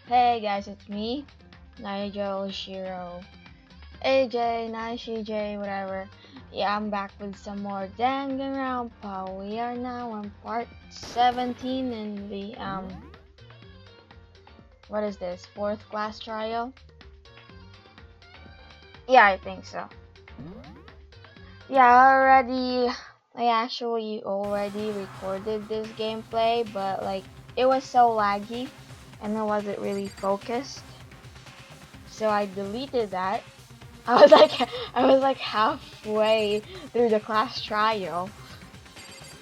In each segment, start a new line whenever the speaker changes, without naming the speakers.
Hey guys, it's me, Nigel Shiro, AJ, NiceJ, whatever. Yeah, I'm back with some more Danganronpa. We are now on part 17 in the what is this? Fourth class trial? Yeah, I think so. Yeah, I actually already recorded this gameplay, but like it was so laggy and I wasn't really focused, so I deleted that. I was like halfway through the class trial,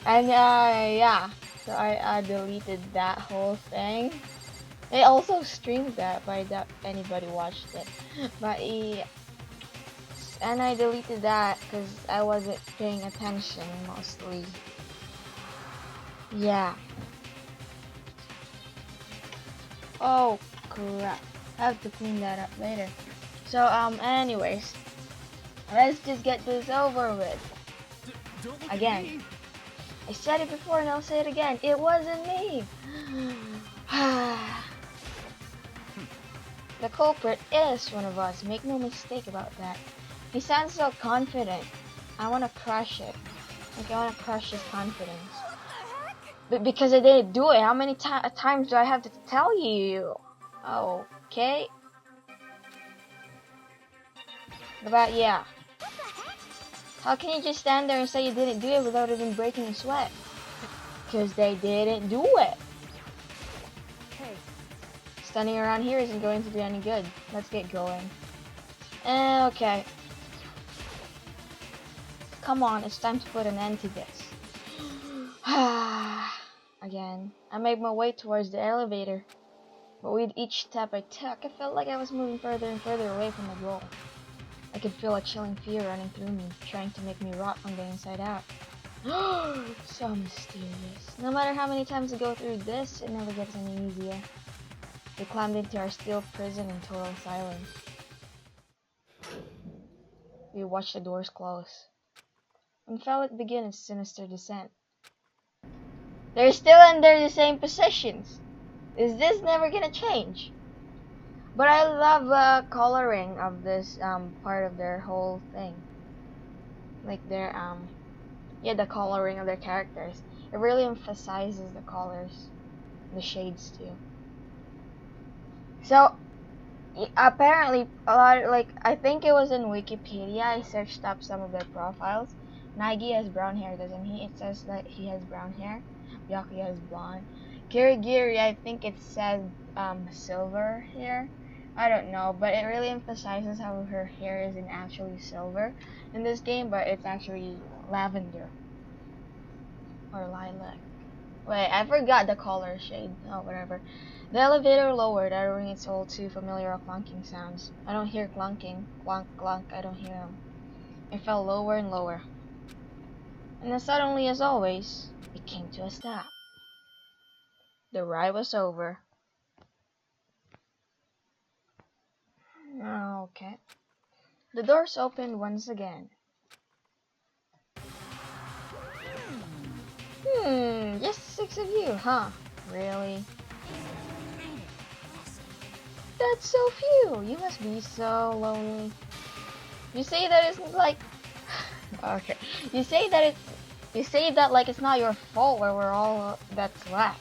and yeah, so I deleted that whole thing. I also streamed that, but I doubt anybody watched it. But yeah, and I deleted that because I wasn't paying attention mostly. Yeah. Oh crap. I have to clean that up later. So anyways, let's just get this over with. Again. I said it before and I'll say it again. It wasn't me. The culprit is one of us. Make no mistake about that. He sounds so confident. I want to crush it. Like I want to crush his confidence. But because I didn't do it, how many times do I have to tell you? Okay. But yeah. How can you just stand there and say you didn't do it without even breaking a sweat? Because they didn't do it. Standing around here isn't going to do any good. Let's get going. Okay. Come on, it's time to put an end to this. Again, I made my way towards the elevator. But with each step I took, I felt like I was moving further and further away from my goal. I could feel a chilling fear running through me, trying to make me rot from the inside out. So mysterious. No matter how many times I go through this, it never gets any easier. We climbed into our steel prison in total silence. We watched the doors close and felt it begin its sinister descent. They're still under the same positions. Is this never gonna change? But I love the coloring of this part of their whole thing. Like their yeah, the coloring of their characters. It really emphasizes the colors, the shades too. So apparently a lot like I think it was in Wikipedia. I searched up some of their profiles. Nagi has brown hair, doesn't he? It says that he has brown hair. Yaki has blonde. Kirigiri, I think it says silver hair. I don't know, but it really emphasizes how her hair isn't actually silver in this game, but it's actually lavender or lilac. Wait, I forgot the color shade. Oh, whatever. The elevator lowered, uttering its all too familiar clunking sounds. I don't hear clunking. Clunk, clunk, I don't hear them. It fell lower and lower. And then suddenly, as always, it came to a stop. The ride was over. Okay. The doors opened once again. Just 6 of you, huh? Really? That's so few! You must be so lonely. You say that it's like... Okay. You say that like it's not your fault where we're all that's left.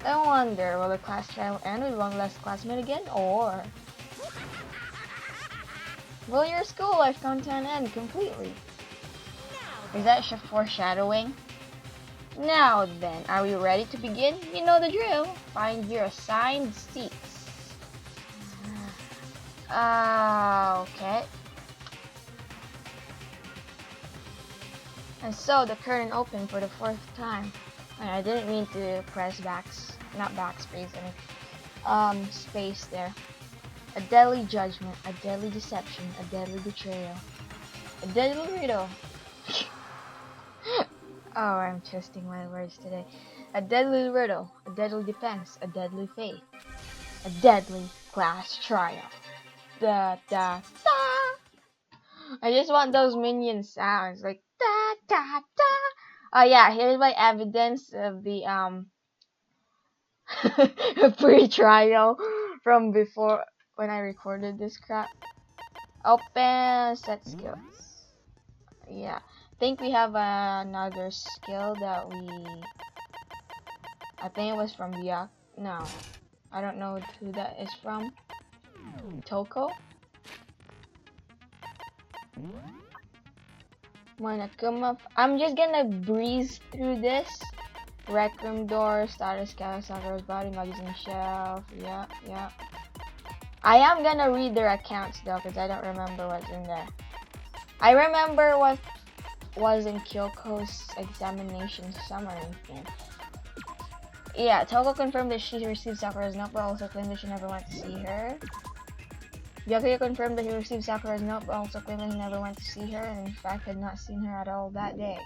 I wonder, will the class trial end with one last classmate again, or... Will your school life come to an end completely? Is that foreshadowing? Now then, are we ready to begin? You know the drill. Find your assigned seats. Okay. And so the curtain opened for the 4th time. And I didn't mean to press not backspace, space there. A deadly judgment, a deadly deception, a deadly betrayal, a deadly riddle. Oh, I'm twisting my words today. A deadly riddle, a deadly defense, a deadly faith, a deadly class trial. Da da da. I just want those minion sounds like da da da. Oh yeah, here's my evidence of the A pre-trial from before when I recorded this crap. Open set skills. Yeah, I think we have another skill that I think it was from Byak. No, I don't know who that is from. Toko. Monokuma. I'm just gonna breeze through this. Rec room door, status cat, Sakura's body, magazine shelf. Yeah. I am gonna read their accounts though, because I don't remember what's in there. I remember what was in Kyoko's examination summary thing. Yeah, Toko confirmed that she received Sakura's note, but also claimed that she never went to see her. Byakuya confirmed that he received Sakura's note, but also claimed that he never went to see her, and in fact had not seen her at all that day.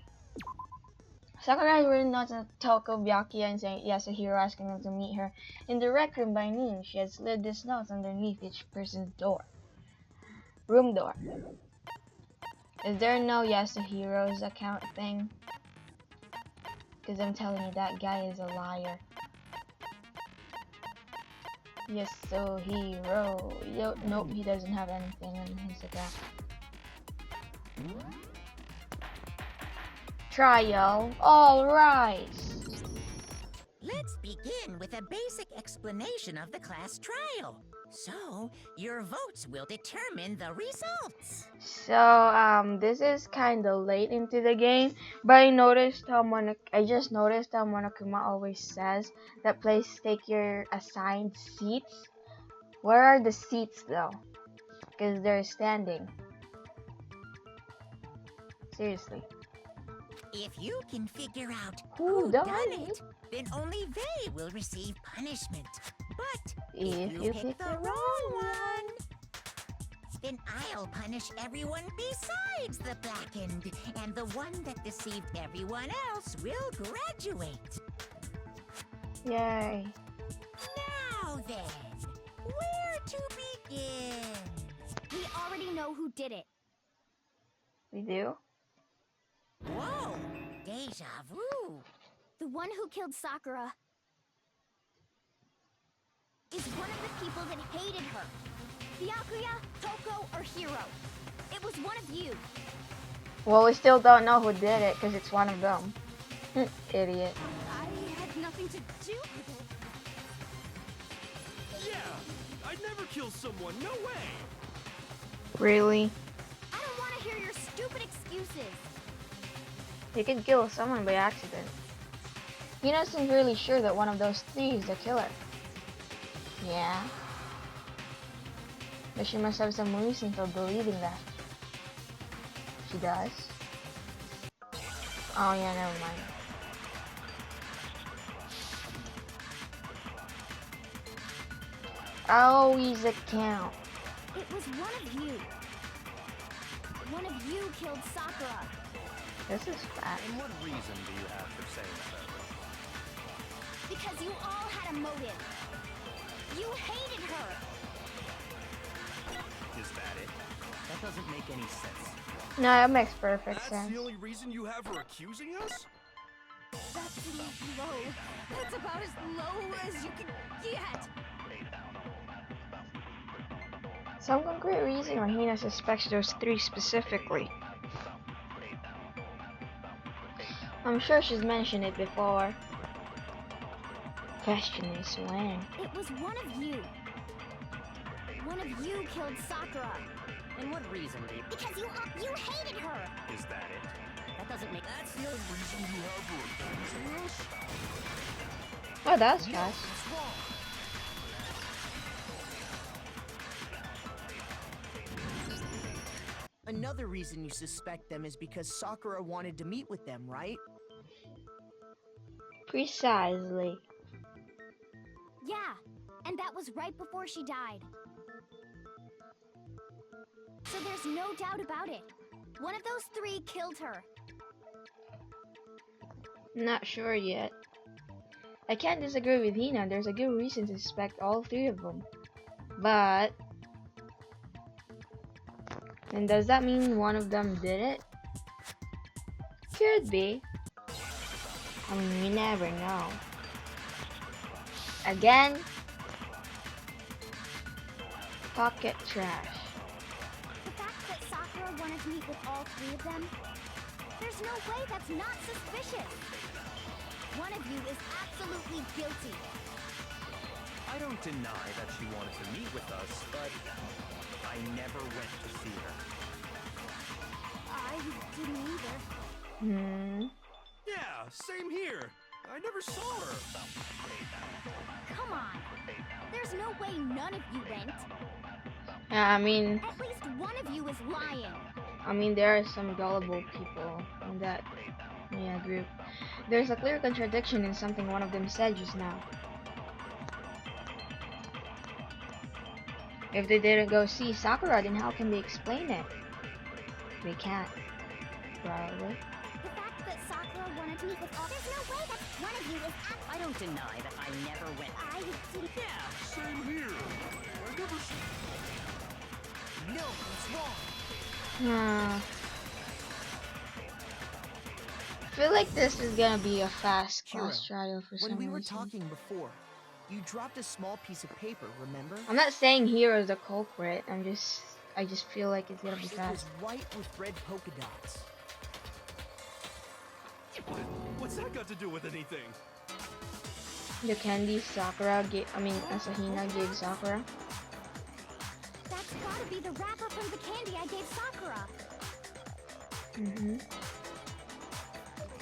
Sakura had written notes to Toko, Byakuya, and saying Yasuhiro, asking them to meet her in the rec room by noon. She had slid these notes underneath each person's door. Room door. Is there no Yasuhiro's account thing? Because I'm telling you, that guy is a liar. Yasuhiro. Nope, he doesn't have anything in his account. Trial. Alright.
Let's begin with a basic explanation of the class trial. So, your votes will determine the results.
So, this is kind of late into the game, but I just noticed how Monokuma always says that please take your assigned seats. Where are the seats though? Because they're standing. Seriously.
If you can figure out
Who
who
done
done
it?
it, then only they will receive punishment. But
If you pick
pick the wrong one, then I'll punish everyone besides the blackened, and the one that deceived everyone else will graduate.
Yay.
Now then, where to begin?
We already know who did it.
We do?
Whoa, deja vu.
The one who killed Sakura is one of the people that hated her. Byakuya, Toko, or Hiro. It was one of you.
Well, we still don't know who did it because it's one of them. Idiot.
I had nothing to do with it.
Yeah, I'd never kill someone, no way!
Really?
I don't want to hear your stupid excuses.
You could kill someone by accident. Hina seems really sure that one of those three is the killer. Yeah. But she must have some reason for believing that. She does. Oh yeah, never mind. Always account.
It was one of you. One of you killed Sakura.
This is fast.
And what reason do you have for saying so?
Because you all had a motive. You hated her.
Is that it? That doesn't make any sense.
No, that makes perfect
That's
sense.
the only reason you have for accusing us?
That's low. That's about as low as you can get.
Some concrete reason why Hina suspects those three specifically. I'm sure she's mentioned it before. Question is when.
It was one of you. One of you killed Sakura.
And what reason, do you...
Because you hated her.
Is that it?
That doesn't make...
That's the only reason you have for accusing us?
Oh, that's fast.
What's wrong?
Another reason you suspect them is because Sakura wanted to meet with them, right?
Precisely.
Yeah, and that was right before she died. So there's no doubt about it. One of those three killed her.
Not sure yet. I can't disagree with Hina. There's a good reason to suspect all three of them. But... then does that mean one of them did it? Could be. I mean, you never know. Again. Pocket trash.
The fact that Sakura wanted to meet with all three of them, there's no way that's not suspicious. One of you is absolutely guilty.
I don't deny that she wanted to meet with us, but I never went to see her.
I didn't either.
Yeah, same here. I never saw her.
Come on. There's no way none of you went.
Yeah, I mean,
At least one of you is lying.
there are some gullible people in that group. There's a clear contradiction in something one of them said just now. If they didn't go see Sakura, then how can they explain it? They can't. Probably.
The fact that Sakura wanted to meet with all... There's no way that one of you is...
I don't deny that I never went.
I didn't...
Yeah, same here. I never saw.
No, it's wrong.
I feel like this is gonna be a fast
Hero,
class trial for some
when we
reason.
were talking before, you dropped a small piece of paper, remember?
I'm not saying Hero is the culprit. I just feel like it's gonna be
It was
fast.
white with red polka dots.
What's that got to do with anything?
The candy Sakura gave, Asahina gave Sakura.
That's gotta be the wrapper from the candy I gave Sakura.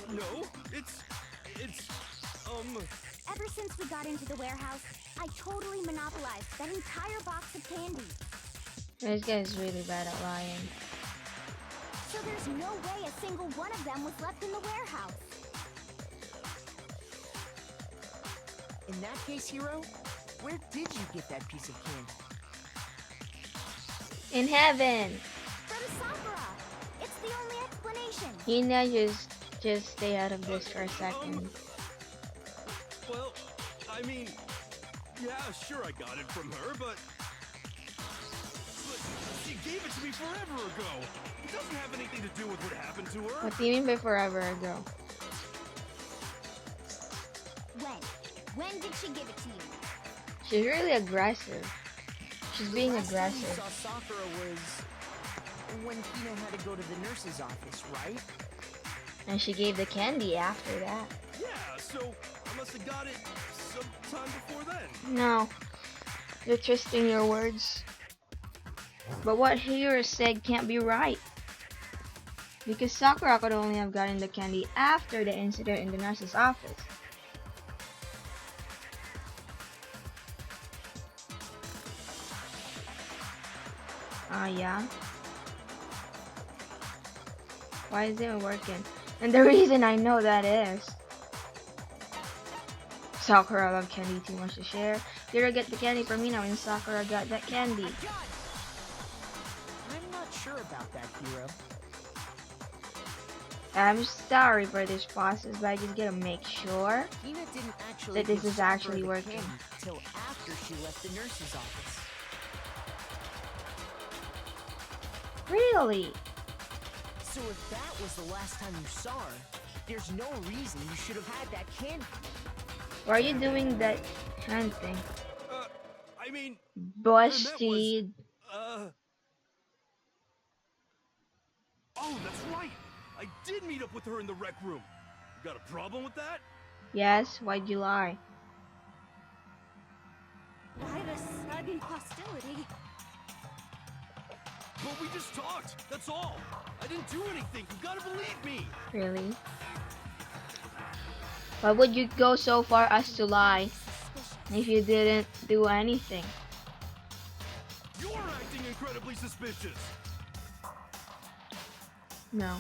No, it's
Ever since we got into the warehouse, I totally monopolized that entire box of candy.
This guy's really bad at lying.
So there's no way a single one of them was left in the warehouse.
In that case, Hero, where did you get that piece of candy?
In heaven.
From Sakura. It's the only explanation.
Hina, just stay out of this for a second.
well, I mean, yeah, sure I got it from her, but she gave it to me forever ago. It doesn't have anything to do with what happened to her.
What do you mean by forever ago?
When did she give it to you?
She's really aggressive. She's being
Last time you
aggressive.
saw Sakura was when Hina had to go to the nurse's office, right?
And she gave the candy after that.
Yeah, so I must have got it sometime before then.
No. You're twisting your words. But what Hiro said can't be right. Because Sakura could only have gotten the candy after the incident in the nurse's office. Yeah. Why isn't it working? And the reason I know that is Sakura loved candy too much to share. Hiro get the candy from me now, and Sakura got that candy.
I'm not sure about that, Hero.
I'm sorry for this process, but I just gotta make sure
Hina didn't actually
that this
give
is
Sakura
actually
the
working.
candy till after she left the nurse's office.
Really?
So if that was the last time you saw her, there's no reason you should have had that candy.
Why are you doing that hand thing?
I mean,
Busted.
oh, that's right. I did meet up with her in the rec room. You got a problem with that?
Yes, why'd you lie?
Why the sudden hostility?
But we just talked. That's all. I didn't do anything. You gotta believe me.
Really? Why would you go so far as to lie if you didn't do anything?
You're acting incredibly suspicious.
No.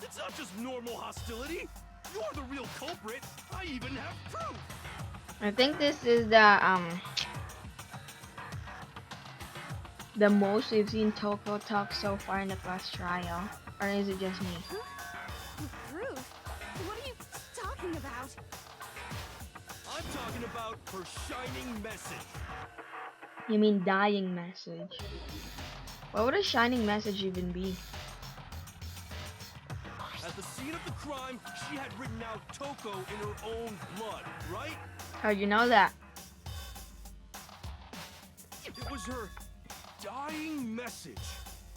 It's not just normal hostility. You're the real culprit. I even have proof.
I think this is the most we've seen Toko talk so far in the class trial. Or is it just me?
Proof? What are you talking about?
I'm talking about her shining message.
You mean dying message? What would a shining message even be?
At the
scene of the crime, she had written out Toko in her own blood, right?
How'd you know that?
It was her dying message.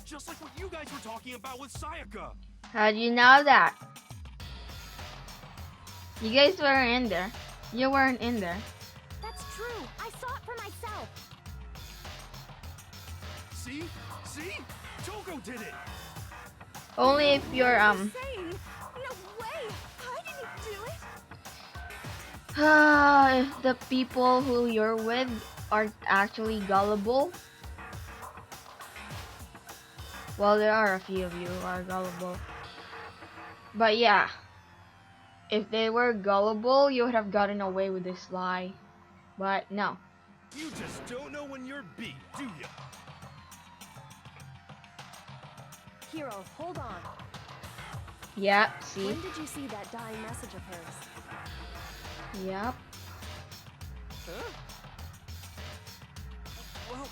Just like what you guys were talking about with Sayaka.
How'd you know that? You guys weren't in there. You weren't in there.
That's true. I saw it for myself.
See? See? Toko did it!
Only if you're
Insane. No way. I didn't do it.
if the people who you're with are actually gullible. Well, there are a few of you who are gullible. But yeah, if they were gullible, you would have gotten away with this lie. But no.
You just don't know when you're beat, do ya?
Hero, hold on.
Yep, see?
When did you see that dying message of hers?
Yep.
Huh? Well,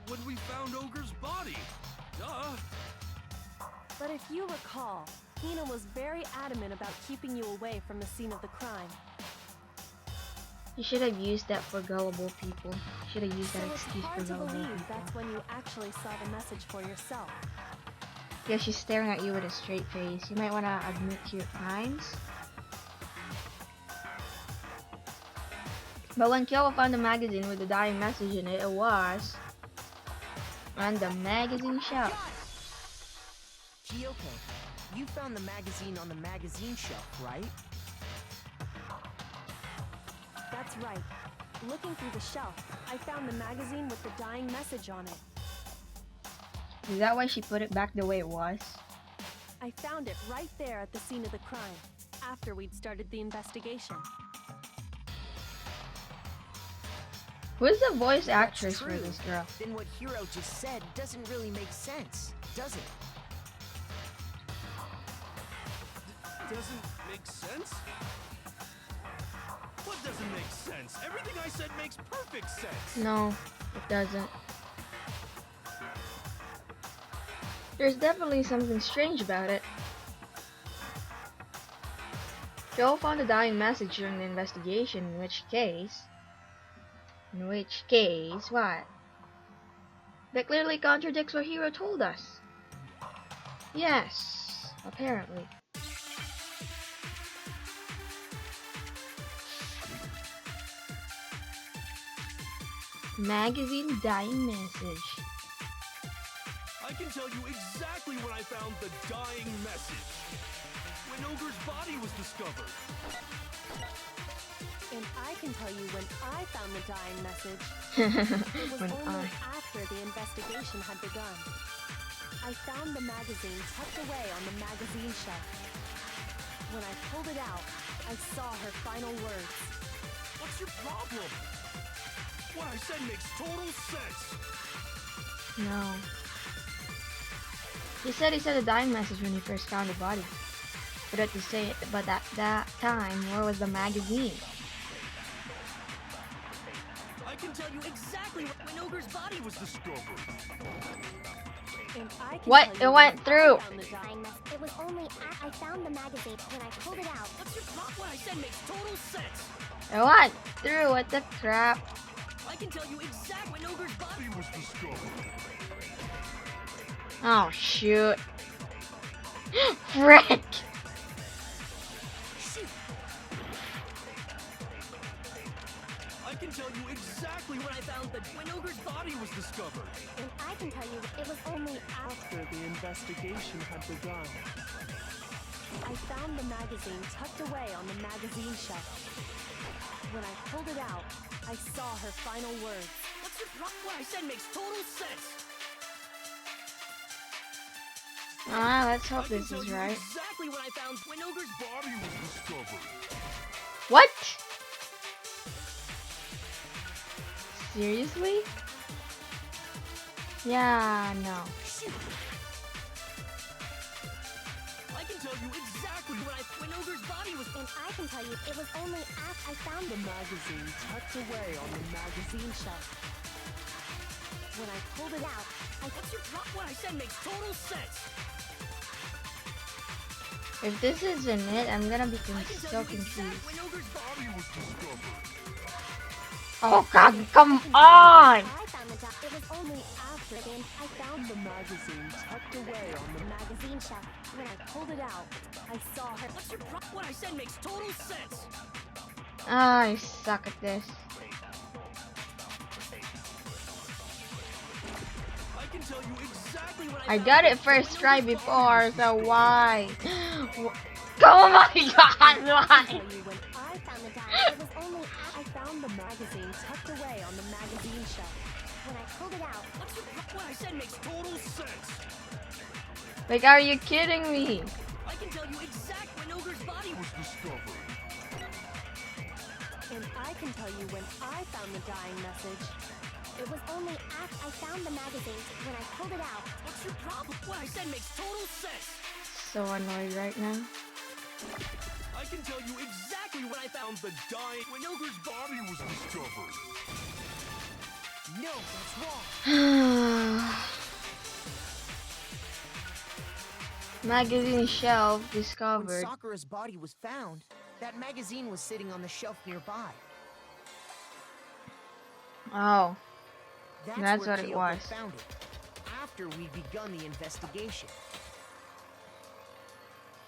when we found Ogre's body. Duh.
But if you recall, Hina was very adamant about keeping you away from the scene of the crime.
You should have used that for gullible people. You should have used
So
that
it's
excuse for
hard to
gullible
believe
people.
that's when you actually saw the message for yourself.
Yeah, she's staring at you with a straight face. You might want to admit to your crimes. But when Kyowa found the magazine with the dying message in it, it was on the magazine shelf.
Kyoko, you found the magazine on the magazine shelf, right?
That's right. Looking through the shelf, I found the magazine with the dying message on it.
Is that why she put it back the way it was?
I found it right there at the scene of the crime, after we'd started the investigation.
Who's the voice
That's
actress for
true.
this girl?
Then what Hiro just said doesn't really make sense, does it?
Doesn't make sense? What doesn't make sense? Everything I said makes perfect sense.
No, it doesn't. There's definitely something strange about it. Joe found a dying message during the investigation, in which case, what? That clearly contradicts what Hiro told us. Yes, apparently. Magazine dying message.
I can tell you exactly when I found the dying message. When Ogre's body was discovered.
And I can tell you when I found the dying message. It was
When
only after the investigation had begun. I found the magazine tucked away on the magazine shelf. When I pulled it out, I saw her final words.
What's your problem? What I said makes total sense.
No. He said a dying message when he first found the body. But at that time, where was the magazine?
I can tell you exactly when Ogre's body was discovered.
And I can
What?
tell
It
you
went
when
through.
I found the
Dying mess. It was only I found the magazine when I pulled it out.
What's your problem? What I said makes total sense.
It went through. What the crap?
I can tell you exactly when Ogre's body was discovered.
Oh shoot! Frick!
I can tell you exactly when I found when Ogre's body was discovered.
And I can tell you it was only after.
After the investigation had begun.
I found the magazine tucked away on the magazine shelf. When I pulled it out, I saw her final words.
What's your problem? What I said makes total sense.
Ah, let's hope
I can
this
tell
is
you
right.
exactly when I found when Ogre's body was discovered.
What? Seriously? Yeah, no.
I can tell you exactly when Ogre's body was.
And I can tell you it was only after I found
The magazine tucked away on the magazine shelf.
When I pulled it out,
What's your problem? What I said makes total sense.
If this isn't it, I'm gonna be
I can
so
tell you
confused.
exactly when Ogre's body was discovered.
Oh God, come on!
I found the doc. It was only after then I found
The magazine tucked away on the
the magazine shelf.
When I pulled it out, I saw her.
What's your problem? What I said makes total sense.
I suck at this.
I can tell you exactly when
I
found
got
the
it first
when
try
Ogre's
before,
body was
so
discovered.
why? Oh my God, why?
Tell you when
I found the doc. It was only
I found the magazine tucked away on the magazine shelf.
when I pulled it out.
What's your problem? What I said makes total sense.
Like, are you kidding me?
I can tell you exactly when Ogre's body was discovered.
And I can tell you when I found the dying message.
It was only after I found the magazine when I pulled it out.
What's your problem? What I said makes total sense.
So annoyed right now.
I can tell you exactly when I found the dying when Ogre's body was discovered.
No, that's wrong.
Magazine shelf
When
discovered.
Sakura's body was found, that magazine was sitting on the shelf nearby.
Oh,
That's
what
where
it
Kyoko
was.
found it, after we'd begun the investigation.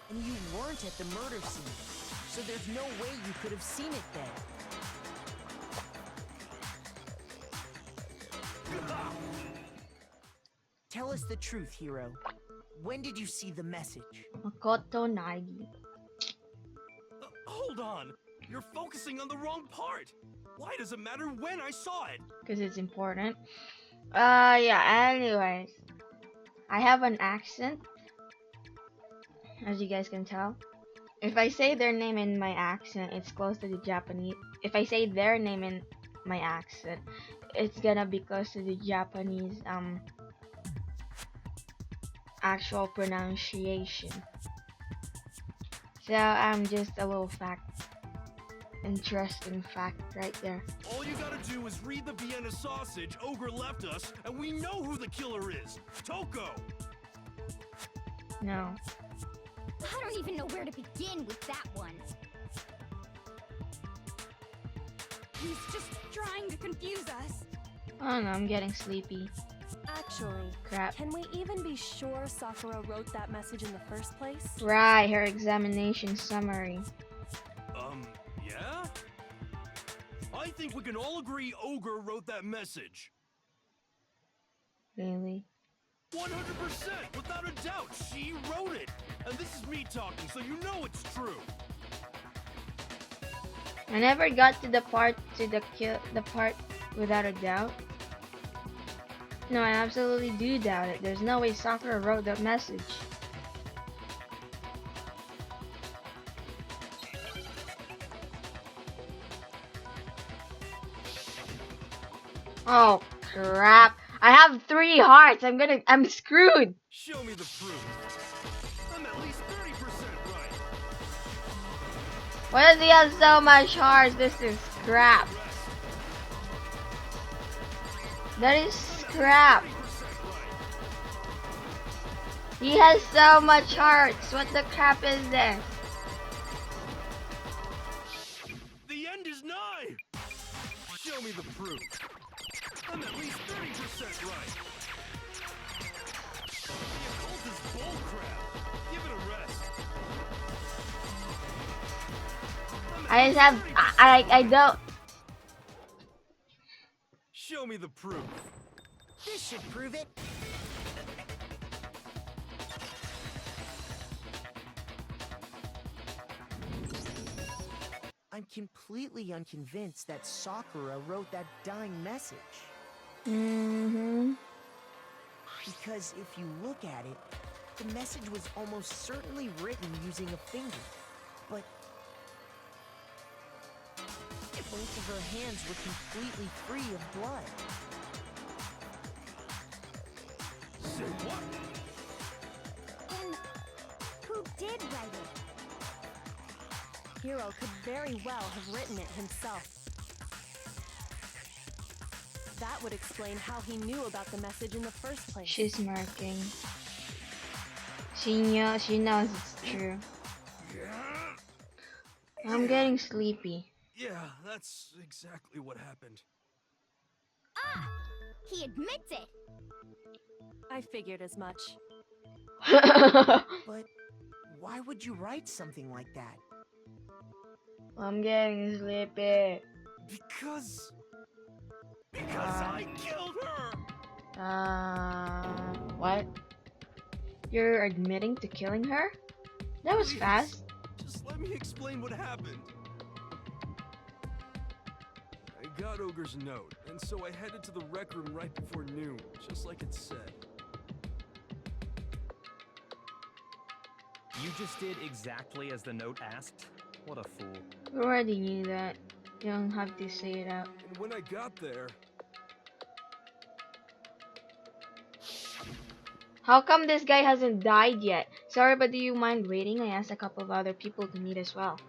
And you weren't at the murder scene, so there's no way you could have seen it then. Tell us the truth, Hiro. When did you see the message?
Makoto Nagi.
Hold on. You're focusing on the wrong part. Why does it matter when I saw it?
Because it's important. Yeah, anyways. I have an accent, as you guys can tell. If I say their name in my accent, it's close to the Japanese. If I say their name in my accent, it's gonna be close to the Japanese, actual pronunciation. So, just a little interesting fact right there.
All you gotta do is read the Vienna sausage Ogre left us, and we know who the killer is. Toko!
No.
I don't even know where to begin with that one. He's just trying to confuse us.
I don't know, I'm getting sleepy.
Actually,
Crap.
can we even be sure Sakura wrote that message in the first place?
Right, her examination summary.
Yeah? I think we can all agree Ogre wrote that message.
Really?
100%, without a doubt, she wrote it. And this is me talking, so you know it's true.
I never got to the part without a doubt. No, I absolutely do doubt it. There's no way Sakura wrote that message. Oh crap. I have 3 hearts. I'm screwed.
Show me the proof. I'm at least 30% right.
Why does he have so much hearts? This is crap. That is crap.
30% right.
He has so much hearts. What the crap is this?
The end is nigh. Show me the proof. I'm at least 30% right. The occult is bullcrap. Give it a rest.
I just have I don't.
Show me the proof.
This should prove it. I'm completely unconvinced that Sakura wrote that dying message.
Mm-hmm.
Because if you look at it, the message was almost certainly written using a finger. But both of her hands were completely free of blood.
Say what?
Then who did write it?
Hiro could very well have written it himself. That would explain how he knew about the message in the first place.
She's smirking. She knows it's true. I'm getting sleepy.
Yeah, that's exactly what happened.
Ah! He admits it!
I figured as much.
But why would you write something like that?
I'm getting sleepy.
Because I killed her!
What? You're admitting to killing her? That was
Please,
fast.
Just let me explain what happened. I got Ogre's note, and so I headed to the rec room right before noon, just like it said.
You just did exactly as the note asked? What a fool.
We already knew that. You don't have to say it out.
And when I got there,
How come this guy hasn't died yet? Sorry, but do you mind waiting? I asked a couple of other people to meet as well.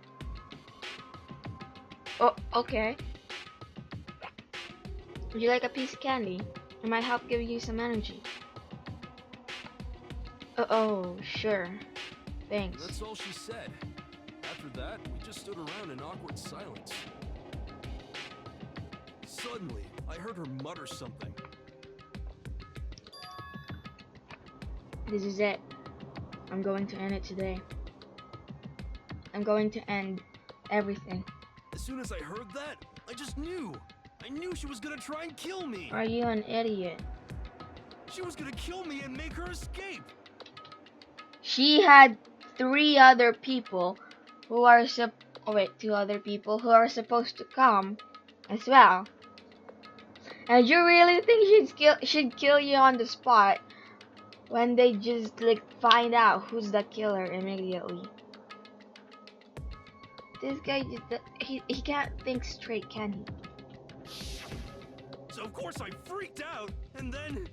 Oh, okay. Would you like a piece of candy? It might help give you some energy. Oh, sure. Thanks.
that's all she said. After that, we just stood around in awkward silence. Suddenly, I heard her mutter something.
This is it. I'm going to end it today. I'm going to end everything.
As soon as I heard that, I just knew. I knew she was gonna try and kill me.
Are you an idiot?
She was gonna kill me and make her escape.
She had three other people who are two other people who are supposed to come as well. And you really think she'd kill you on the spot when they just like find out who's the killer immediately? This guy just he can't think straight, can he?
So of course I freaked out, and then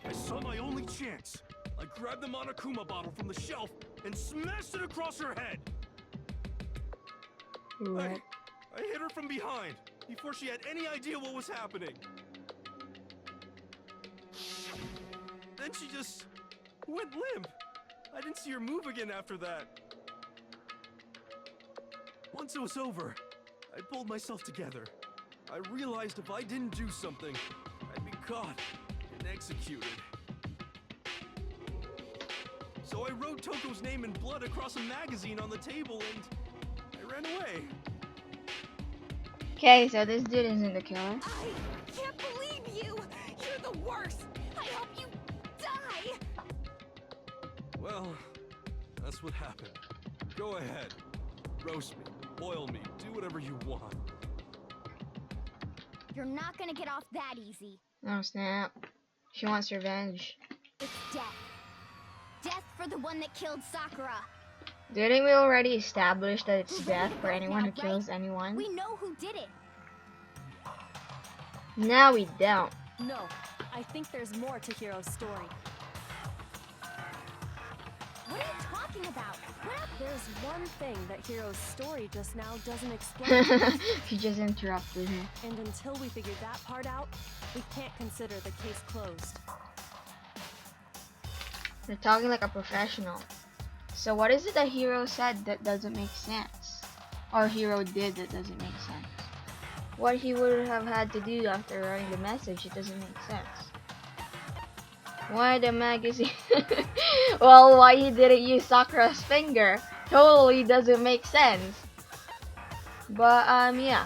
I saw my only chance. I grabbed the Monokuma bottle from the shelf and smashed it across her head.
Right.
I hit her from behind before she had any idea what was happening. Then she just went limp. I didn't see her move again after that. Once it was over, I pulled myself together. I realized if I didn't do something, I'd be caught and executed. So I wrote Toko's name in blood across a magazine on the table and I ran away.
Okay, so this dude isn't the killer.
I can't believe you! You're the worst! I hope you die!
Well, that's what happened. Go ahead. Roast me, boil me, do whatever you want.
You're not gonna get off that easy.
Oh snap. She wants revenge.
It's death. Death for the one that killed Sakura.
Didn't we already establish that it's
We've
death
already
for
got
anyone who
now,
kills
right?
anyone?
We know who did it.
Now we don't.
No, I think there's more to Hiro's story.
What are you talking about?
There's one thing that Hiro's story just now doesn't explain.
She just interrupted her.
And until we figure that part out, we can't consider the case closed.
You're talking like a professional. So what is it that Hiro said that doesn't make sense? Or Hiro did that doesn't make sense? What he would have had to do after writing the message, it doesn't make sense. Why the magazine? Well, why he didn't use Sakura's finger totally doesn't make sense. But yeah.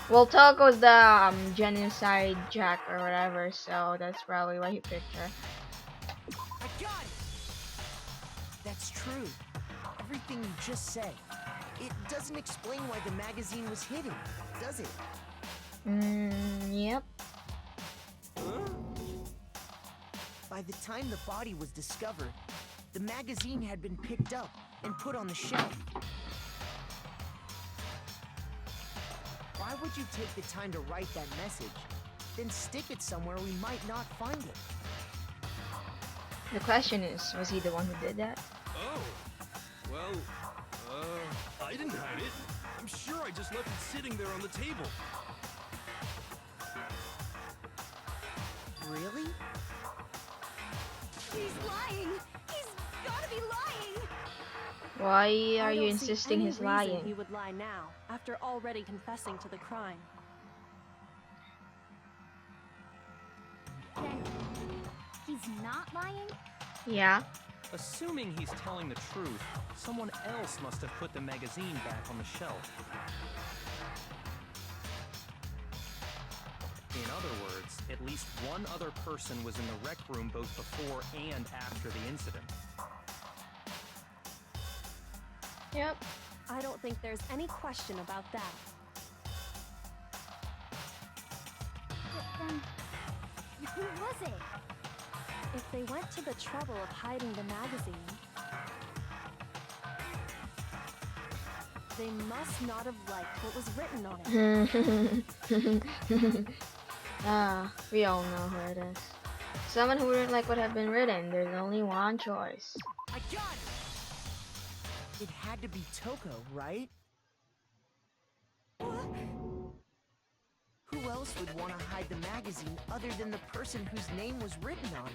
Well, Toko's the genocide jack or whatever, so that's probably why he picked her.
I got it! That's true. Everything you just said. It doesn't explain why the magazine was hidden, does it?
Yep.
Huh?
By the time the body was discovered, the magazine had been picked up and put on the shelf. Why would you take the time to write that message, then stick it somewhere we might not find it?
The question is, was he the one who did that?
Oh. Well, I didn't hide it. I'm sure I just left it sitting there on the table.
Really?
He's lying. He's gotta be lying!
Why
I
are you
don't see
insisting
any
he's
reason
lying?
He would lie now, after already confessing to the crime.
Then he's not lying?
Yeah.
Assuming he's telling the truth, someone else must have put the magazine back on the shelf. In other words, at least one other person was in the rec room both before and after the incident.
Yep.
I don't think there's any question about that.
But then, who was it?
If they went to the trouble of hiding the magazine, they must not have liked what was written on it.
We all know who it is. Someone who wouldn't like what had been written. There's only one choice.
I got it! It had to be Toko, right? Who else would want to hide the magazine other than the person whose name was written on it?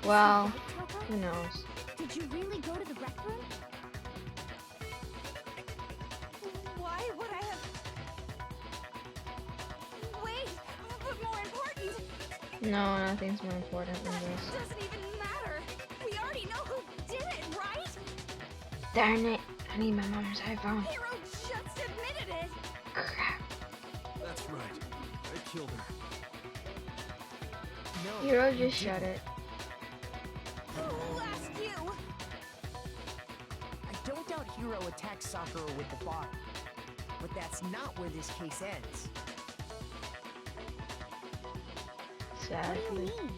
Well,
Toko?
who knows?
Did you really go to the rec room? Why would I have... Wait, but more important,
No, nothing's more important than
that
this.
doesn't even matter. We already know who did it, right?
Darn it! I need my mom's iPhone.
Hero just admitted it.
Crap.
That's right. I killed him.
No.
Hero
you
just shut
didn't.
it.
Who asked you?
I don't doubt Hiro attacked Sakura with the bottle. But that's not where this case ends.
What do you
Sadly.
mean?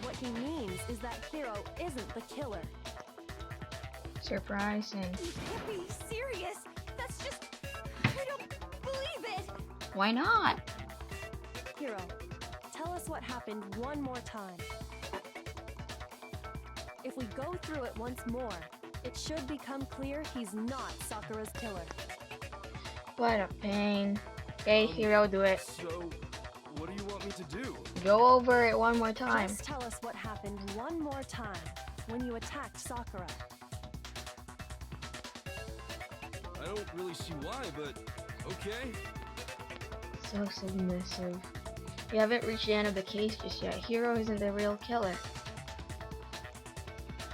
What he means is that Hiro isn't the killer.
Surprising.
You can't be serious. That's just... I don't believe it.
Why not?
Hiro, tell us what happened one more time. If we go through it once more, it should become clear he's not Sakura's killer.
What a pain. Okay, Hero, do it.
So, what do you want me to do?
Go over it one more time.
Just tell us what happened one more time when you attacked Sakura.
I don't really see why, but okay.
So submissive. We haven't reached the end of the case just yet. Hero isn't the real killer.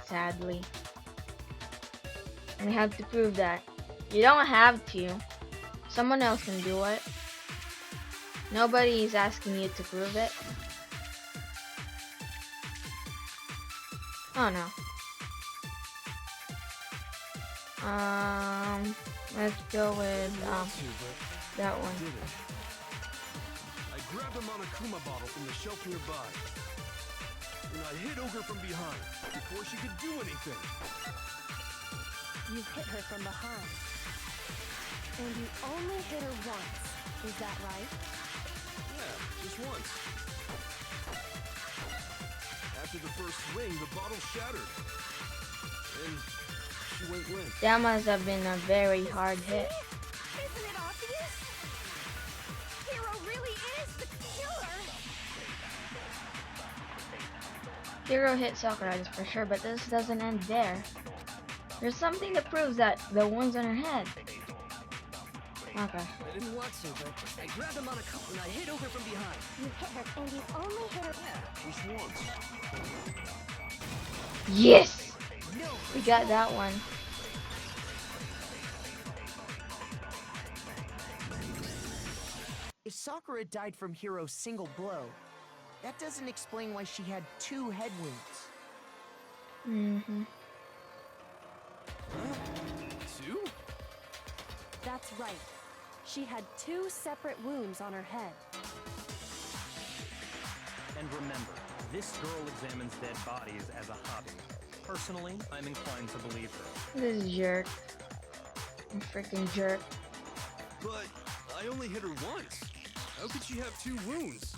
Sadly. And we have to prove that. You don't have to. Someone else can do it. Nobody is asking you to prove it. Oh no. Let's go with that one.
Did it. I grabbed a Monokuma bottle from the shelf nearby. And I hit Ogre from behind before she could do anything.
You hit her from behind. And you only hit her once. Is that right?
Yeah, just once. After the first swing, the bottle shattered. And she went limp.
That must have been a very hard hit.
Isn't it obvious? Hero really is the killer.
Hero hit Sakura for sure, but this doesn't end there. There's something that proves that the wounds on her head. Okay.
I didn't want to, but I grabbed him on a cup and I hit Ogre from behind.
You hit her, and you only hit her.
Just once.
Yes!
No,
We got that one.
if Sakura died from Hiro's single blow, that doesn't explain why she had 2 head wounds.
Mm-hmm.
Huh? 2?
That's right. She had 2 separate wounds on her head.
And remember, this girl examines dead bodies as a hobby. Personally, I'm inclined to believe her.
This jerk. Freaking jerk.
But I only hit her once. How could she have 2 wounds?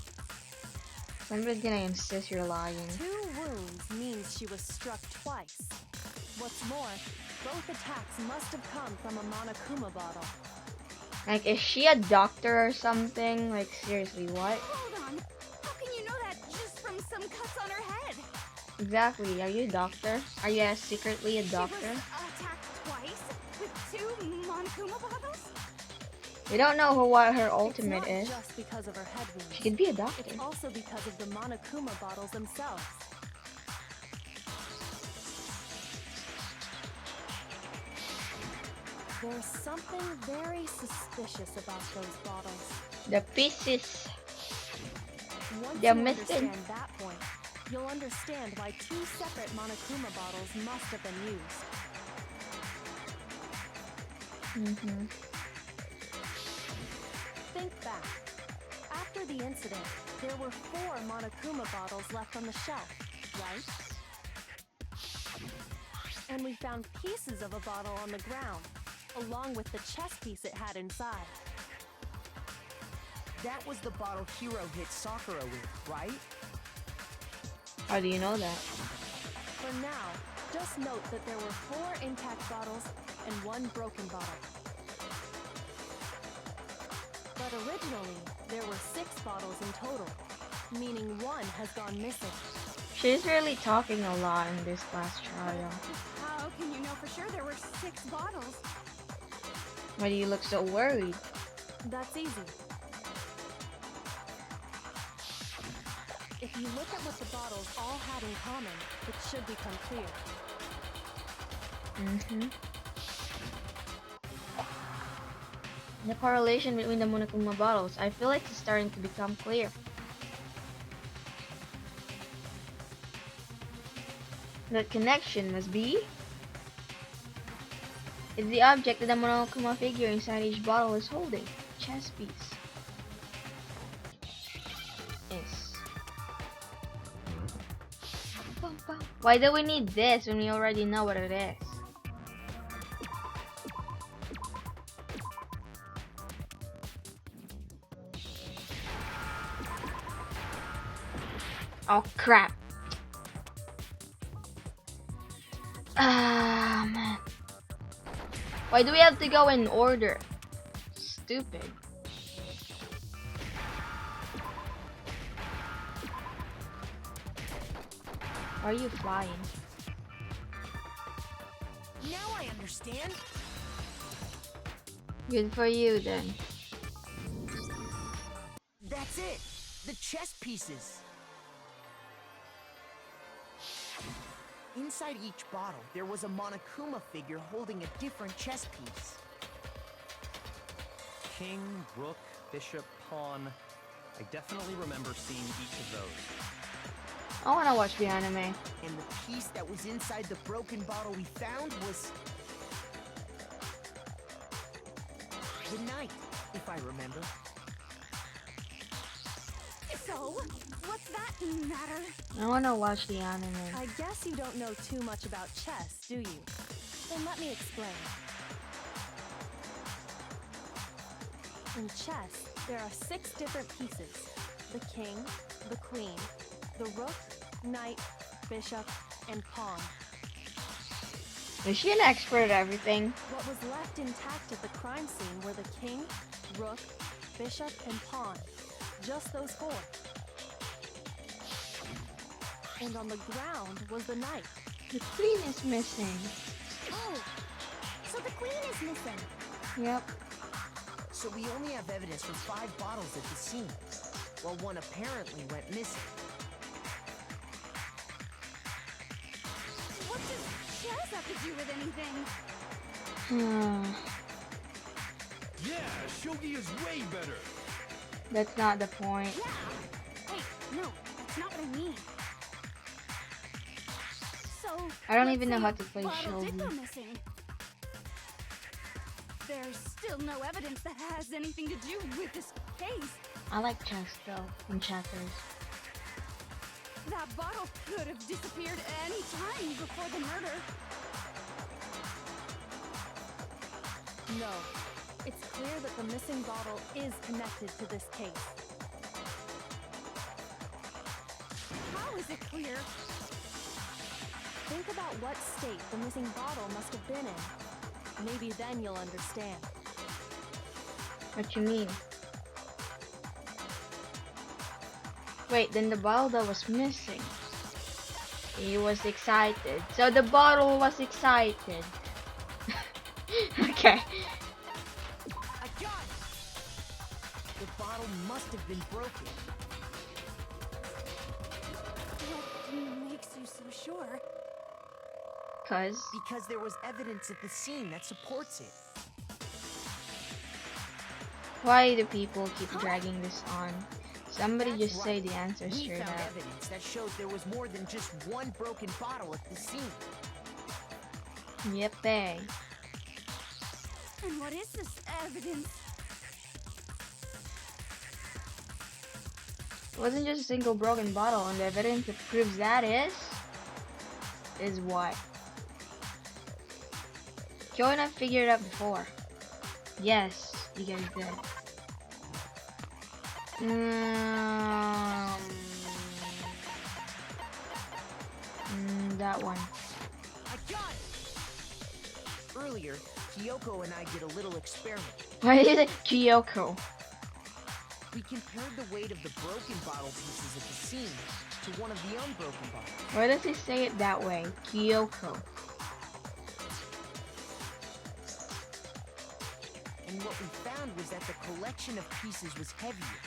Somebody's gonna insist you're lying.
2 wounds means she was struck twice. What's more, both attacks must have come from a Monokuma bottle.
Like, is she a doctor or something? Like, seriously, what?
Hold on.
Exactly. Are you a doctor? Are you secretly a doctor?
She was attacked twice with 2 Monokuma bottles?
We don't know what her
It's
ultimate
not
is.
just because of her head wounds.
She could be a doctor.
It's also because of the Monokuma bottles themselves. There's something very suspicious about those bottles.
The pieces.
Once
They're
you
missing.
understand that point, you'll understand why 2 separate Monokuma bottles must have been used.
Mm-hmm.
Think back. After the incident, there were 4 Monokuma bottles left on the shelf, right? And we found pieces of a bottle on the ground, along with the chess piece it had inside.
That was the bottle Hiro hit Sakura with, right?
How do you know that?
For now, just note that there were 4 intact bottles and 1 broken bottle. But originally, there were 6 bottles in total, meaning 1 has gone missing.
She's really talking a lot in this class trial.
How can you know for sure there were 6 bottles?
Why do you look so worried?
That's easy. If you look at what the bottles all had in common, it should become clear.
Mm-hmm. The correlation between the Monokuma bottles, I feel like it's starting to become clear. The connection must be is the object that the Monokuma figure inside each bottle is holding. Chess piece. Yes. Why do we need this when we already know what it is? Oh crap. Ah man. Why do we have to go in order? Stupid. Why are you flying?
Now I understand.
Good for you then.
That's it. The chess pieces. Inside each bottle, there was a Monokuma figure holding a different chess piece.
King, rook, bishop, pawn. I definitely remember seeing each of those.
I wanna watch the anime.
And the piece that was inside the broken bottle we found was the knight, if I remember.
So, what's that matter?
I wanna watch the anime.
I guess you don't know too much about chess, do you? Then let me explain. In chess, there are 6 different pieces. The king, the queen, the rook, knight, bishop, and pawn.
Is she an expert at everything?
What was left intact at the crime scene were the king, rook, bishop, and pawn. Just those 4. And on the ground was the knight.
The queen is missing.
Oh, so the queen is missing.
Yep.
So we only have evidence for 5 bottles at the scene, while 1 apparently went missing.
What does chess have to do with anything?
Yeah, shogi is way better.
That's not the point.
Yeah. Wait, no, that's not what I mean. So,
I don't
let's
even know
say
how
a
to play
bottle did go
shogi.
missing. There's still no evidence that has anything to do with this case.
I like chess though, and checkers.
That bottle could have disappeared any time before the murder.
No, it's clear that the missing bottle is connected to this case.
How is it clear?
Think about what state the missing bottle must have been in. Maybe then you'll understand.
What you mean? Wait, then the bottle that was missing. He was excited. So the bottle was excited. Okay.
I got it! The bottle must have been broken.
What makes you so sure?
Because there was evidence at the scene that supports it.
Why do people keep dragging this on? Somebody
That's
just say
right.
the answer
We
straight
found
out.
evidence that shows there was more than just one broken bottle at the scene.
Yippee.
And what is this evidence?
It wasn't just a single broken bottle, and the evidence that proves that is what? Joe and I figured it out before. Yes, you guys did. That one.
I got it! Earlier, Kyoko and I did a little experiment.
Why is it Kyoko?
We compared the weight of the broken bottle pieces at the scene to one of the unbroken bottles.
Why does he say it that way? Kyoko.
And what we found was that the collection of pieces was heavier.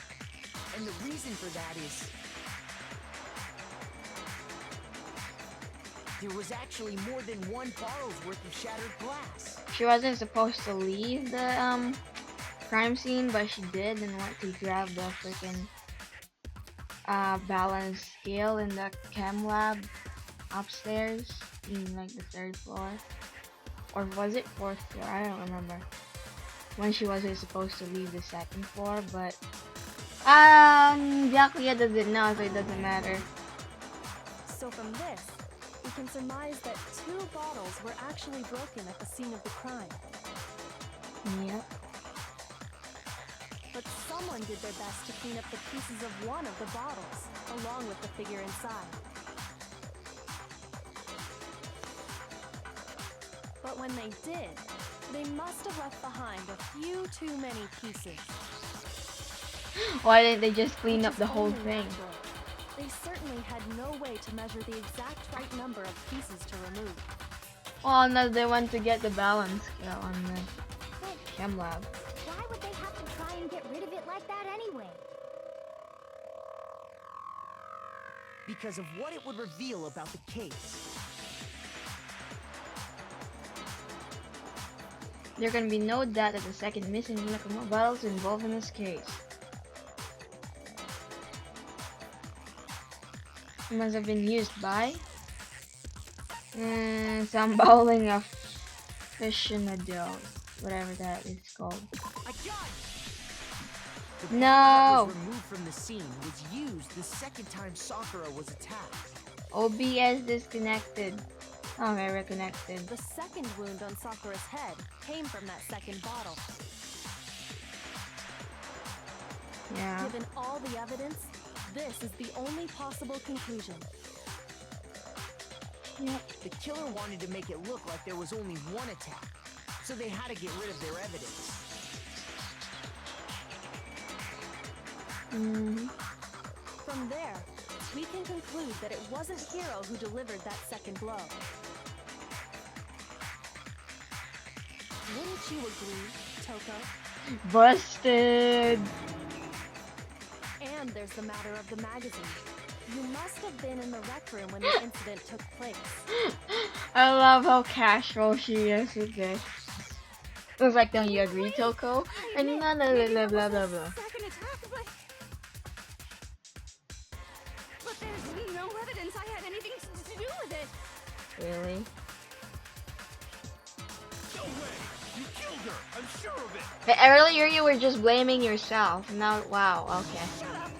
And the reason for that is there was actually more than one bottle's worth of shattered glass.
She wasn't supposed to leave the crime scene, but she did and went to grab the freaking balance scale in the chem lab upstairs in like the 3rd floor. Or was it 4th floor? I don't remember. When she wasn't supposed to leave the 2nd floor, but Byakuya doesn't know, so it doesn't matter.
So from this, we can surmise that 2 bottles were actually broken at the scene of the crime.
Yep.
But someone did their best to clean up the pieces of one of the bottles, along with the figure inside. But when they did, they must have left behind a few too many pieces.
Why didn't they just clean
Which
up
is
the whole
only
thing?
natural. They certainly had no way to measure the exact right number of pieces to remove.
Well, unless they went to get the balance scale on the
But
chem lab.
why would they have to try and get rid of it like that anyway?
Because of what it would reveal about the case.
There can be no doubt that the second missing liquor bottles involved in this case. It must have been used by some bowling aficionados, whatever that is called.
I got it! The
No!
bottle that was removed from the scene was used the second time Sakura was attacked.
OBS disconnected. Okay, reconnected.
The second wound on Sakura's head came from that second bottle.
Yeah.
Given all the evidence, this is the only possible conclusion.
Yep.
The killer wanted to make it look like there was only one attack, so they had to get rid of their evidence.
From there, we can conclude that it wasn't Hiro who delivered that second blow. Wouldn't you agree, Toko?
Busted!
And there's the matter of the magazine. You must have been in the rec room when the incident took place.
I love how casual she is with this. It was like, don't you agree, Toko? And blah blah blah blah blah blah.
Second attack, but there's no evidence I had anything to do with it.
Really?
No way! You killed her! I'm sure of it!
But earlier you were just blaming yourself. Now, wow, okay.
Shut up!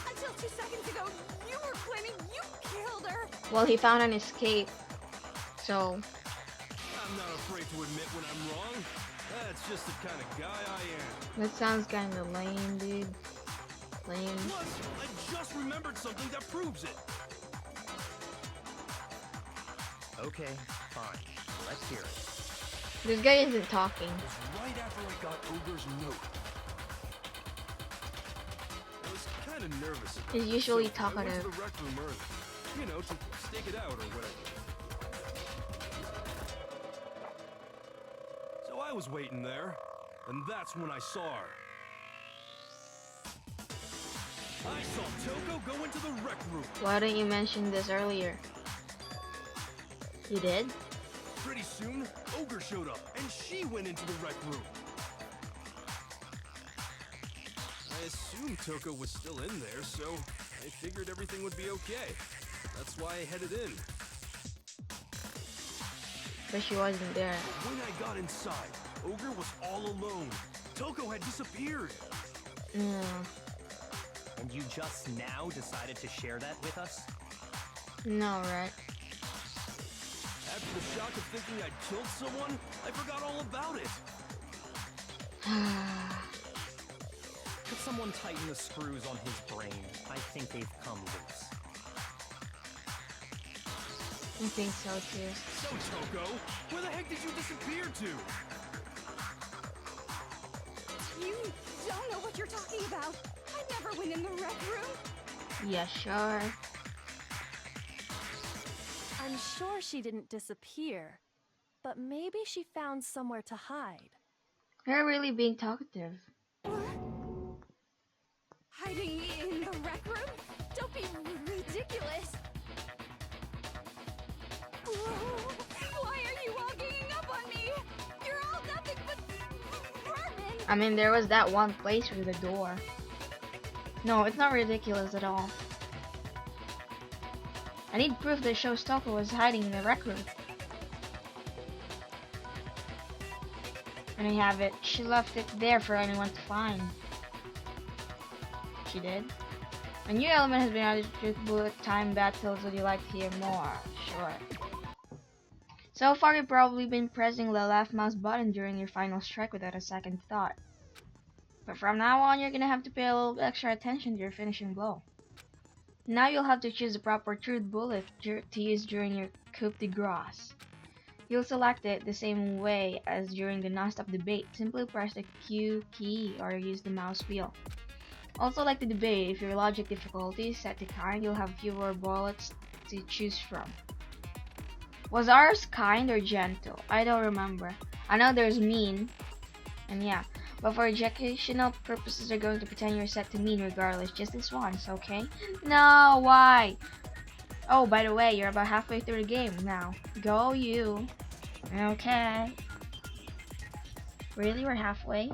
Until 2 seconds ago, you were claiming you killed her.
Well, he found an escape. So,
I'm not afraid to admit when I'm wrong. That's just the kind of guy I am.
that sounds kinda lame, dude. Lame.
Plus, I just remembered something that proves it.
Okay, fine. Let's hear it.
This guy isn't talking.
It was right after I got Ogre's note. I was kind of nervous about
He's
it,
usually
so I went
talkative.
to the rec room early. You know, to stake it out or whatever. So I was waiting there, and that's when I saw her. I saw Toko go into the rec room.
Why didn't you mention this earlier? You did?
Pretty soon, Ogre showed up, and she went into the rec room. I assumed Toko was still in there, so I figured everything would be okay. That's why I headed in.
But she wasn't there.
When I got inside, Ogre was all alone. Toko had disappeared.
Yeah.
And you just now decided to share that with us?
No, right?
After the shock of thinking I'd killed someone, I forgot all about it.
Could someone tighten the screws on his brain? I think they've come loose.
I think so too.
So, Toko, where the heck did you disappear to?
You don't know what you're talking about. I never went in the rec room.
Yeah, sure.
I'm sure she didn't disappear, but maybe she found somewhere to hide.
You're really being talkative.
Hiding in the rec room? Don't be ridiculous. Whoa, why are you all ganging up on me? You're all nothing but vermin.
I mean, there was that one place with a door. No, it's not ridiculous at all. I need proof that shows Toko was hiding in the rec room. And I have it. She left it there for anyone to find. She did. A new element has been added to bullet time battles. Would you like to hear more? Sure. So far, you've probably been pressing the left mouse button during your final strike without a second thought. But from now on, you're gonna have to pay a little extra attention to your finishing blow. Now you'll have to choose the proper truth bullet to use during your coup de grace. You'll select it the same way as during the non-stop debate. Simply press the Q key or use the mouse wheel. Also, like the debate, if your logic difficulty is set to kind, you'll have fewer bullets to choose from. Was ours kind or gentle? I don't remember. I know there's mean, and yeah. But for educational purposes, they're going to pretend you're set to mean regardless. Just this once, okay? No, why? Oh, by the way, you're about halfway through the game now. Go you. Okay. Really? We're halfway?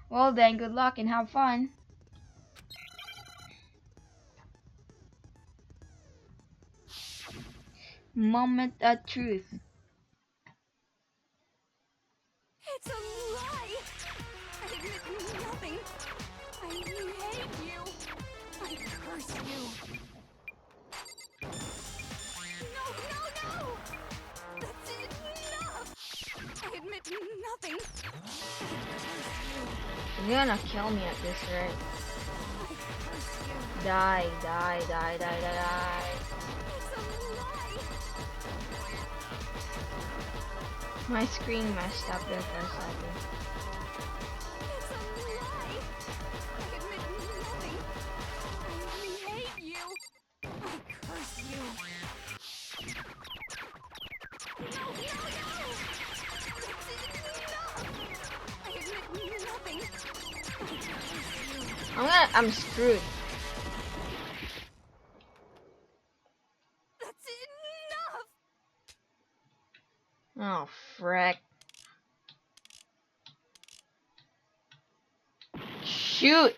Well then, good luck and have fun. Moment of truth.
It's a lie. I admit nothing. I hate you. I curse you. No, no, no! That's enough! I admit nothing.
You're gonna kill me at this rate.
I curse you.
Die, die, die, die, die, die.
It's a lie.
My screen messed up there for a second.
It's a lie. I admit nothing. I hate you. I curse you. No, no, no! That's enough. I admit nothing. I curse you.
I'm screwed.
That's enough.
Oh, frick. Shoot!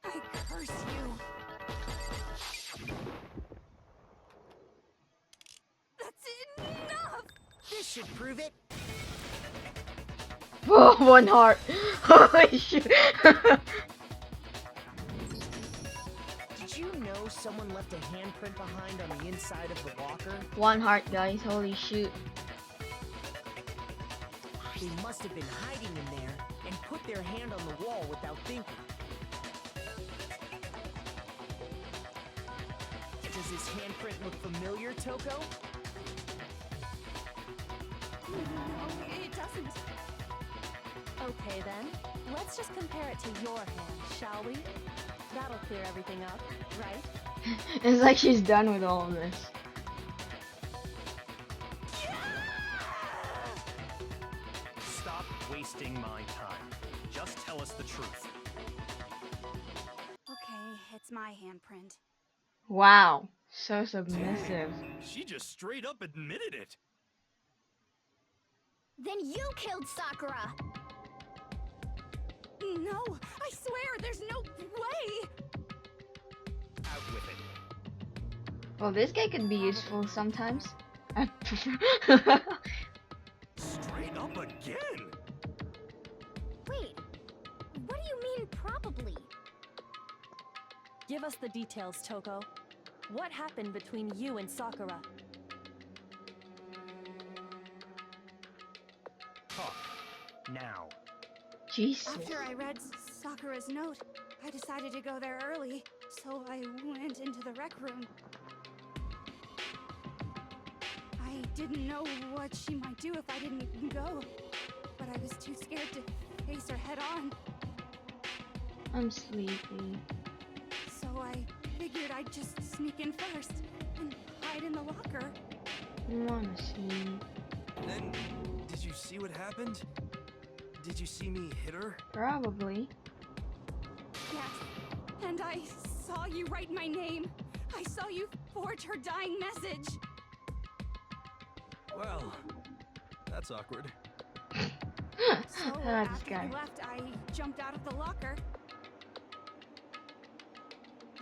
I curse you. That's enough.
This should prove it.
Oh, one heart. Holy shit.
Did you know someone left a handprint behind on the inside of the locker?
One heart, guys. Holy shoot.
They must have been hiding in there and put their hand on the wall without thinking. Does this handprint look familiar, Toko?
No, it doesn't.
Okay then, let's just compare it to your hand, shall we? That'll clear everything up, right?
It's like she's done with all of this.
Stop wasting my time. Just tell us the truth.
Okay, it's my handprint.
Wow, so submissive.
She just straight up admitted it.
Then you killed Sakura! No, I swear, there's no way!
Out with it.
Well, this guy could be useful sometimes.
Straight up again.
Wait, what do you mean probably?
Give us the details, Toko. What happened between you and Sakura?
Talk. Now.
Jesus.
After I read Sakura's note, I decided to go there early, so I went into the rec room. I didn't know what she might do if I didn't go, but I was too scared to face her head on,
I'm sleepy.
so I figured I'd just sneak in first and hide in the locker.
I wanna sleep.
Then, did you see what happened? Did you see me hit her?
Probably.
Yes, and I saw you write my name. I saw you forge her dying message.
Well, that's awkward.
So
That's
after
guy.
you left, I jumped out of the locker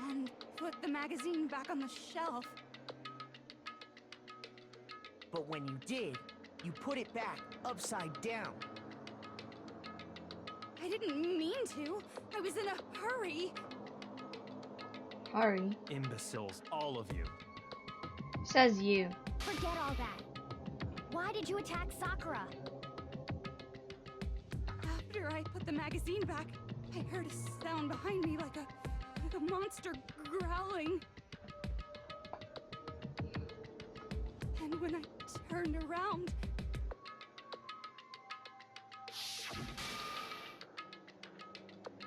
and put the magazine back on the shelf.
But when you did, you put it back upside down.
I didn't mean to. I was in a hurry.
Hurry.
Imbeciles, all of you.
Says you.
Forget all that. Why did you attack Sakura? After I put the magazine back, I heard a sound behind me like a monster growling. And when I turned around,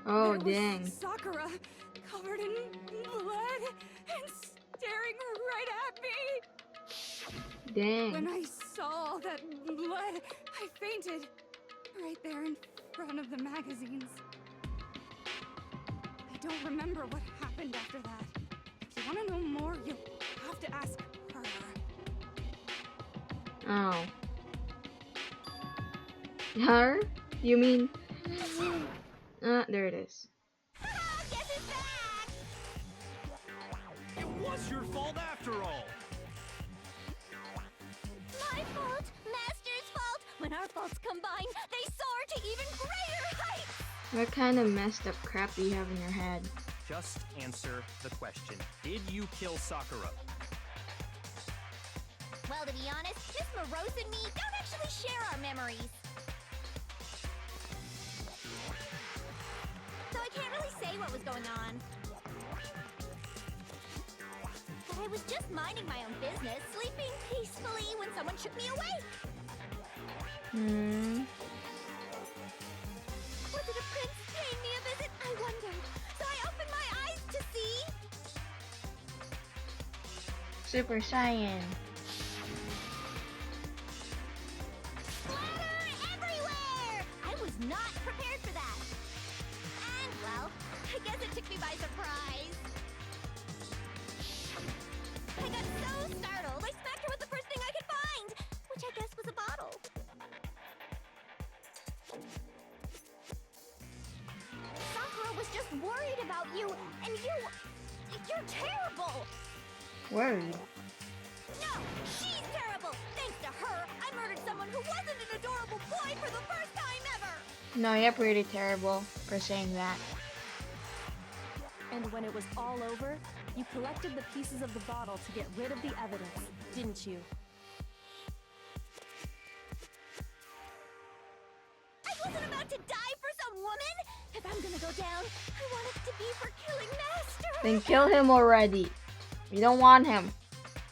Oh,
there was
dang.
Sakura, covered in blood and staring right at me.
Dang.
When I saw that blood, I fainted right there in front of the magazines. I don't remember what happened after that. If you want to know more, you'll have to ask her.
Oh. Her? You mean? There it is.
Guess it's back!
It was your fault after all.
My fault, Master's fault. When our faults combine, they soar to even greater heights.
What kind of messed up crap do you have in your head?
Just answer the question. Did you kill Sakura?
Well, to be honest, Miss Morose and me don't actually share our memories. So I can't really say what was going on. But I was just minding my own business, sleeping peacefully when someone shook me awake. Was it a prince paying me a visit? I wondered. So I opened my eyes to see...
Super Saiyan.
Splatter everywhere! I was not prepared for that. And, well, I guess it took me by surprise. I got so startled, I smacked her with the first thing I could find, which I guess was a bottle. Sakura was just worried about you, and you're terrible.
Worried.
No, she's terrible. Thanks to her, I murdered someone who wasn't an adorable boy for the first time ever.
No, you're pretty terrible for saying that.
And when it was all over, you collected the pieces of the bottle to get rid of the evidence, didn't you?
I wasn't about to die for some woman. If I'm gonna go down, I want it to be for killing Master.
Then kill him already. You don't want him.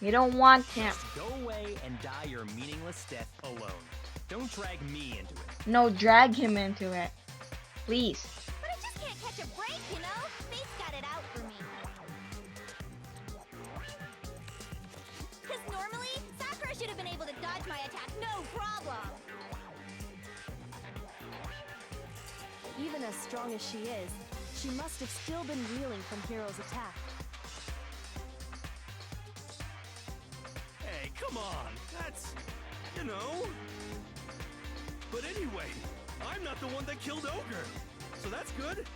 You don't want him.
Just go away and die your meaningless death alone. Don't drag me into it.
No, drag him into it. Please.
But I just can't catch a break, you know? Fate's got it out for me. no problem.
Even as strong as she is, she must have still been reeling from Hiro's attack.
Hey, come on. That's, you know. But anyway, I'm not the one that killed Ogre. So that's good.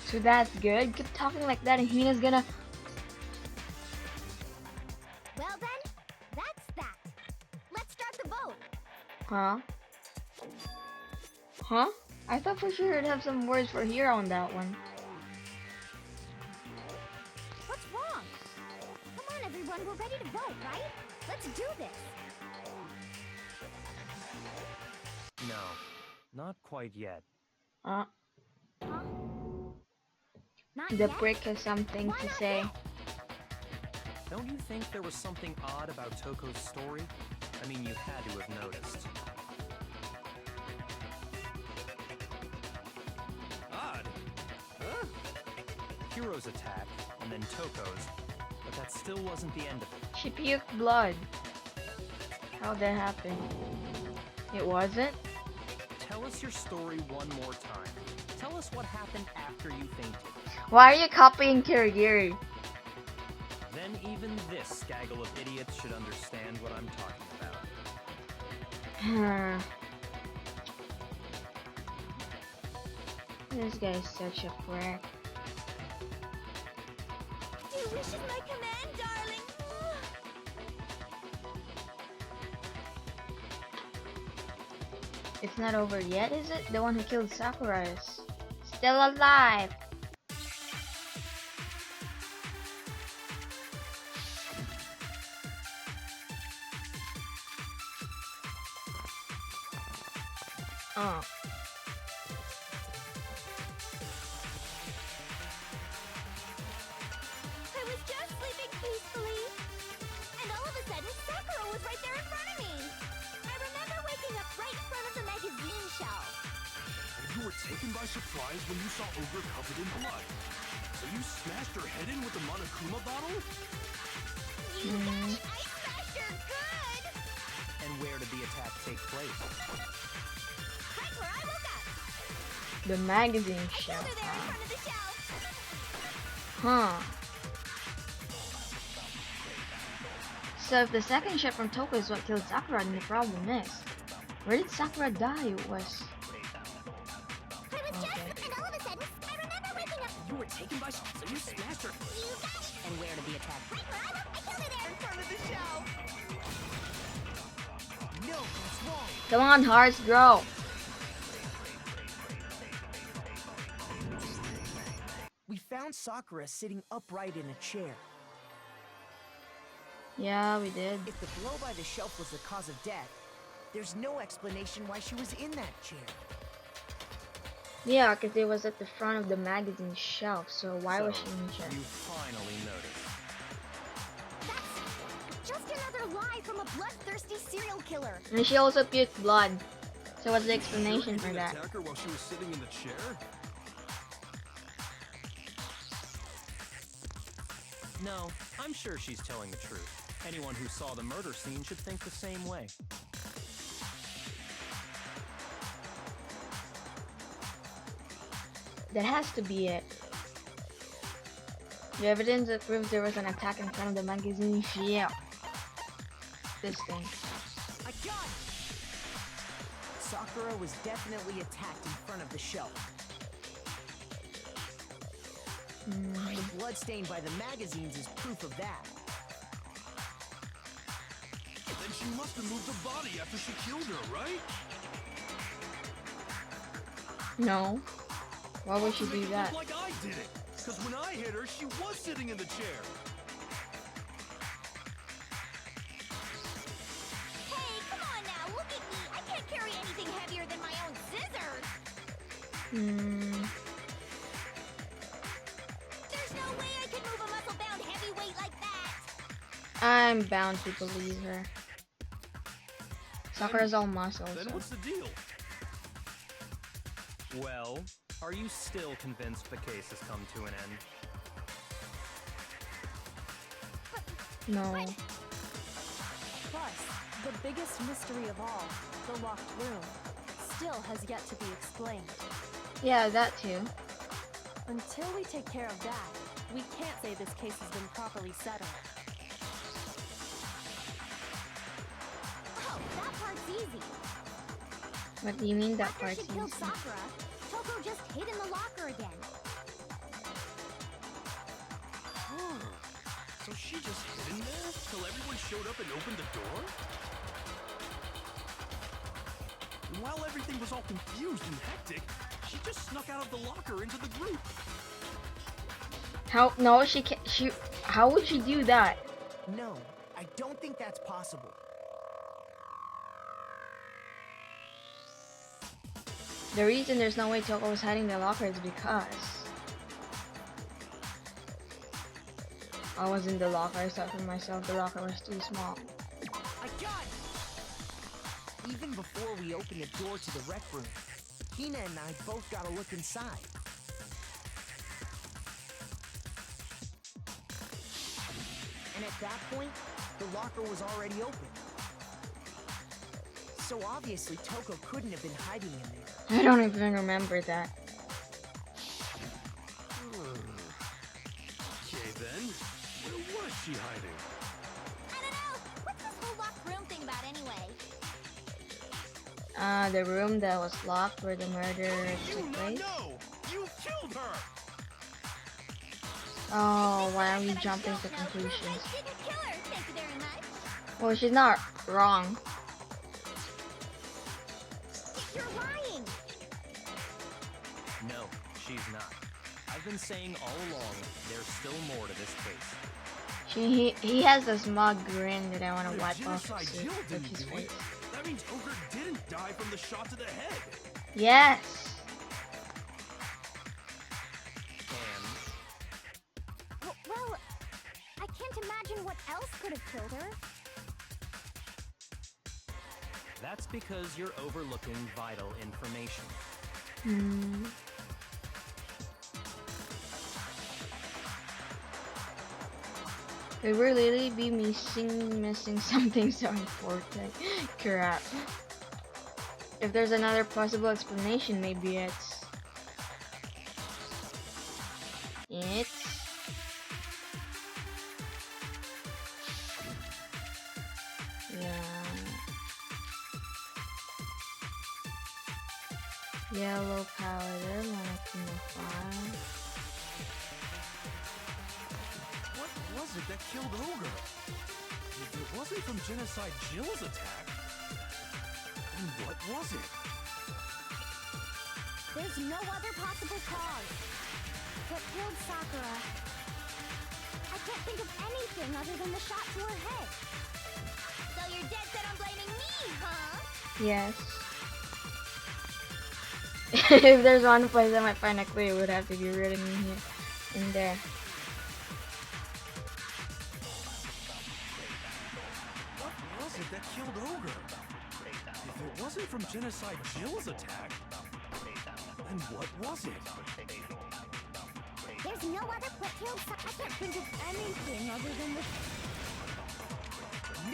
So that's good. Keep talking like that and Hina's gonna...
Well then, that's that. Let's start the vote.
Huh? Huh? I thought for sure it'd have some words for Hero on that one.
What's wrong? Come on, everyone, we're ready to vote, right? Let's do this.
No, not quite yet.
Huh?
Huh? Not
The
yet?
prick has something
Why
to
not
say.
yet?
Don't you think there was something odd about Toko's story? I mean, you had to have noticed.
Odd. Huh?
Hiro's attack, and then Toko's, but that still wasn't the end of it.
She puked blood. How'd that happen? It wasn't?
Tell us your story one more time. Tell us what happened after you fainted.
Why are you copying Kirigiri?
Then even this gaggle of idiots should understand what I'm talking about.
This guy's such a prick.
Your wish is my command, darling.
It's not over yet, is it? The one who killed Sakura is still alive. Oh.
I was just sleeping peacefully. And all of a sudden, Sakura was right there in front of me. I remember waking up right in front of the magazine shelf.
You were taken by surprise when you saw Ogre covered in blood. So you smashed her head in with the Monokuma bottle?
You got it! I smashed her good!
And where did the attack take place?
Right where I woke up.
The magazine
I killed
shelf.
her there in front of the shelf.
Huh. So if the second shot from Toko is what killed Sakura, then the problem is, where did Sakura die? It was...
I was
Okay.
just, and all of a sudden, I remember waking up.
You were taken by so you smashed her.
You got it!
And where did the attack?
Right where I woke up. I killed her there in front of the shelf.
No, that's wrong.
Come on, hearts, grow.
We found Sakura sitting upright in a chair.
Yeah, we did.
If the blow by the shelf was the cause of death, there's no explanation why she was in that chair.
Yeah, because it was at the front of the magazine shelf, so why was she in the chair?
You finally noticed.
That's just another lie from a bloodthirsty serial killer.
And she also puked blood. So what's the explanation for
You
that?
didn't attack her while she was sitting in the chair?
No, I'm sure she's telling the truth. Anyone who saw the murder scene should think the same way.
That has to be it. The evidence that proves there was an attack in front of the magazine shelf. This thing.
I got it! Sakura was definitely attacked in front of the shelf. The blood stained by the magazines is proof of that.
Then she must have moved the body after she killed her, right?
No. Why would she
To make
do
it
that?
look like I did it. Because when I hit her, she was sitting in the chair.
Hey, come on now, look at me. I can't carry anything heavier than my own scissors. There's no way I can move a muscle-bound heavyweight like that.
I'm bound to believe her. Sakura's all muscles.
Then
So.
what's the deal?
Well, are you still convinced the case has come to an end?
No.
Plus, the biggest mystery of all, the locked room, still has yet to be explained.
Yeah, that too.
Until we take care of that, we can't say this case has been properly settled.
Oh, that part's easy.
What do you mean that
After
part's
she killed
easy?
Sakura, Toko just hid in the locker again.
So she just hid in there till everyone showed up and opened the door? And while everything was all confused and hectic, she just snuck out of the locker into the group.
How? No, she can't. How would she do that?
No, I don't think that's possible.
The reason there's no way Toko was hiding the locker is because I was in the locker. I thought for myself the locker was too small.
I got it! Even before we opened the door to the rec room, Hina and I both got a look inside. And at that point, the locker was already open. So obviously Toko couldn't have been hiding in there.
I don't even remember that.
Okay then, where was she hiding?
I don't know. What's this whole locked room thing about anyway?
The room that was locked where the murder
You
took
not
place.
know! You killed her!
Oh, why are we
That I
jumping
don't
to
know.
conclusions?
I didn't kill her. Thank you very much.
Well, she's not wrong.
You're lying.
No, she's not. I've been saying all along, there's still more to this case.
He has a smug grin that I want to
The
wipe off
genocide
his,
Jill
with
didn't
his
do
face.
it. That means Ogre didn't die from the shot to the head.
Yes.
And
Well, I can't imagine what else could have killed her.
that's because you're overlooking vital information.
Hmm. Could we really be missing something so important? Crap. If there's another possible explanation, maybe it's yellow powder, Monokuma farm.
What was it that killed Ogre? If it wasn't from Genocide Jill's attack, then what was it?
There's no other possible cause. What killed Sakura? I can't think of anything other than the shot to her head. So you're dead set on blaming me, huh?
Yes. If there's one place I might find a clue, it would have to be written in here, in there.
What was it that killed Ogre? If it wasn't from Genocide Jill's attack, then what was it?
There's no other what killed Sakura. I can't think of anything other than the...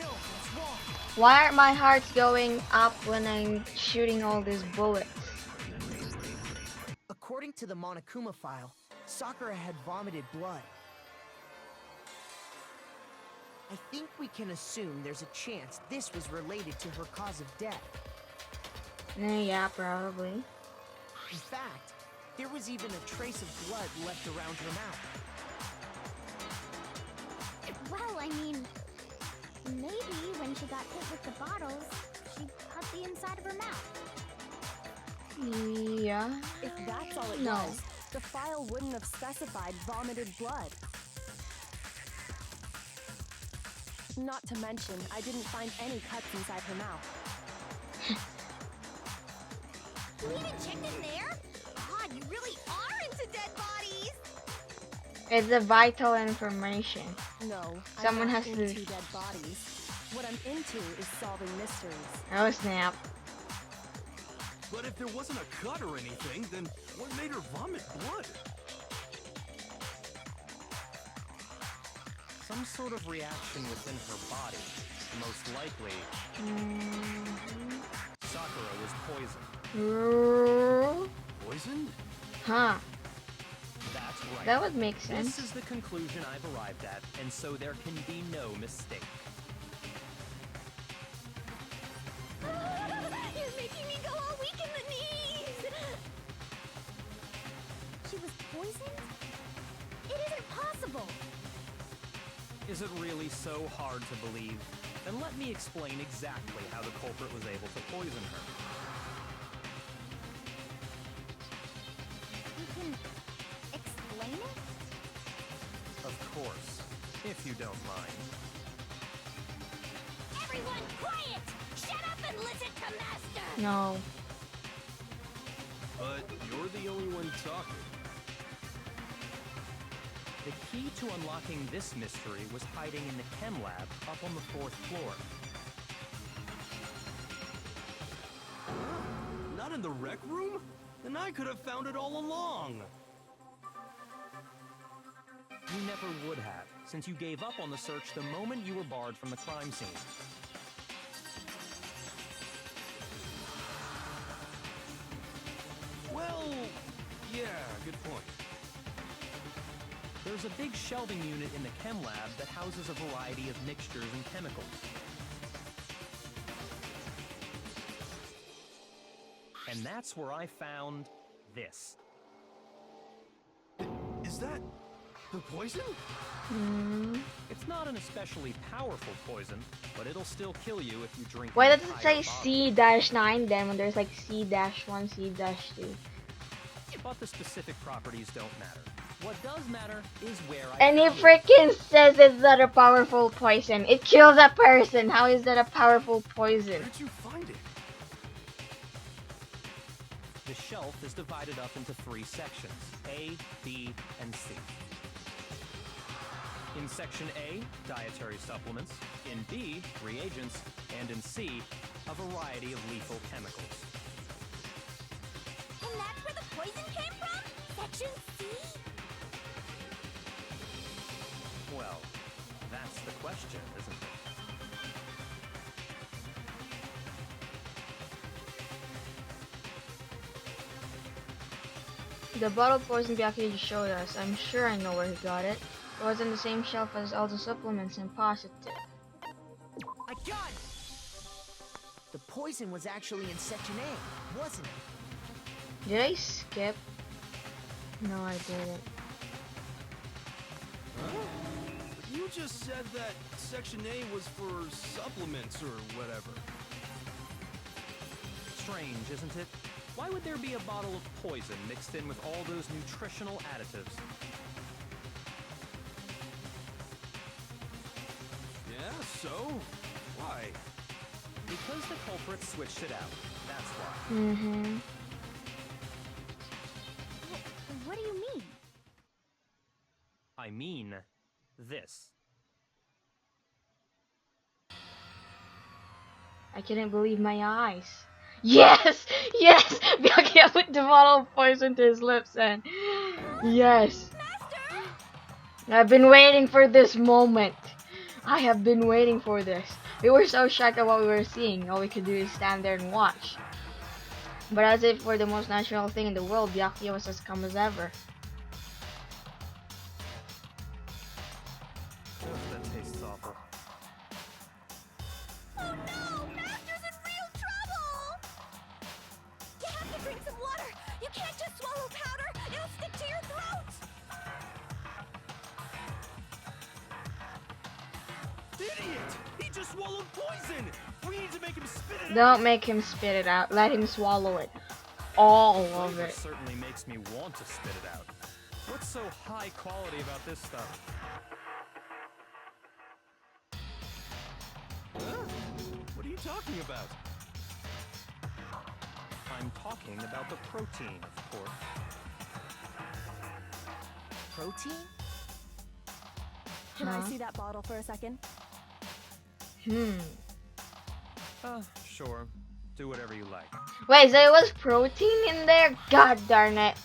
No, it's wrong.
Why are my hearts going up when I'm shooting all these bullets?
According to the Monokuma file, Sakura had vomited blood. I think we can assume there's a chance this was related to her cause of death.
Yeah, probably.
In fact, there was even a trace of blood left around her mouth.
Well, I mean... maybe when she got hit with the bottles, she cut the inside of her mouth.
Yeah.
If that's all it
No.
was, the file wouldn't have specified vomited blood. Not to mention, I didn't find any cuts inside her mouth.
You even checked in there? God, you really are into dead bodies!
It's a vital information.
No,
Someone
I'm not
has to-
into dead bodies. What I'm into is solving mysteries.
Oh snap.
But if there wasn't a cut or anything, then what made her vomit blood?
Some sort of reaction within her body. Most likely, Sakura was poisoned.
Poisoned?
Huh.
That's right.
That would make sense.
This is the conclusion I've arrived at, and so there can be no mistake.
You're making me go all weak in the knees! She was poisoned? It isn't possible!
Is it really so hard to believe? Then let me explain exactly how the culprit was able to poison her.
You can explain it?
Of course, if you don't mind.
Everyone quiet! Shut up and listen to Master!
No.
But you're the only one talking.
The key to unlocking this mystery was hiding in the chem lab up on the 4th floor.
Not in the rec room? Then I could have found it all along.
You never would have, since you gave up on the search the moment you were barred from the crime scene.
Well, yeah, good point.
There's a big shelving unit in the chem lab that houses a variety of mixtures and chemicals. And that's where I found this.
Is that the poison?
It's not an especially powerful poison, but it'll still kill you if you drink
Why
the
does it
entire
say
bottle.
C-9 then when there's like C-1, C-2?
But the specific properties don't matter. What does matter is where I
And it
found it.
freaking says it's not a powerful poison. It kills a person. How is that a powerful poison?
Where did you find it?
The shelf is divided up into 3 sections, A, B, and C. In section A, dietary supplements. In B, reagents. And in C, a variety of lethal chemicals.
And that's where the poison came from? Section C?
Well, that's the question, isn't it?
The bottle of poison Byakuya just showed us. I'm sure I know where he got it. It was on the same shelf as all the supplements and positive.
I got it! The poison was actually in section A, wasn't it?
Did I skip? No, I didn't.
Huh? You just said that Section A was for supplements or whatever.
Strange, isn't it? Why would there be a bottle of poison mixed in with all those nutritional additives?
Yeah, so? Why?
Because the culprit switched it out. That's why.
Mm-hmm.
What do you mean?
I mean, this.
I couldn't believe my eyes. Yes! Yes! Byakuya put the bottle of poison to his lips and... Yes! I've been waiting for this moment. I have been waiting for this. We were so shocked at what we were seeing. All we could do is stand there and watch. But as if for the most natural thing in the world, Byakuya was as calm as ever.
Oh, that tastes awful.
Oh no! Master's in real trouble! You have to drink some water! You can't just swallow powder! It'll stick to your throat!
Idiot! He just swallowed poison! We need to make him spit it out!
Don't make him spit it out. Let him swallow it. All of
Flavor
it.
certainly makes me want to spit it out. What's so high quality about this stuff?
Huh? What are you talking about?
I'm talking about the protein, of course.
Protein?
Can I
Huh?
see that bottle for a second?
Sure. Do whatever you like.
Wait, so it was protein in there? God darn it. I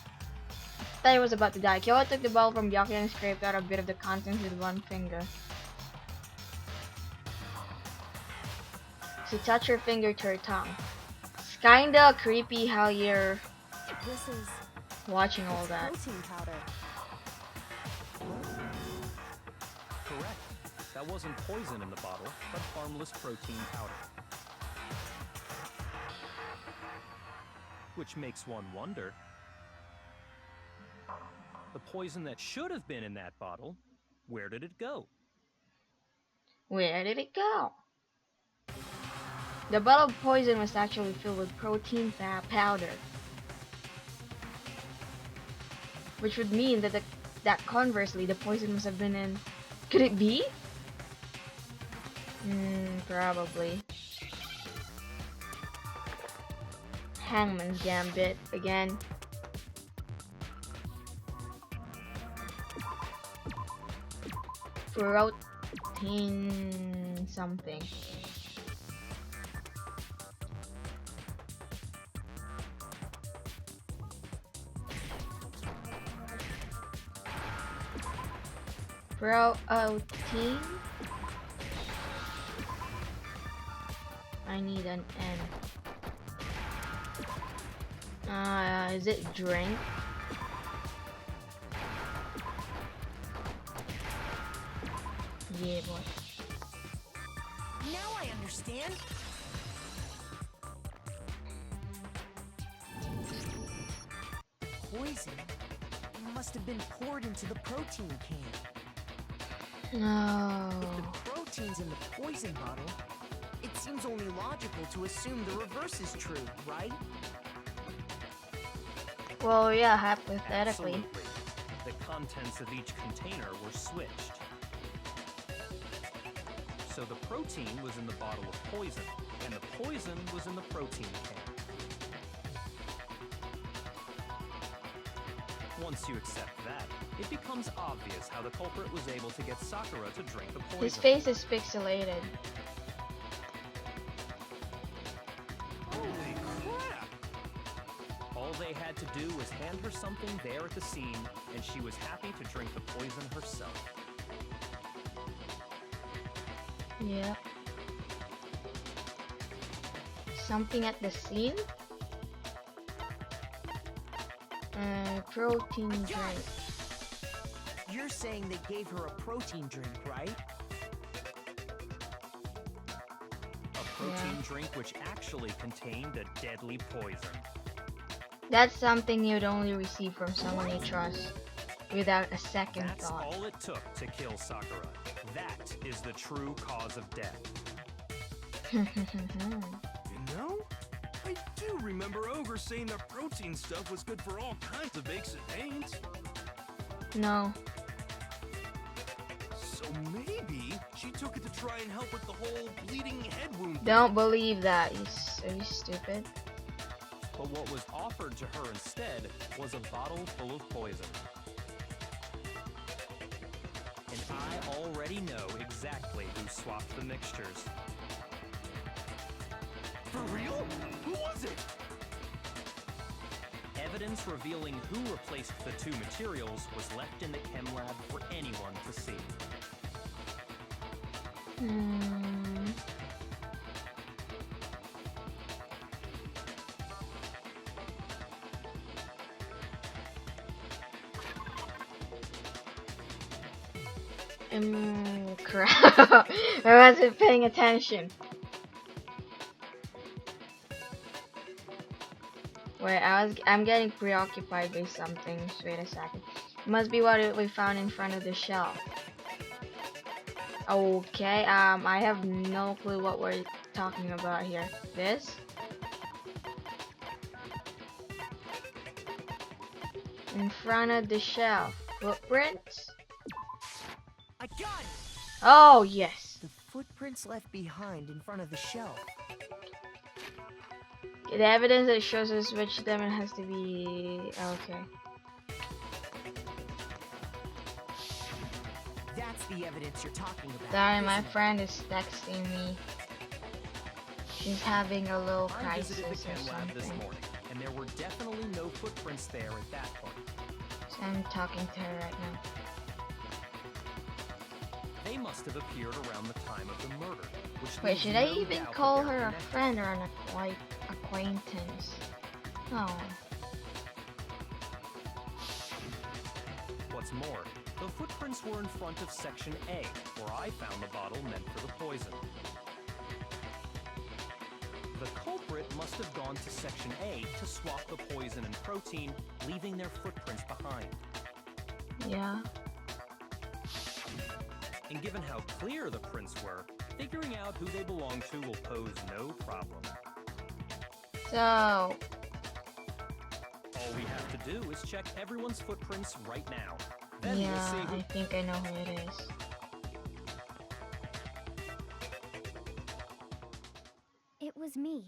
thought I was about to die. Kyoto took the bottle from Byakuya and scraped out a bit of the contents with one finger. So touch your finger to your tongue. It's kinda creepy how you're
This is
watching all
it's
that.
protein powder.
Correct. That wasn't poison in the bottle, but harmless protein powder. Which makes one wonder, the poison that should have been in that bottle, where did it go?
Where did it go? The bottle of poison was actually filled with protein powder, which would mean that conversely the poison must have been in. Could it be? Probably. Hangman's Gambit again. Protein something. Protein. I need an N. Is it drink? Yeah, boy.
Now I understand. Poison must have been poured into the protein can.
No.
If the protein's in the poison bottle, it seems only logical to assume the reverse is true, right?
Well, yeah, hypothetically.
Absolutely. The contents of each container were switched. So the protein was in the bottle of poison, and the poison was in the protein can. Once you accept that, it becomes obvious how the culprit was able to get Sakura to drink the poison.
His face is pixelated.
Holy crap!
All they had to do was hand her something there at the scene, and she was happy to drink the poison herself.
Yeah. Something at the scene? Protein drink.
You're saying they gave her a protein drink, right?
A protein drink which actually contained a deadly poison.
That's something you'd only receive from someone you trust without a second
That's
thought.
all it took to kill Sakura. That is the true cause of death.
You know? I do remember Ogre saying that protein stuff was good for all kinds of aches and pains.
No.
So maybe she took it to try and help with the whole bleeding head wound.
Don't believe that. Are you stupid?
But what was offered to her instead was a bottle full of poison. And I already know exactly who swapped the mixtures.
For real? Who was it?
Evidence revealing who replaced the two materials was left in the chem lab for anyone to see.
Crap. I wasn't paying attention. Wait, I'm getting preoccupied by something. Just wait a second. Must be what we found in front of the shelf. Okay, I have no clue what we're talking about here. This? In front of the shelf. Footprints?
I got it!
Oh, yes.
The footprints left behind in front of the shelf.
The evidence that shows us which them it has to be. Okay.
That's the evidence you're talking about.
Sorry, my
isn't it?
friend is texting me. She's having a little
I
crisis
visited
or
the chem lab this
something.
morning, and there were definitely no footprints there at that point.
So I'm talking to her right now.
They must have appeared around the time of the murder, which
Wait,
leaves
should I
no
even
doubt
call
that they're
her a
connected.
friend or an acquaintance? Oh.
What's more, the footprints were in front of Section A, where I found the bottle meant for the poison. The culprit must have gone to Section A to swap the poison and protein, leaving their footprints behind.
Yeah.
And given how clear the prints were, figuring out who they belong to will pose no problem.
So,
All we have to do is check everyone's footprints right now. Then we'll see
yeah,
who...
I think I know who it is.
It was me.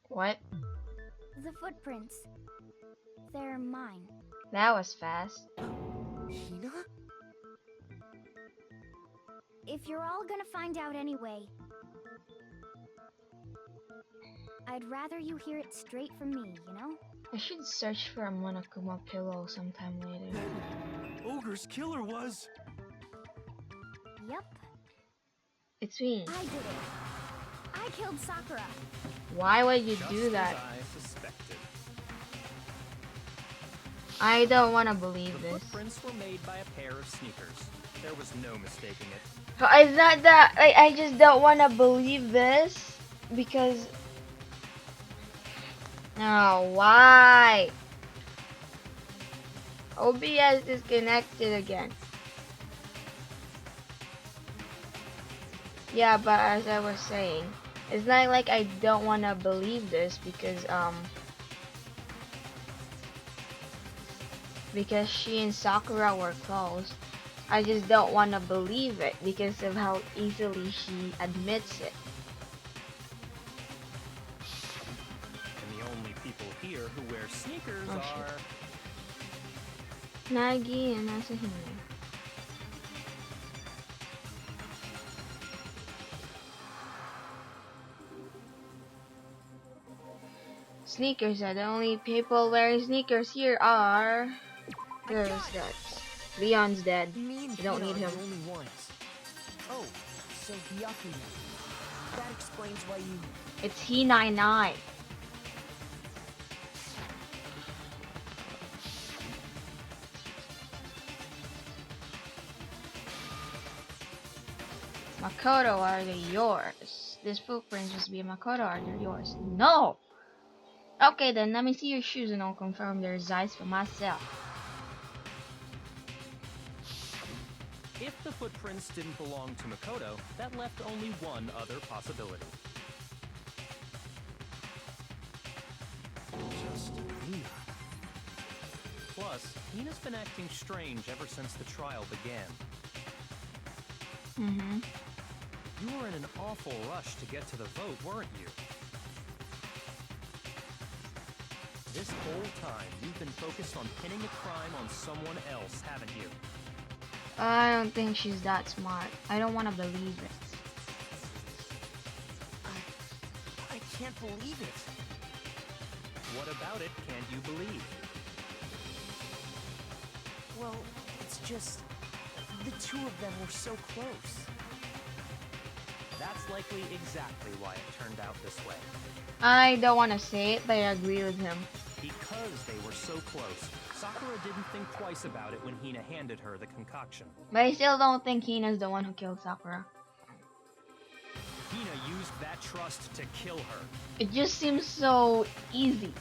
What?
The footprints. They're mine.
That was fast.
Hina?
If you're all gonna find out anyway, I'd rather you hear it straight from me, you know?
I should search for a Monokuma pillow sometime later.
Ogre's killer was...
Yup,
It's me.
I did it. I killed Sakura.
Why would you
Just
do that?
as I suspected.
I don't want to believe
The
this.
footprints were made by a pair of sneakers. There was no mistaking it.
It's not that I just don't want to believe this because no, why? OBS is connected again. Yeah, but as I was saying, it's not like I don't want to believe this because she and Sakura were close. I just don't want to believe it because of how easily she admits it.
And the only people here who wear sneakers
Oh,
are...
Nagi and Asahina. Sneakers are the only people wearing sneakers here are... There's that. Leon's dead.
Me and
You don't
Hina
need
are
him.
the only ones. Oh, so Byakuya. That explains why you...
It's He99. Makoto, are they yours? This footprint must be Makoto, are they yours? No! Okay then, let me see your shoes and I'll confirm their size for myself.
If the footprints didn't belong to Makoto, that left only one other possibility.
Just Hina.
Plus, Hina's been acting strange ever since the trial began.
Mm-hmm.
You were in an awful rush to get to the vote, weren't you? This whole time, you've been focused on pinning a crime on someone else, haven't you?
I don't think she's that smart. I don't want to believe it.
I can't believe it.
What about it can't you believe?
Well, it's just... the two of them were so close.
That's likely exactly why it turned out this way.
I don't want to say it, but I agree with him.
Because they were so close, Sakura didn't think twice about it when Hina handed her the concoction.
But I still don't think Hina's the one who killed Sakura.
Hina used that trust to kill her.
It just seems so easy.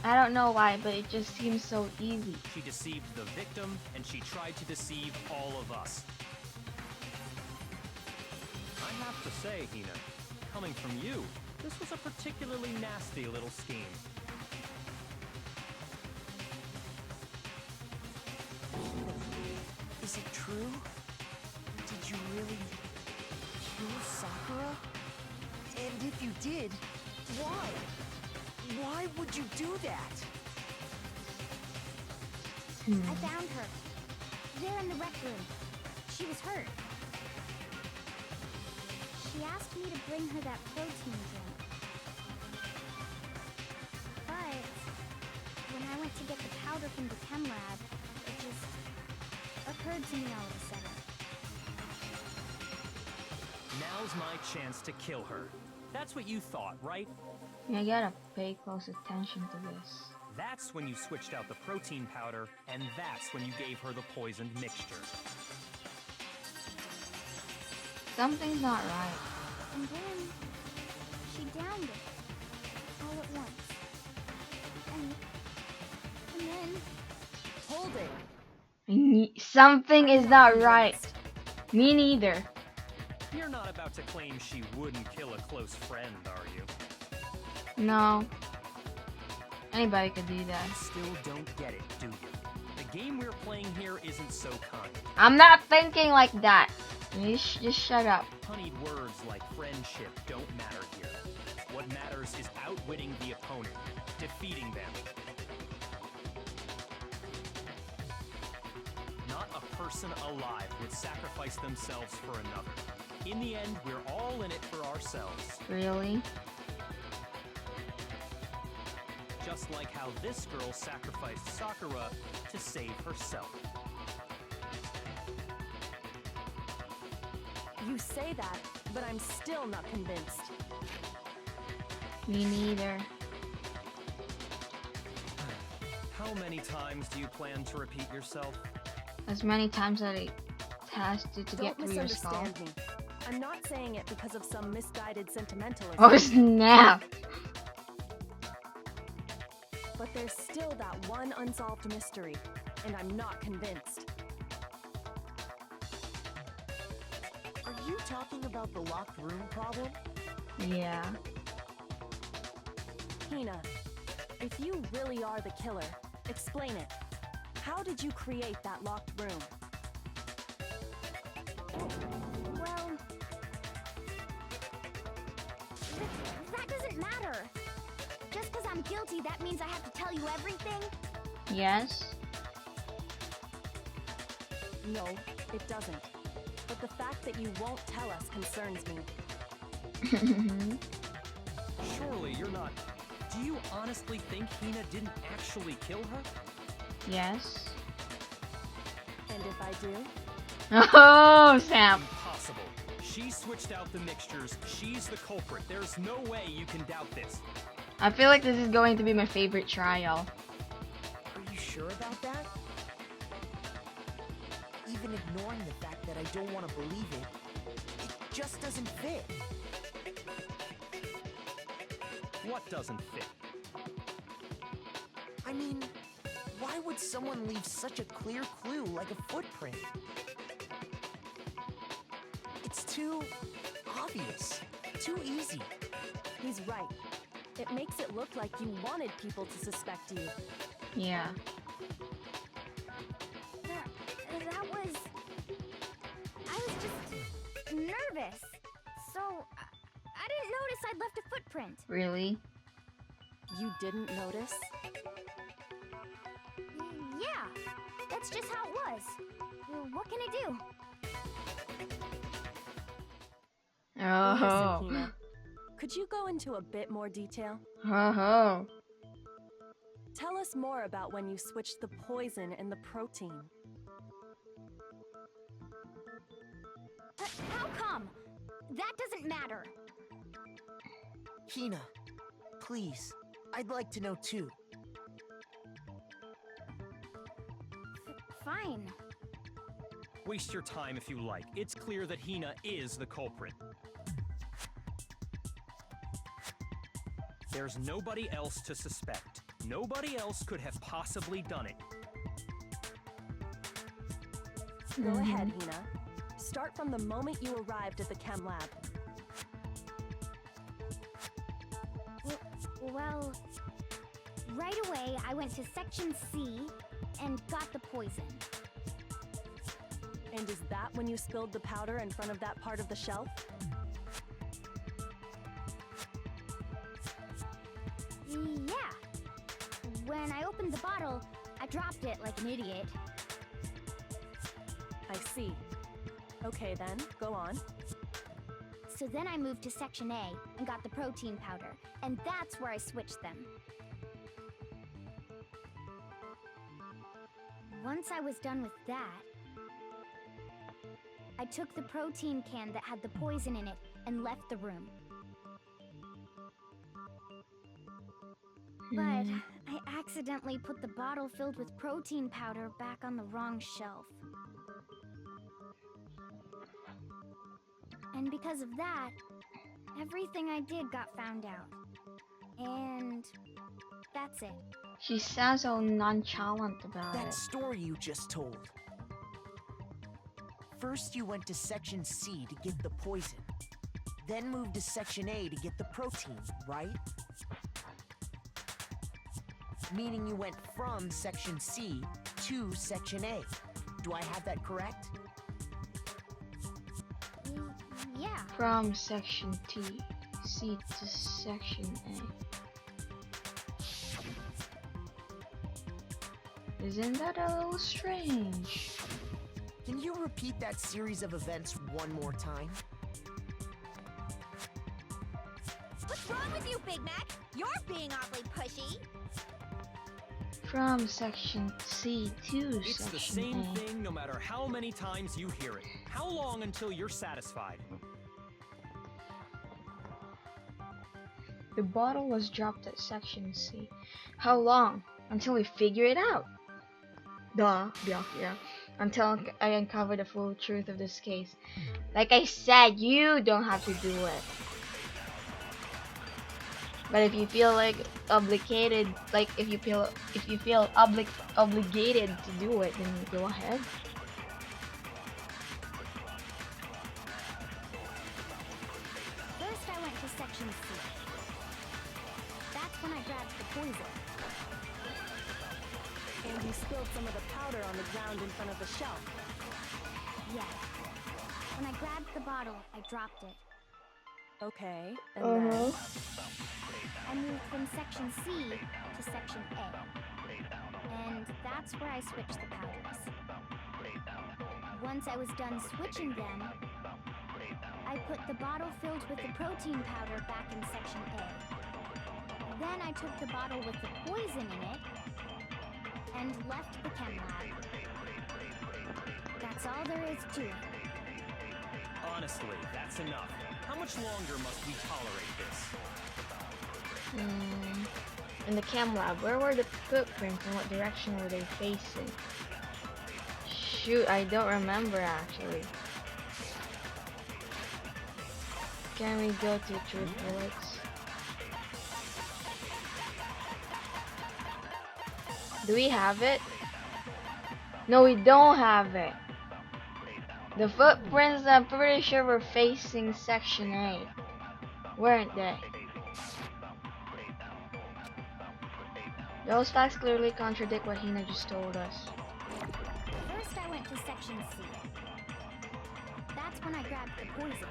I don't know why, but it just seems so easy.
She deceived the victim, and she tried to deceive all of us. I have to say, Hina, coming from you, this was a particularly nasty little scheme.
Is it true? Did you really kill Sakura? And if you did, why? Why would you do that?
I found her. There in the rec room. She was hurt. She asked me to bring her that protein drink. But when I went to get the powder from the chem lab, it just... occurred to me all of a sudden.
Now's my chance to kill her. That's what you thought, right?
You gotta pay close attention to this.
That's when you switched out the protein powder, and that's when you gave her the poisoned mixture.
Something's not right.
And then she downed it all at once. And then
Hold it.
Something is not right. Me neither.
You're not about to claim she wouldn't kill a close friend, are you?
No. Anybody could do that.
You still don't get it, do you? The game we're playing here isn't so kind.
I'm not thinking like that. You just shut up.
Honeyed words like friendship don't matter here. What matters is outwitting the opponent, defeating them. Not a person alive would sacrifice themselves for another. In the end, we're all in it for ourselves.
Really?
Just like how this girl sacrificed Sakura to save herself.
You say that, but I'm still not convinced.
Me neither.
How many times do you plan to repeat yourself?
As many times as it has to
Don't
get through your skull.
misunderstand me. I'm not saying it because of some misguided sentimentalism.
Oh snap!
But there's still that one unsolved mystery, and I'm not convinced.
Are you talking about the locked room problem?
Yeah.
Hina, if you really are the killer, explain it. How did you create that locked room?
well, that doesn't matter. Just because I'm guilty, that means I have to tell you everything?
Yes.
No, it doesn't. But the fact that you won't tell us concerns me.
Surely you're not... Do you honestly think Hina didn't actually kill her?
Yes.
And if I do?
Oh snap!
Impossible. She switched out the mixtures. She's the culprit. There's no way you can doubt this.
I feel like this is going to be my favorite trial.
Are you sure about that? Even ignoring the fact that I don't want to believe it just doesn't fit.
What doesn't fit?
I mean, why would someone leave such a clear clue like a footprint? It's too obvious, too easy.
He's right. It makes it look like you wanted people to suspect you.
Yeah.
That was... I was just nervous. So, I didn't notice I'd left a footprint.
Really?
You didn't notice?
Yeah, that's just how it was. What can I do?
Oh.
Listen, Hina, could you go into a bit more detail?
Oh.
Tell us more about when you switched the poison and the protein.
How come? That doesn't matter.
Hina, please, I'd like to know too.
Fine.
Waste your time if you like. It's clear that Hina is the culprit. There's nobody else to suspect. Nobody else could have possibly done it.
Go ahead, Hina. Start from the moment you arrived at the chem lab.
Well, right away I went to Section C and got the poison.
And is that when you spilled the powder in front of that part of the shelf?
Yeah. When I opened the bottle, I dropped it like an idiot.
I see. Okay then, go on.
So then I moved to Section A and got the protein powder, and that's where I switched them. Once I was done with that, I took the protein can that had the poison in it and left the room. But I accidentally put the bottle filled with protein powder back on the wrong shelf. And because of that, everything I did got found out. And that's it.
She sounds so nonchalant about
That
it.
story you just told. First you went to Section C to get the poison. Then moved to Section A to get the protein, right? Meaning you went from Section C to Section A. Do I have that correct?
Yeah.
From Section C to Section A. Isn't that a little strange?
Can you repeat that series of events one more time?
What's wrong with you, Big Mac? You're being awfully pushy.
From Section C to
It's the
Section
same
A.
thing no matter how many times you hear it. How long until you're satisfied?
The bottle was dropped at Section C. How long? Until we figure it out. Duh, Byakuya. Until I uncover the full truth of this case. Like I said, you don't have to do it. But if you feel like obligated, like if you feel obligated to do it, then go ahead.
First, I went to Section C. That's when I grabbed the poison.
And you spilled some of the powder on the ground in front of the shelf.
Yeah. When I grabbed the bottle, I dropped it.
Okay, and then?
I moved from Section C to Section A. And that's where I switched the powders. Once I was done switching them, I put the bottle filled with the protein powder back in Section A. Then I took the bottle with the poison in it and left the chem lab. That's all there is to it.
Honestly, that's enough. How much longer must we tolerate this?
In the chem lab, where were the footprints and what direction were they facing? Shoot, I don't remember actually. Can we go to Truth Bullets? Do we have it? No, we don't have it. The footprints, I'm pretty sure were facing Section A, weren't they? Those facts clearly contradict what Hina just told us.
First, I went to Section C. That's when I grabbed the poison.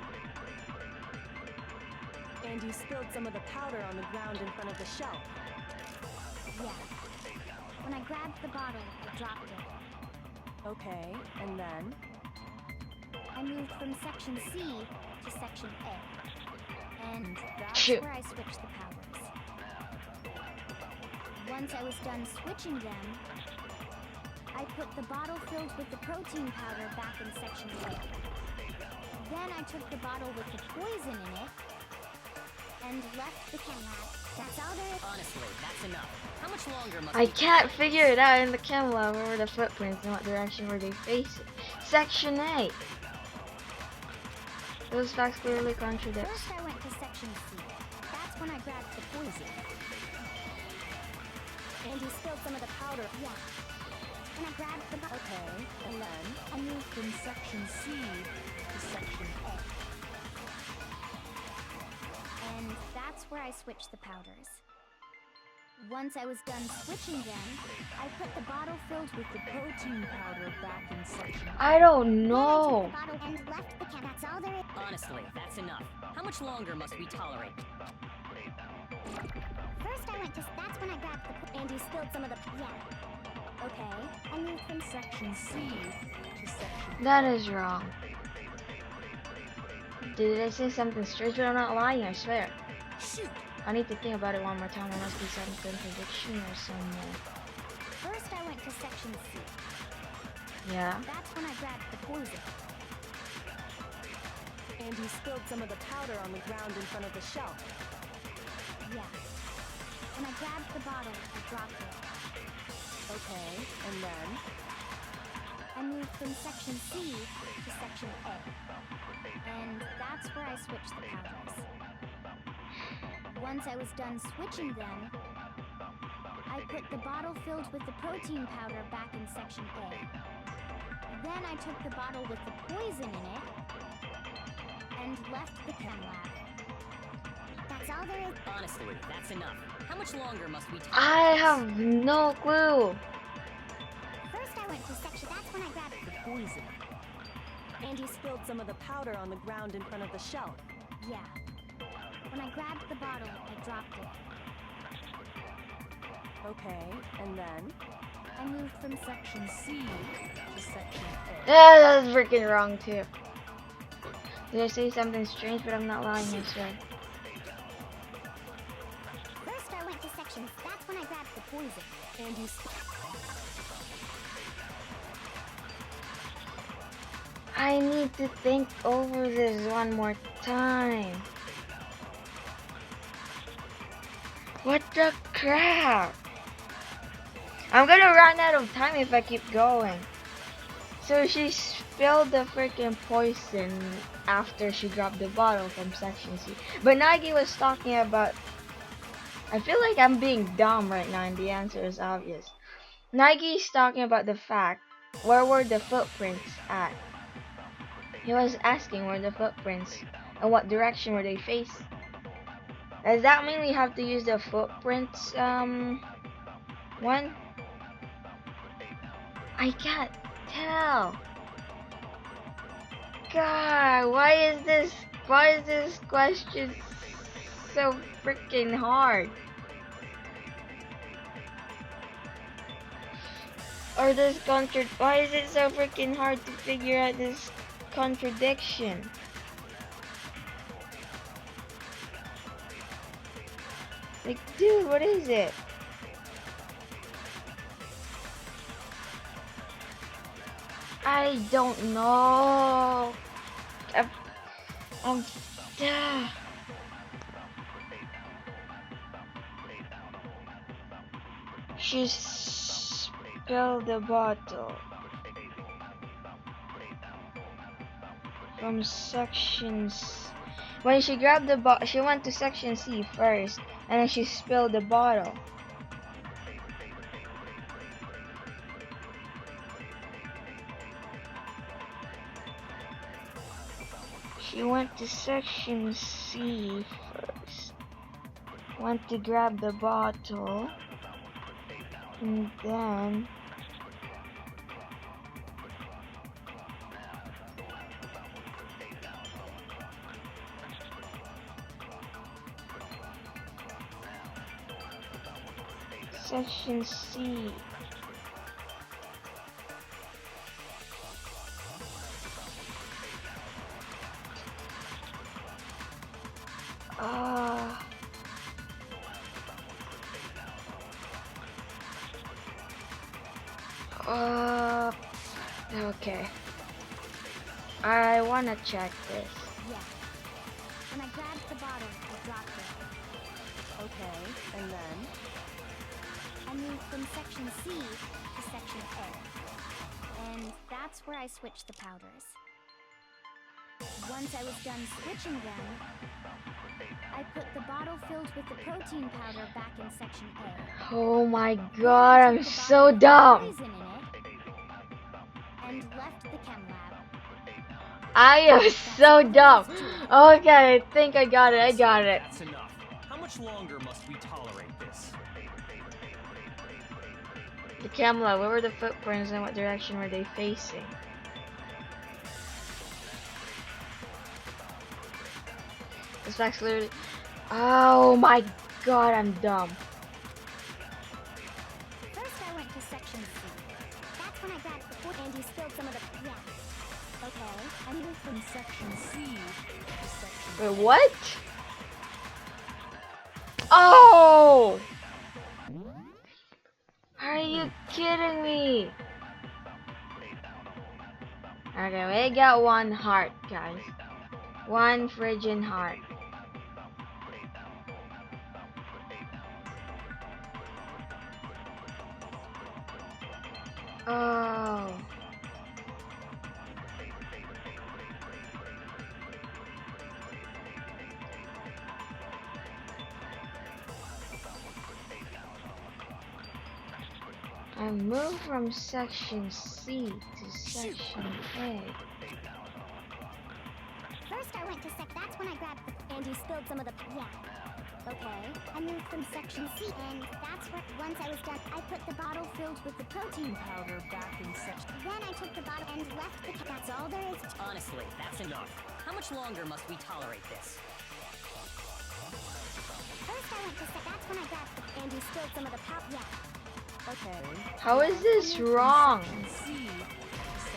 And you spilled some of the powder on the ground in front of the shelf.
Yeah. When I grabbed the bottle, I dropped it.
Okay, and then?
I moved from Section C to Section A. And that's
Shoot.
where I switched the powders. Once I was done switching them, I put the bottle filled with the protein powder back in Section A. Then I took the bottle with the poison in it and left the chem lab. That's all there is.
Honestly, that's enough. How much longer must
I can't figure it out in the chem lab. Where were the footprints and what direction were they facing? Section A. Those facts clearly contradict.
First, I went to Section C. That's when I grabbed the poison.
And you spilled some of the powder.
Yeah. When I grabbed the bottle,
Okay, and then?
I moved from Section C to Section A. And that's where I switched the powders. Once I was done switching them, I put the bottle filled with the protein powder back in Section A.
I don't know.
Then I took the bottle and left the chem. That's all there is.
Honestly, that's enough. How much longer must we tolerate?
First, I went to. That's when I grabbed the.
And you spilled some of the...
Yeah.
Okay,
I moved from Section C
to Section...
That is wrong. Did I say something strange? But I'm not lying, I swear.
Shoot!
I need to think about it one more time. There must be some contradiction or somewhere.
First, I went to Section C.
Yeah.
That's when I grabbed the poison.
And you spilled some of the powder on the ground in front of the shelf.
Yeah. When I grabbed the bottle, I dropped it.
Okay, and then?
I moved from section C to section A. And that's where I switched the powders. Once I was done switching them, I put the bottle filled with the protein powder back in section A. Then I took the bottle with the poison in it and left the chem lab.
That's all there is. Honestly, that's enough. How much longer must we tolerate
I
this?
have no clue.
First I went to section, that's when I grabbed
The poison. And you spilled some of the powder on the ground in front of the shelf.
Yeah. When I grabbed the bottle, I dropped it.
Okay, and then?
I moved from section C to section A.
Yeah, that's freaking wrong too. Did I say something strange? But I'm not lying, I swear.
First I went to section, that's when I grabbed the poison.
And you
I need to think over this one more time. What the crap? I'm gonna run out of time if I keep going. So she spilled the freaking poison after she dropped the bottle from section C. But Nagi was talking about... I feel like I'm being dumb right now and the answer is obvious. Nagi's talking about the fact, where were the footprints at? He was asking where the footprints and what direction were they facing. Does that mean we have to use the footprints one? I can't tell. God, why is this question so freaking hard? Or this why is it so freaking hard to figure out this contradiction? Like, dude, what is it? I don't know. I'm She spilled the bottle from sections. When she grabbed the bottle, she went to section C first, and then she spilled the bottle. She went to section C first. Went to grab the bottle, and then section C. Okay. I wanna check this.
Yeah. When I grabbed the bottle, I dropped it.
Okay, and then?
I moved from section C to section A. And that's where I switched the powders. Once I was done switching them, I put the bottle filled with the protein powder back in section A.
Oh my god, I'm so dumb.
Poison in it, and left the chem lab.
I am so dumb. Okay, I think I got it. I got it.
That's enough. How much longer must we tolerate this?
The camera, where were the footprints and what direction were they facing? This fact's literally... Oh my god, I'm dumb.
First I went to section C. That's when I grabbed the foot and you spilled some of the... Yeah. Okay, I moved from section C to section...
Wait, what? Oh! Are you kidding me? Okay, we got one heart, guys. One Phrygian heart. Oh. I moved from section C to section A.
First I went to that's when I grabbed the, and you spilled some of the, yeah. Okay, I moved from section C, and that's where, once I was done, I put the bottle filled with the protein powder back in section. Then I took the bottle and left the, that's all there is.
Honestly, that's enough. How much longer must we tolerate this?
First I went to that's when I grabbed the, and you spilled some of the powder, yeah. Okay.
How is this wrong?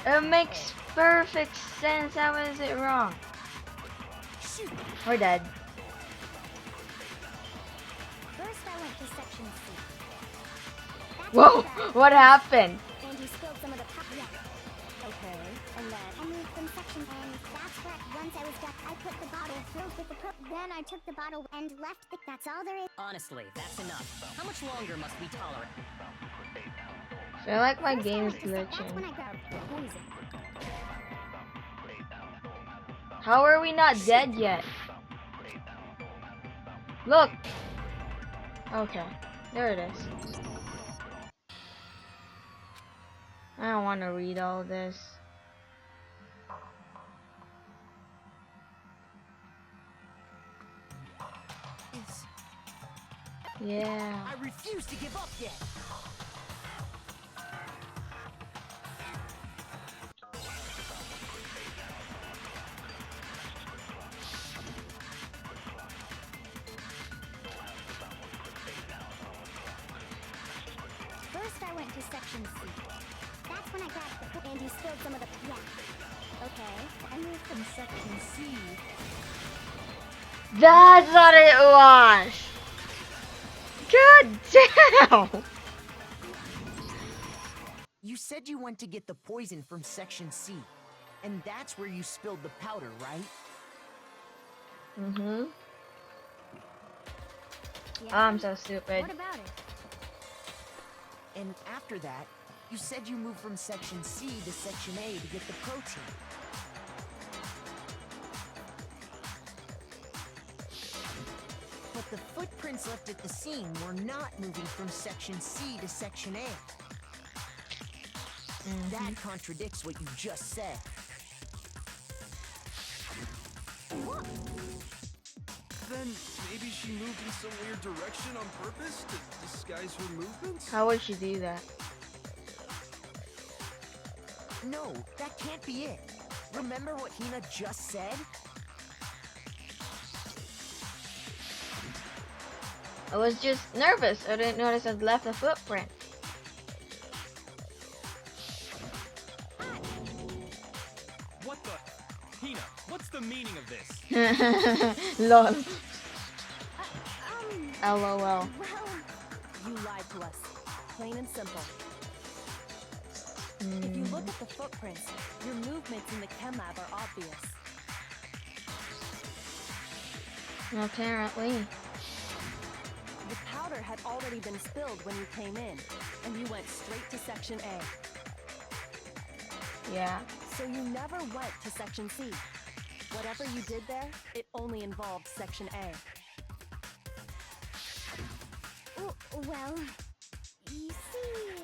It makes perfect sense. How is it wrong? We're dead.
First I went to section C. That's
Whoa!
where
What happened?
and you spilled some of the powder, yeah. Okay, and then I moved from section, and that's where, once I was done, I put the bottle filled with the then I took the bottle and left the, that's all there is.
Honestly, that's enough. How much longer must we tolerate?
I feel like my
First I
game's
went to that's when
glitching.
I grabbed the poison.
How are we not dead yet? Look! Okay, there it is. I don't want to read all this. Yeah.
I refuse to give up yet.
First I went to section C. That's when I grabbed the, and you spilled some of the, yeah. Okay, I moved from section C.
That's what it was! God damn!
You said you went to get the poison from section C, and that's where you spilled the powder, right?
Mm-hmm.
Yeah.
I'm so stupid.
What about it?
And after that, you said you moved from section C to section A to get the protein. But the footprints left at the scene were not moving from section C to section A. That contradicts what you just said.
Then maybe she moved in some weird direction on purpose to disguise her movements?
How would she do that?
No, that can't be it. Remember what Hina just said?
I was just nervous. I didn't notice I'd left a footprint.
What the? Hina, what's the meaning of this?
Lol. LOL.
Well,
You lied to us. Plain and simple. If you look at the footprints, your movements in the chem lab are obvious.
Apparently.
The powder had already been spilled when you came in, and you went straight to section A.
Yeah.
So you never went to section C. Whatever you did there, it only involved section A.
well, you see...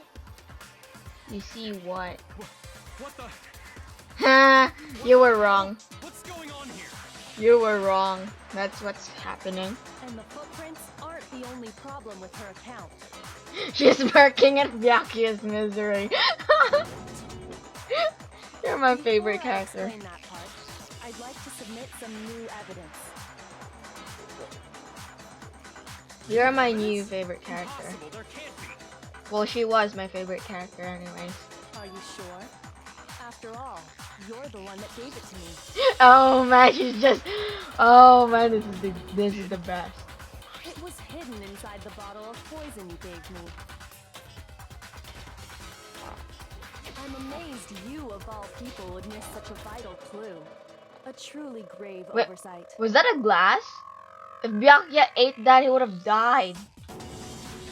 You see what?
What the?
Ha! You were wrong.
What's going on here?
You were wrong. That's what's happening.
And the footprints aren't the only problem with her account.
She's barking at Byakuya's misery. You're my favorite
Before I
character.
explain that part, I'd like to submit some new evidence.
You're my new favorite character.
Impossible, there can't be.
Well, she was my favorite character anyways.
Are you sure? After all, you're the one that gave it to me.
Oh man, she's just... Oh man, this is the best.
It was hidden inside the bottle of poison you gave me. I'm amazed you, of all people, would miss such a vital clue. A truly grave
Wait,
oversight.
was that a glass? If Byakuya ate that, he would have died.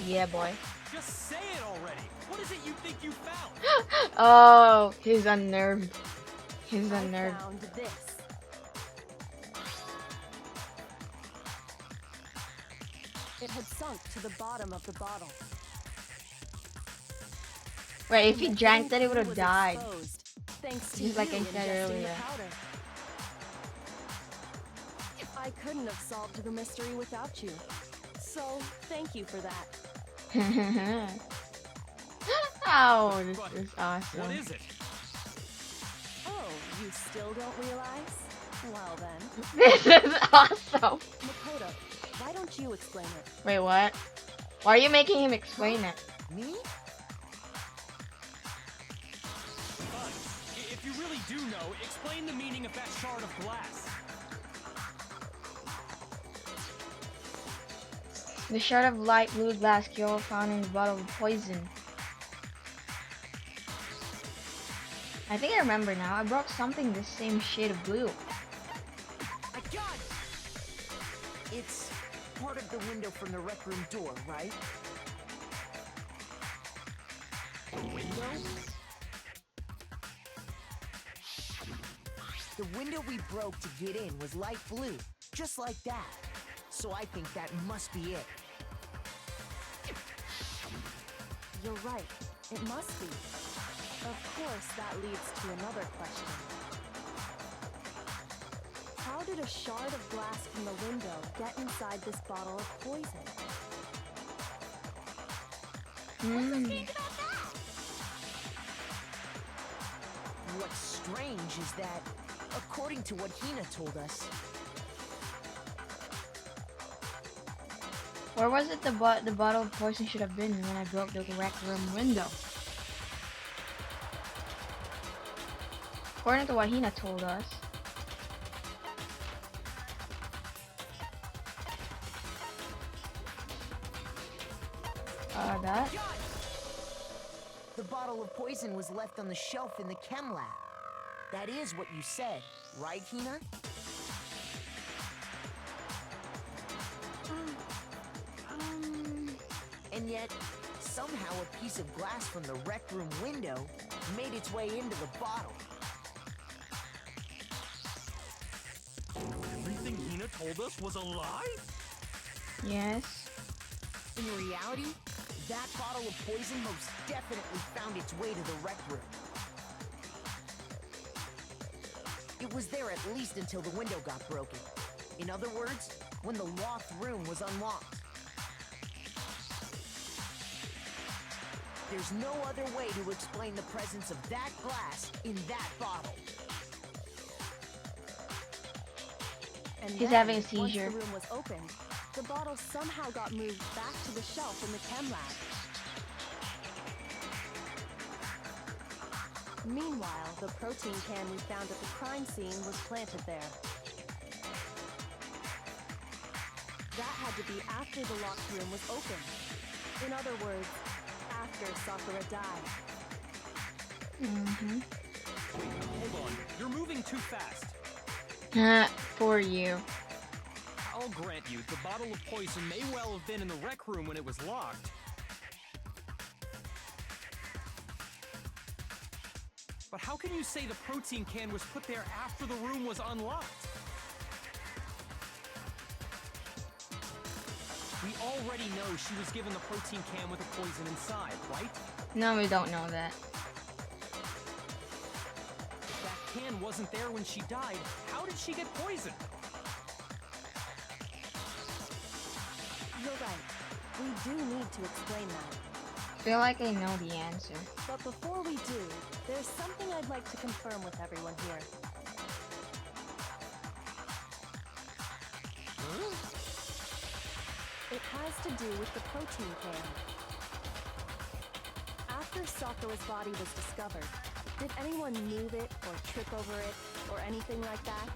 Yeah, boy.
Just say it already. What is it you think you found?
Oh, he's unnerved. He's
I
unnerved.
found this. It had sunk to the bottom of the bottle.
Wait, if
And
he
the
drank
hidden
that, he would
clue
have
was
died.
exposed, thanks to
Just like
you
I said
ingesting the
earlier.
powder. I couldn't have solved the mystery without you. So, thank you for that.
Oh, this
But
is awesome.
what is it?
Oh, you still don't realize? Well then.
This is awesome.
Makoto, why don't you explain it?
Wait, what? Why are you making him explain it?
Me?
Fine. If you really do know, explain the meaning of that shard of glass.
The shard of light blue glass Kyo found in the bottle of poison. I think I remember now. I broke something the same shade of blue.
I got it! It's part of the window from the rec room door, right? Window? The window we broke to get in was light blue, just like that. So I think that must be it.
You're right. It must be. Of course, that leads to another question. How did a shard of glass from the window get inside this bottle of poison?
What's strange is that, according to what Hina told us,
Where was it the bottle of poison should have been when I broke the rec room window? According to what Hina told us. That?
the bottle of poison was left on the shelf in the chem lab. That is what you said, right, Hina? And yet, somehow a piece of glass from the rec room window made its way into the bottle.
Everything Hina told us was a lie?
Yes.
In reality, that bottle of poison most definitely found its way to the rec room. It was there at least until the window got broken. In other words, when the locked room was unlocked. There's no other way to explain the presence of that glass in that bottle.
And
He's
then,
having a seizure.
Once the room was opened, the bottle somehow got moved back to the shelf in the chem lab. Meanwhile, the protein can we found at the crime scene was planted there. That had to be after the locked room was opened. In other words, after Sakura died.
Hold on, you're moving too fast.
For you.
I'll grant you, the bottle of poison may well have been in the rec room when it was locked. But how can you say the protein can was put there after the room was unlocked? We already know she was given the protein can with the poison inside, right?
No, we don't know that.
If that can wasn't there when she died, how did she get poisoned?
You're right. We do need to explain that.
I feel like I know the answer.
But before we do, there's something I'd like to confirm with everyone here. It has to do with the protein can. After Sakura's body was discovered, did anyone move it or trip over it or anything like that?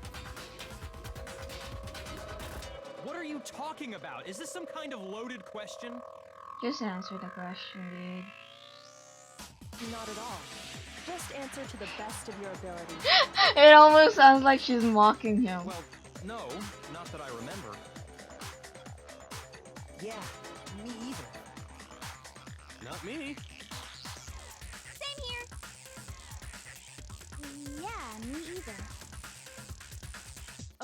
What are you talking about? Is this some kind of loaded question?
Just answer the question, dude.
Not at all. Just answer to the best of your ability.
It almost sounds like she's mocking him.
Well, no, not that I remember.
Yeah, me either.
Not me.
Same here. Yeah, me either.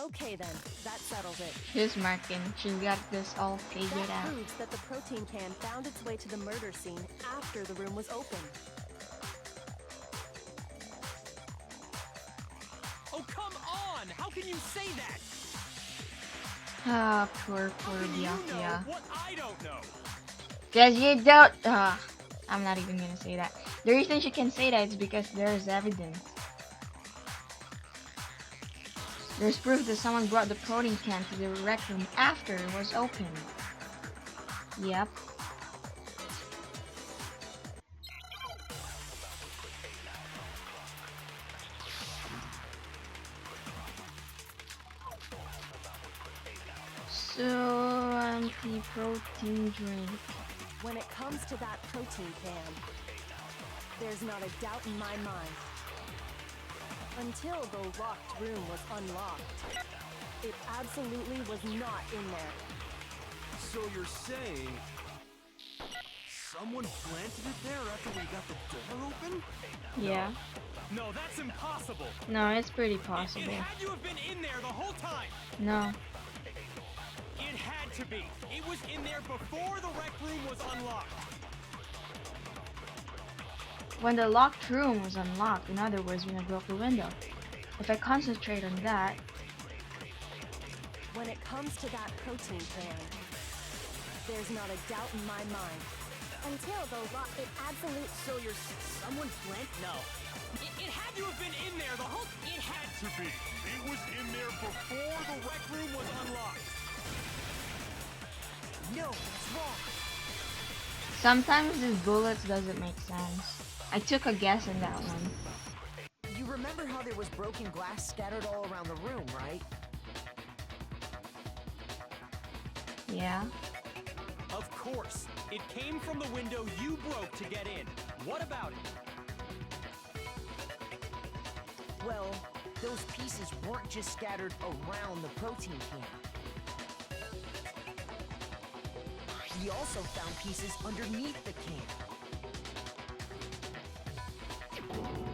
Okay then, that settles it.
She's marking. She's got this all figured
That
out.
proves that the protein can found its way to the murder scene after the room was open.
Oh, come on! How can you say that?
Ah, poor
How can you know
Byakuya.
what I don't know?
Cause you don't. I'm not even gonna say that. The reason she can say that is because there's evidence. There's proof that someone brought the protein can to the rec room after it was opened. Yep. So, anti-protein drink.
When it comes to that protein can, there's not a doubt in my mind. Until the locked room was unlocked, it absolutely was not in there.
So you're saying someone planted it there after we got the door open?
Yeah.
No, that's impossible.
No, it's pretty
It
possible.
had to have been in there the whole time.
No.
It had to be. It was in there before the rec room was unlocked.
When the locked room was unlocked, in other words, when I broke the window. If I concentrate on that,
When it comes to that protein can, there's not a doubt in my mind.
Until the lock, it absolute.
So you're someone plant? No.
It had to have been in there the whole. It had to be. It was in there before the rec room was unlocked.
No, it's wrong.
sometimes these bullets doesn't make sense. I took a guess on that one.
You remember how there was broken glass scattered all around the room, right?
Yeah.
Of course. It came from the window you broke to get in. What about it?
Well, those pieces weren't just scattered around the protein can. We also found pieces underneath the can.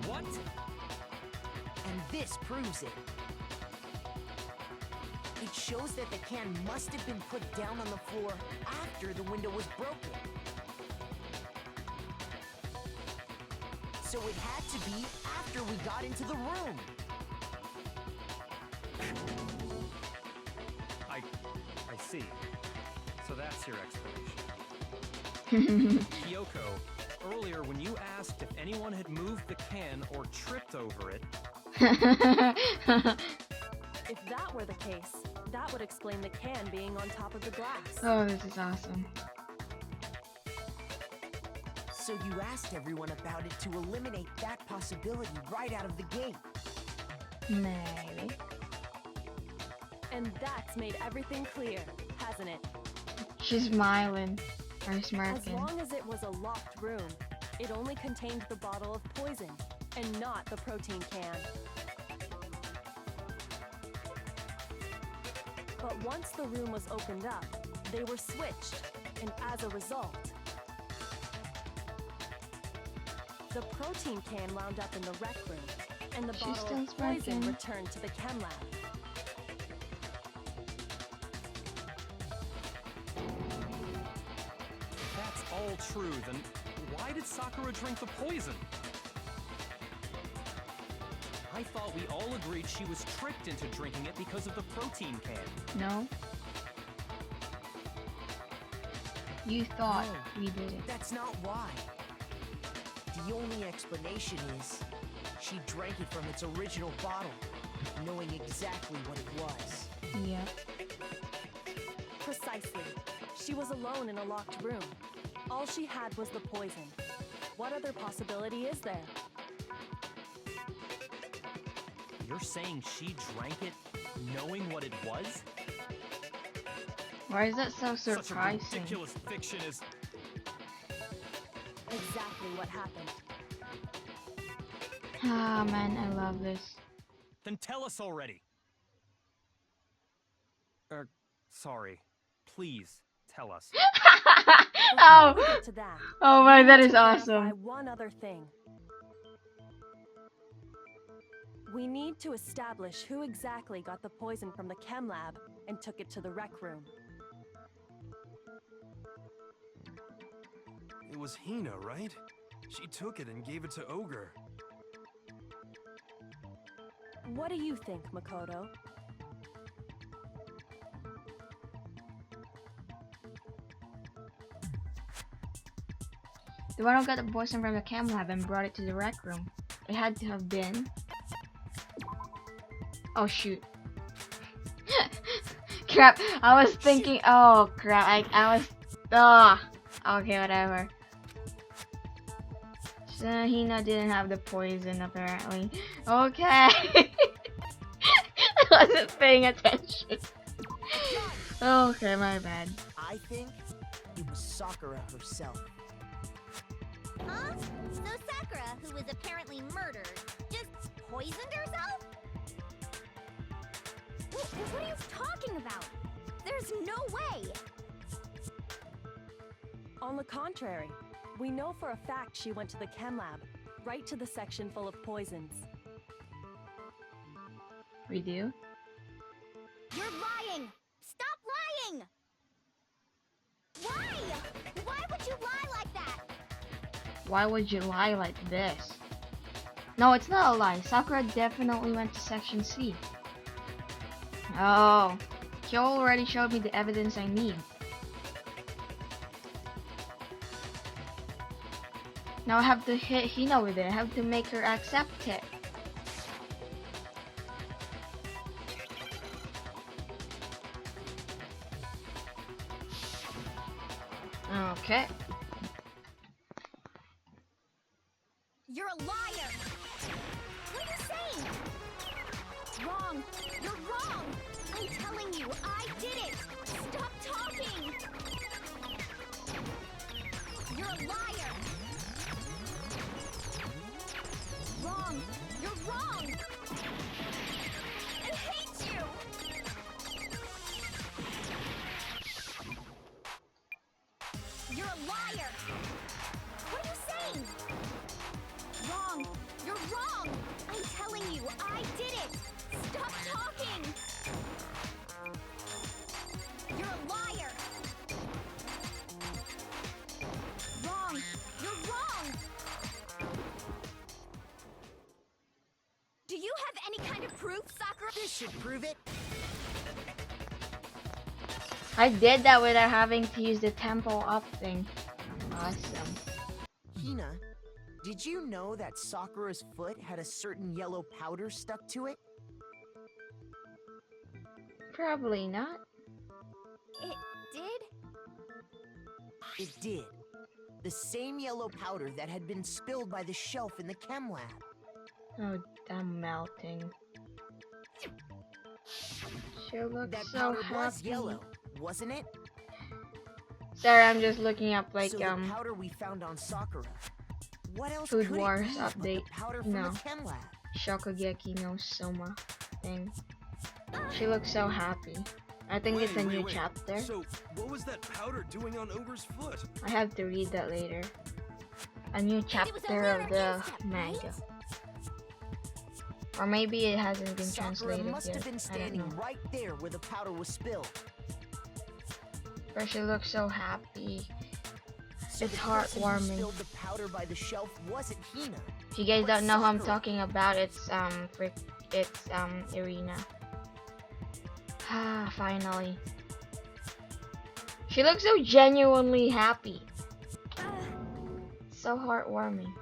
What?
And this proves it. It shows that the can must have been put down on the floor after the window was broken. So it had to be after we got into the room.
I see. So that's your explanation. Kyoko, earlier when you asked if anyone had moved the can or tripped over it,
If that were the case, that would explain the can being on top of the glass.
Oh, this is awesome.
So you asked everyone about it to eliminate that possibility right out of the gate.
Maybe.
And that's made everything clear, hasn't it?
She's smiling. Or
As
smirking.
long as it was a locked room, it only contained the bottle of poison, and not the protein can. But once the room was opened up, they were switched, and as a result, the protein can wound up in the rec room, and the
She's
bottle
still
of poison
smirking.
returned to the chem lab.
if that's all true, then why did Sakura drink the poison? I thought we all agreed she was tricked into drinking it because of the protein can.
No? You thought
No.
we did it.
That's not why. The only explanation is she drank it from its original bottle, knowing exactly what it was.
Yeah.
Precisely. She was alone in a locked room. All she had was the poison. What other possibility is there?
You're saying she drank it knowing what it was?
Why is that so
Such a
surprising?
ridiculous fiction is...
Exactly what happened.
Ah, man, I love this.
Then tell us already. Sorry. Please, tell us.
Before we get to that,
Oh my,
we
that
need
is
to clarify
awesome.
one other thing. We need to establish who exactly got the poison from the chem lab and took it to the rec room.
It was Hina, right? She took it and gave it to Ogre.
What do you think, Makoto?
The one who got the poison from the chem lab and brought it to the rec room. It had to have been... Oh shoot. Crap, I was thinking... Oh crap, I was... Okay, whatever. So Hina didn't have the poison apparently. Okay. I wasn't paying attention. Okay, my bad.
I think it was Sakura herself.
Huh? So Sakura, who was apparently murdered, just poisoned herself? What are you talking about? There's no way!
On the contrary, we know for a fact she went to the chem lab, right to the section full of poisons.
We do?
You're lying! Stop lying! Why? Why would you lie like that?
Why would you lie like this? No, it's not a lie. Sakura definitely went to section C. Oh, he already showed me the evidence I need. Now I have to hit Hina with it. I have to make her accept it. Okay.
You're a liar! What are you saying? Wrong! You're wrong! I'm telling you, I did it! Stop talking! You're a liar! Wrong! You're wrong! I hate you! You're a liar! What are you saying? Wrong! You're wrong! I'm telling you, I did it! Stop talking! You're a liar! Wrong! You're wrong! Do you have any kind of proof, Sakura?
This should prove it.
I did that without having to use the tempo up thing. Awesome.
Hina, did you know that Sakura's foot had a certain yellow powder stuck to it?
Probably not.
It did?
It did. The same yellow powder that had been spilled by the shelf in the chem lab.
Oh, I'm melting. She looks
That
so
powder
happy.
was yellow, wasn't it?
Sorry, I'm just looking up like
So the powder we found on Sakura. What else
Food
could it
Wars
be but
update.
the powder from
No.
the chem lab?
Shokugeki no Soma thing. She looks so happy. I think it's a new
Wait.
chapter.
So, what was that powder doing on Ogre's foot?
I have to read that later. A new
It was a
chapter
lunar
of the
insect,
manga.
right?
Or maybe it hasn't been
Sakura
translated
must
yet.
have been
I don't
standing
know.
right there where the powder was spilled.
But she looks so happy.
So
It's
the person who
heartwarming.
spilled the powder by the shelf wasn't Hina.
If you guys
But
don't know who I'm
Sakura.
talking about, it's Irina. Ah, finally. She looks so genuinely happy. So heartwarming.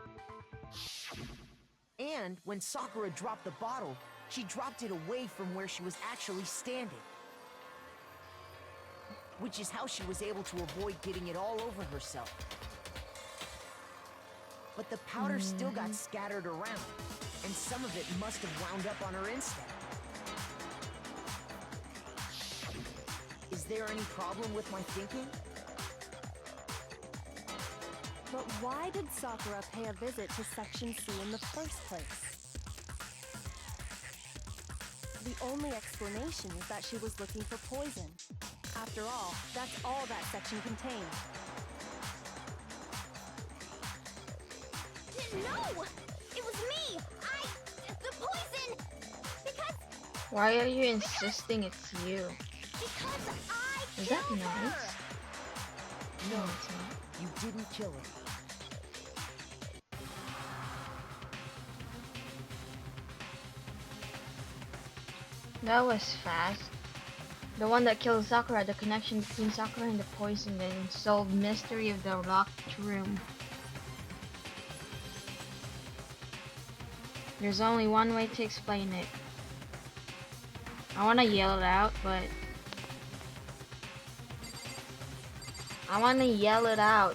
And when Sakura dropped the bottle, she dropped it away from where she was actually standing. Which is how she was able to avoid getting it all over herself. But the powder still got scattered around, and some of it must have wound up on her instead. Is there any problem with my thinking?
But why did Sakura pay a visit to Section C in the first place? The only explanation is that she was looking for poison. After all, that's all that section contained.
No! It was me! The poison! Because
Why are you insisting it's you?
I
Is that
killed
nice?
her!
No,
it's not.
you didn't kill her.
That was fast. The one that killed Sakura, the connection between Sakura and the poison, and solved mystery of the locked room. There's only one way to explain it. I wanna yell it out,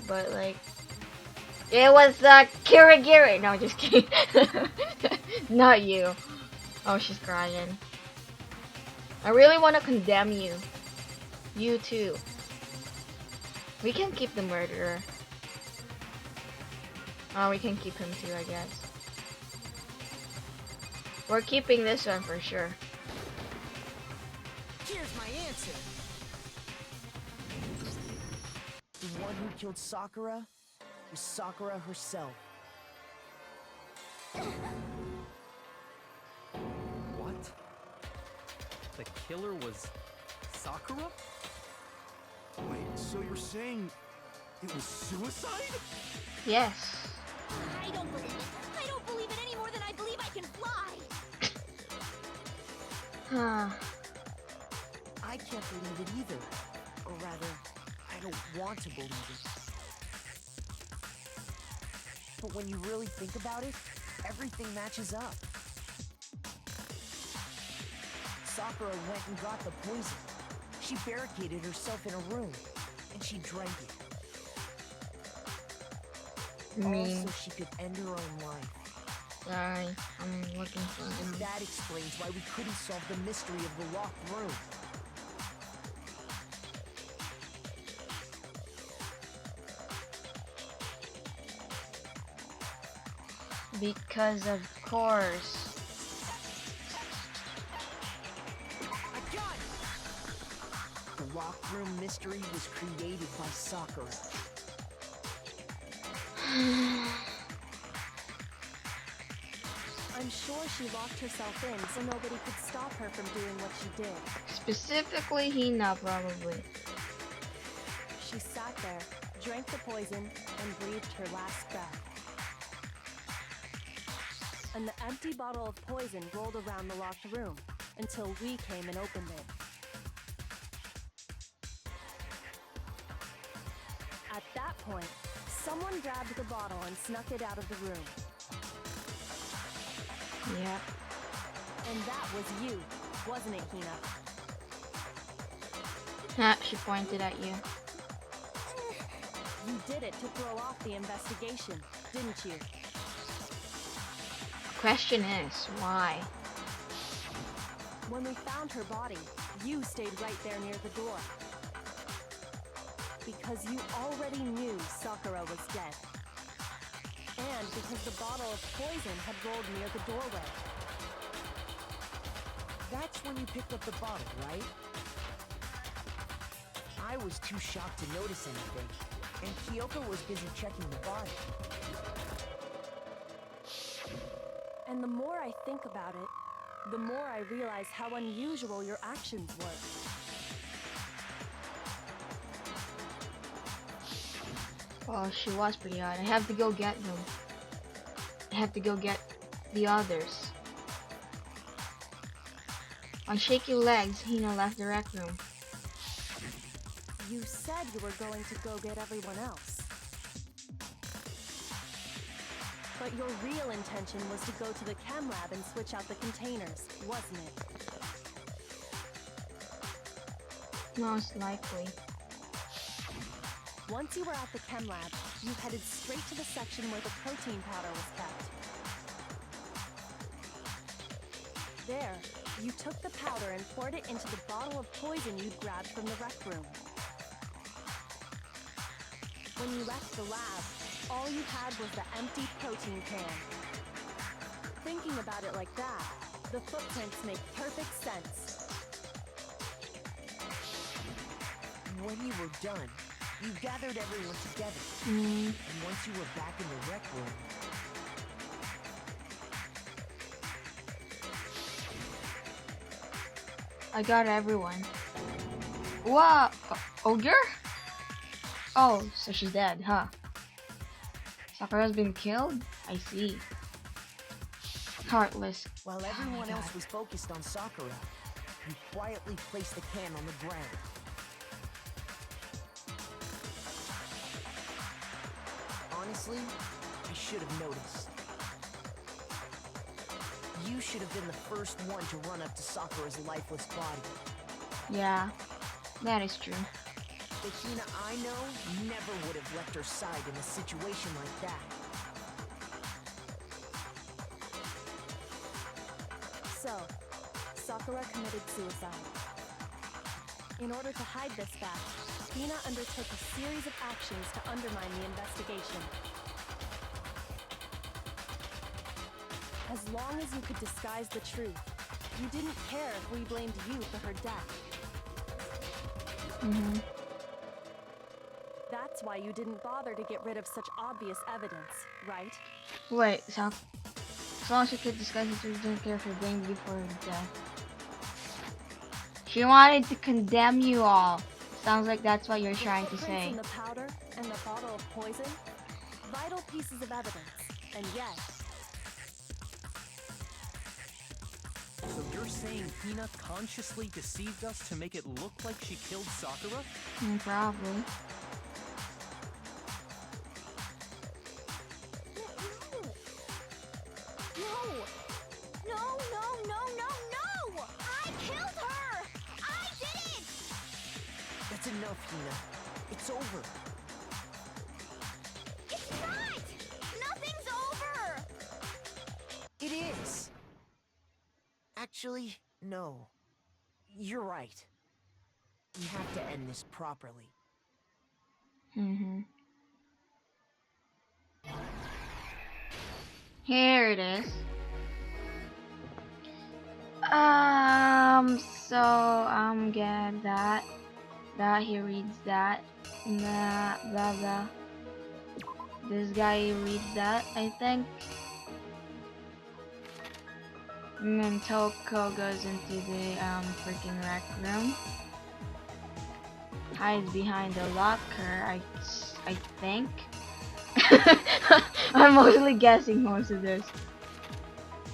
but like it was Kirigiri. No, just kidding. Not you. Oh, she's crying. I really want to condemn you. You too. We can keep the murderer. Oh, we can keep him too, I guess. We're keeping this one for sure.
Here's my answer. The one who killed Sakura was Sakura herself.
What? The killer was Sakura?
Wait, so you're saying it was suicide?
Yes.
I don't believe it. I don't believe it any more than I believe I can fly.
I can't believe it either. Or rather, I don't want to believe it. But when you really think about it, everything matches up. Sakura went and got the poison. She barricaded herself in a room, and she drank it.
Me.
Also, she could end her own life.
Sorry, I'm looking for
And
him.
that explains why we couldn't solve the mystery of the locked room.
Because of course.
I got it! The locked room mystery was created by Sakura.
I'm sure she locked herself in so nobody could stop her from doing what she did.
Specifically Hina, probably.
She sat there, drank the poison, and breathed her last breath. And the empty bottle of poison rolled around the locked room until we came and opened it. At that point, someone grabbed the bottle and snuck it out of the room.
Yeah.
And that was you, wasn't it, Hina?
Ha, she pointed at you.
You did it to throw off the investigation, didn't you?
Question is, why?
When we found her body, you stayed right there near the door. Because you already knew Sakura was dead. And because the bottle of poison had rolled near the doorway.
That's when you picked up the bottle, right? I was too shocked to notice anything, and Kyoko was busy checking the body.
And the more I think about it, the more I realize how unusual your actions were.
Well, she was pretty odd. I have to go get them. I have to go get the others. On shaky legs, Hina left the rec room.
You said you were going to go get everyone else. But your real intention was to go to the chem lab and switch out the containers, wasn't it?
Most likely.
Once you were at the chem lab, you headed straight to the section where the protein powder was kept. There, you took the powder and poured it into the bottle of poison you'd grabbed from the rec room. When you left the lab, all you had was the empty protein can. Thinking about it like that, The footprints make perfect sense.
When you were done, you gathered everyone together.
Mm.
And once you were back in the rec room,
I got everyone. What? Ogre? Oh, so she's dead, huh? Sakura's been killed? I see. Heartless.
while
Oh
everyone
my
else
God.
was focused on Sakura, you quietly placed the can on the ground. Honestly, I should have noticed. You should have been the first one to run up to Sakura's lifeless body.
Yeah, that is true.
The Hina I know never would have left her side in a situation like that.
So, Sakura committed suicide. In order to hide this fact, Hina undertook a series of actions to undermine the investigation. As long as you could disguise the truth, you didn't care if we blamed you for her death.
Mm-hmm.
That's why you didn't bother to get rid of such obvious evidence, right?
Wait, so as long as she could disguise the truth, didn't care if her blamed you for her death. She wanted to condemn you all. Sounds like that's what you're trying to
Footprints
say.
in the powder and the bottle of poison, vital pieces of evidence, and yet
So you're saying Hina consciously deceived us to make it look like she killed Sakura?
Probably.
No! No, no, no, no, no! I killed her! I did it!
That's enough, Hina. It's over.
It's not! Nothing's over!
It is. Actually, no. You're right. We have to end this properly.
Mm-hmm. Here it is. Get that. That he reads that. Blah blah blah. This guy reads that, I think. And then Toko goes into the freaking rec room. Hides behind the locker, I think. I'm mostly guessing most of this.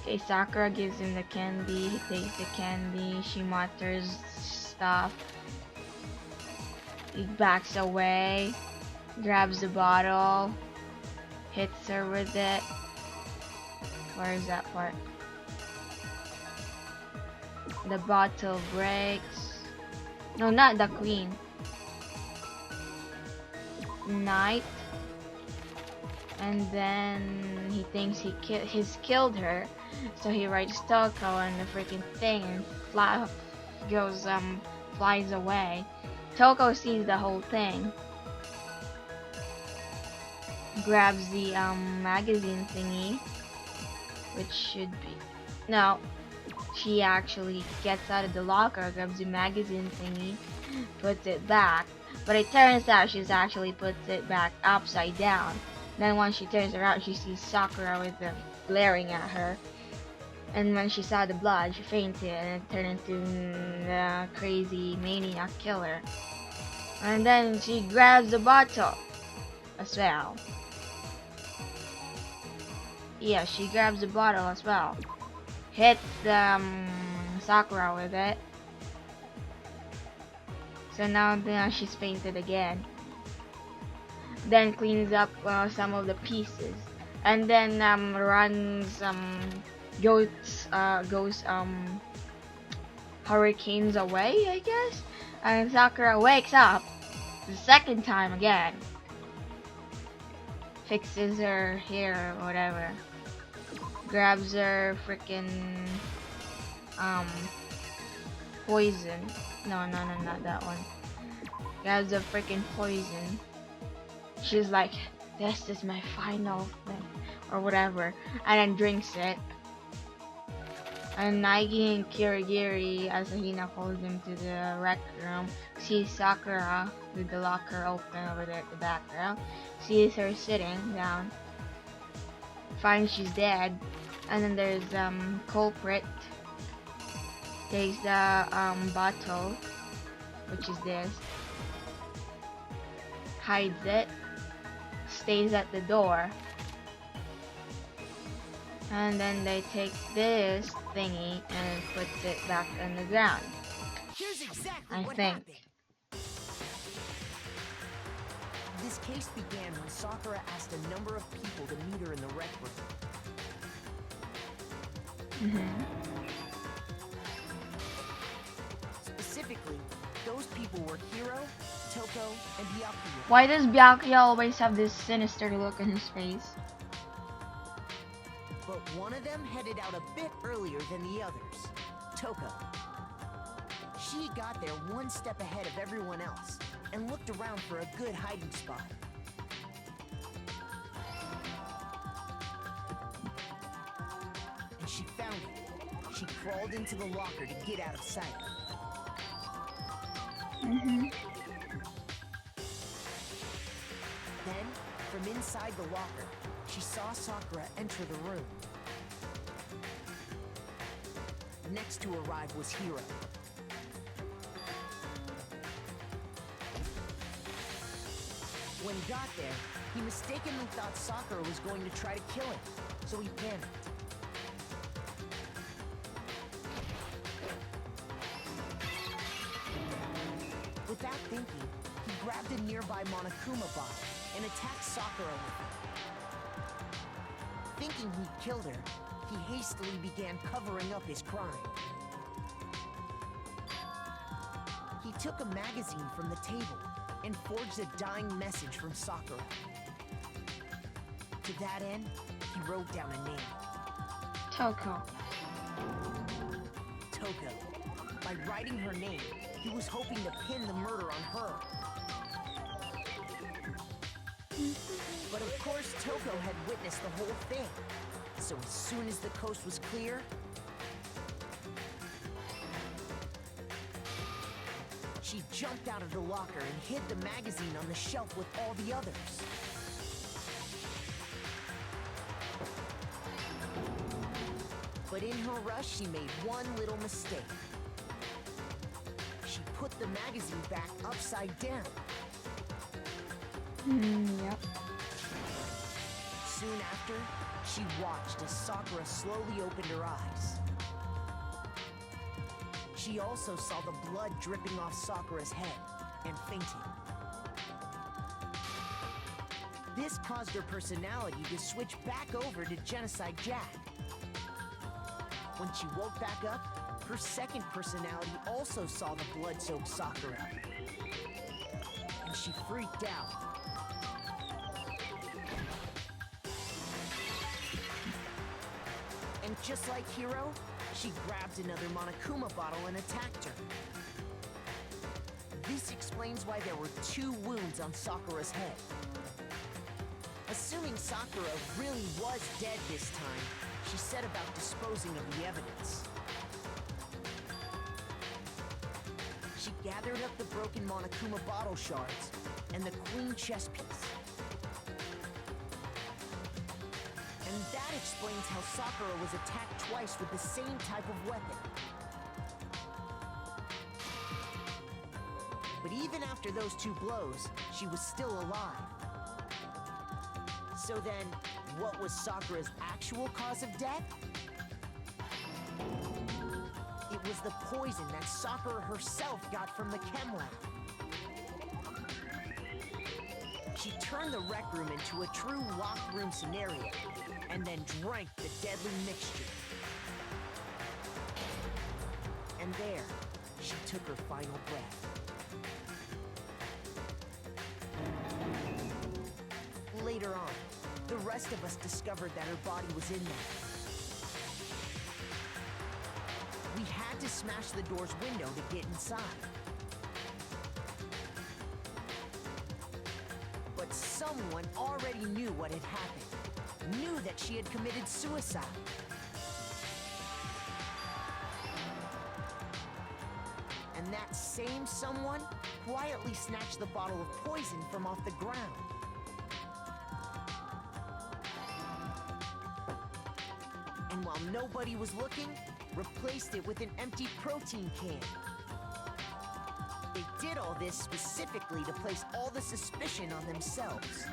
Okay, Sakura gives him the candy. He takes the candy. She mutters stuff. He backs away. Grabs the bottle. Hits her with it. Where is that part? The bottle breaks. No, not the queen. Knight. And then he thinks he's killed her, so he writes Toko on the freaking thing and flies away. Toko sees the whole thing, grabs the magazine thingy, which should be no. She actually gets out of the locker, grabs the magazine thingy, puts it back, but it turns out she's actually puts it back upside down. Then once she turns around, she sees Sakura with them glaring at her. And when she saw the blood, she fainted and it turned into the crazy maniac killer. And then she grabs the bottle as well. Yeah, she grabs the bottle as well. Hits Sakura with it. So now she's fainted again. Then cleans up some of the pieces, and then goes hurricanes away, I guess. And Sakura wakes up the second time again, fixes her hair or whatever, grabs her freaking poison. No, not that one. Grabs the freaking poison. She's like, this is my final thing, or whatever, and then drinks it. And Naigi and Kirigiri, as Hina calls them, to the rec room, sees Sakura with the locker open over there at the background, sees her sitting down, finds she's dead, and then there's culprit, takes the bottle, which is this, hides it, stays at the door, and then they take this thingy and puts it back on the ground.
Here's exactly
I
what
think.
happened. This case began when Sakura asked a number of people to meet her in the rec room. Specifically, those people were Hiro, Toko, and Byakuya.
Why does Byakuya always have this sinister look on his face?
But one of them headed out a bit earlier than the others, Toko. She got there one step ahead of everyone else and looked around for a good hiding spot. And she found it. She crawled into the locker to get out of sight. Then, from inside the locker, she saw Sakura enter the room. Next to arrive was Hiro. When he got there, he mistakenly thought Sakura was going to try to kill him, so he panicked. Without thinking, he grabbed a nearby Monokuma bottle and attacked Sakura with it. Thinking he'd killed her, he hastily began covering up his crime. He took a magazine from the table and forged a dying message from Sakura. To that end, he wrote down a name.
Toko.
Toko. By writing her name, he was hoping to pin the murder on her. But of course, Toko had witnessed the whole thing. So as soon as the coast was clear, she jumped out of the locker and hid the magazine on the shelf with all the others. But in her rush, she made one little mistake. She put the magazine back upside down.
Yep.
Soon after, she watched as Sakura slowly opened her eyes. She also saw the blood dripping off Sakura's head and fainted. This caused her personality to switch back over to Genocide Jack. When she woke back up, her second personality also saw the blood-soaked Sakura. And she freaked out. And just like Hiro, she grabbed another Monokuma bottle and attacked her. This explains why there were 2 wounds on Sakura's head. Assuming Sakura really was dead this time, she set about disposing of the evidence. She gathered up the broken Monokuma bottle shards and the queen chess piece. And that explains how Sakura was attacked twice with the same type of weapon. But even after those 2 blows, she was still alive. So then, what was Sakura's actual cause of death? It was the poison that Sakura herself got from the chem lab. She turned the rec room into a true locked room scenario, and then drank the deadly mixture. And there, she took her final breath. Later on, the rest of us discovered that her body was in there. We had to smash the door's window to get inside. But someone already knew what had happened. Knew that she had committed suicide. that same someone quietly snatched the bottle of poison from off the ground. And while nobody was looking, replaced it with an empty protein can. They did all this specifically to place all the suspicion on themselves,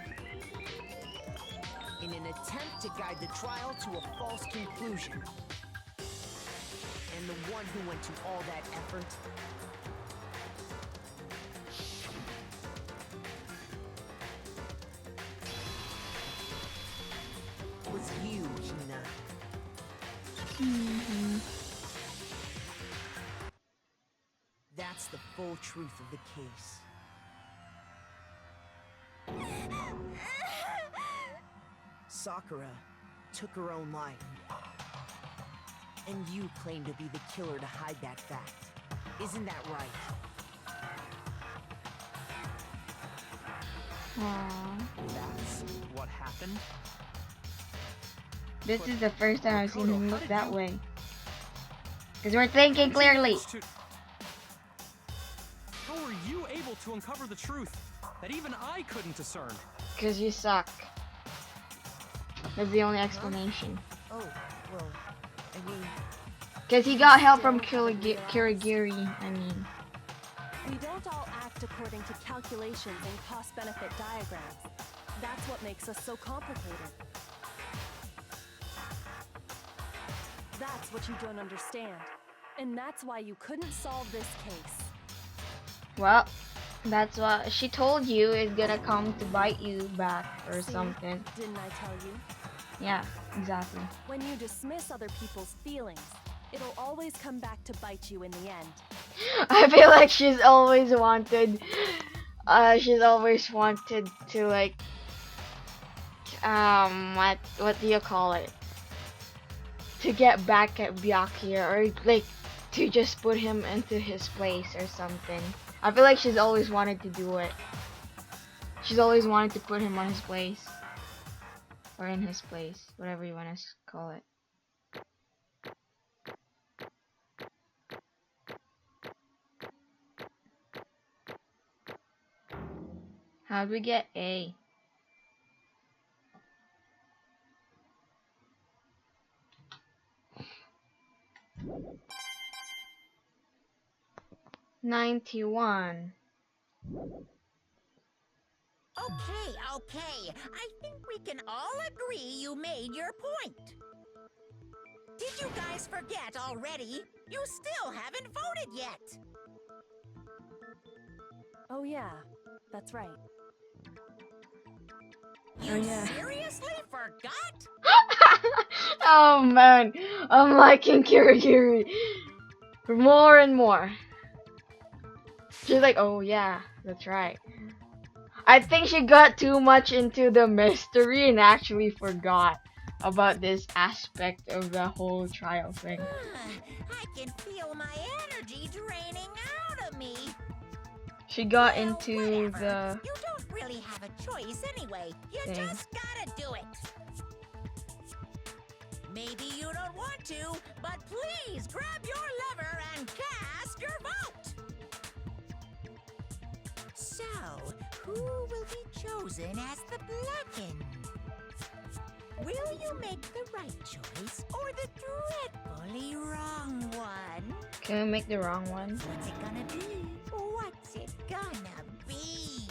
in an attempt to guide the trial to a false conclusion. And the one who went to all that effort was you, Hina. That's the full truth of the case. Sakura took her own life. And you claim to be the killer to hide that fact. Isn't that right?
That's what happened?
This is the first time I've seen him look that way. Because we're thinking clearly.
How were you able to uncover the truth that even I couldn't discern?
Because you suck. That's the only explanation.
Oh, well, I mean...
Because he got help from Kirigiri, I mean.
We don't all act according to calculations and cost-benefit diagrams. That's what makes us so complicated. That's what you don't understand. And that's why you couldn't solve this case.
Well, that's what she told you is gonna come to bite you back or
See?
something.
Didn't I tell you?
Yeah, exactly.
When you dismiss other people's feelings, it'll always come back to bite you in the end.
I feel like she's always wanted to like, what do you call it? To get back at Byakuya, or like to just put him into his place or something. I feel like she's always wanted to do it. She's always wanted to put him on his place. Or in his place, whatever you want to call it. How'd we get A? $91.
Okay. I think we can all agree you made your point. Did you guys forget already? You still haven't voted yet.
Oh yeah, that's right.
You
yeah.
seriously forgot?
Oh man, I'm liking Kirigiri more and more. She's like, oh yeah, that's right. I think she got too much into the mystery and actually forgot about this aspect of the whole trial thing.
I can feel my energy draining out of me.
She got
Well,
into
whatever.
the
You don't really have a choice anyway. You
thing.
just gotta do it. Maybe you don't want to, but please grab your lever and cast your vote. So, who will be chosen as the blackened? Will you make the right choice or the dreadfully wrong one?
Can we make the wrong one?
What's it gonna be? What's it gonna be?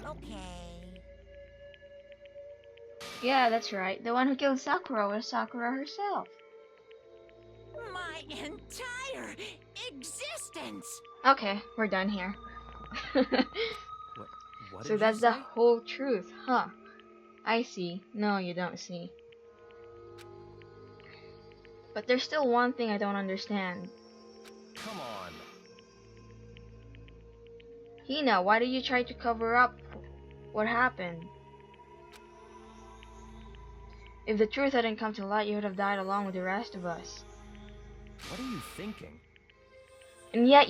Okay.
Yeah, that's right. The one who killed Sakura was Sakura herself.
My entire existence!
Okay, we're done here.
What
So
did
that's
you
the
say?
whole truth, huh? I see. No, you don't see. But there's still one thing I don't understand.
Come on.
Hina, why did you try to cover up what happened? If the truth hadn't come to light, you would have died along with the rest of us.
What are you thinking?
And yet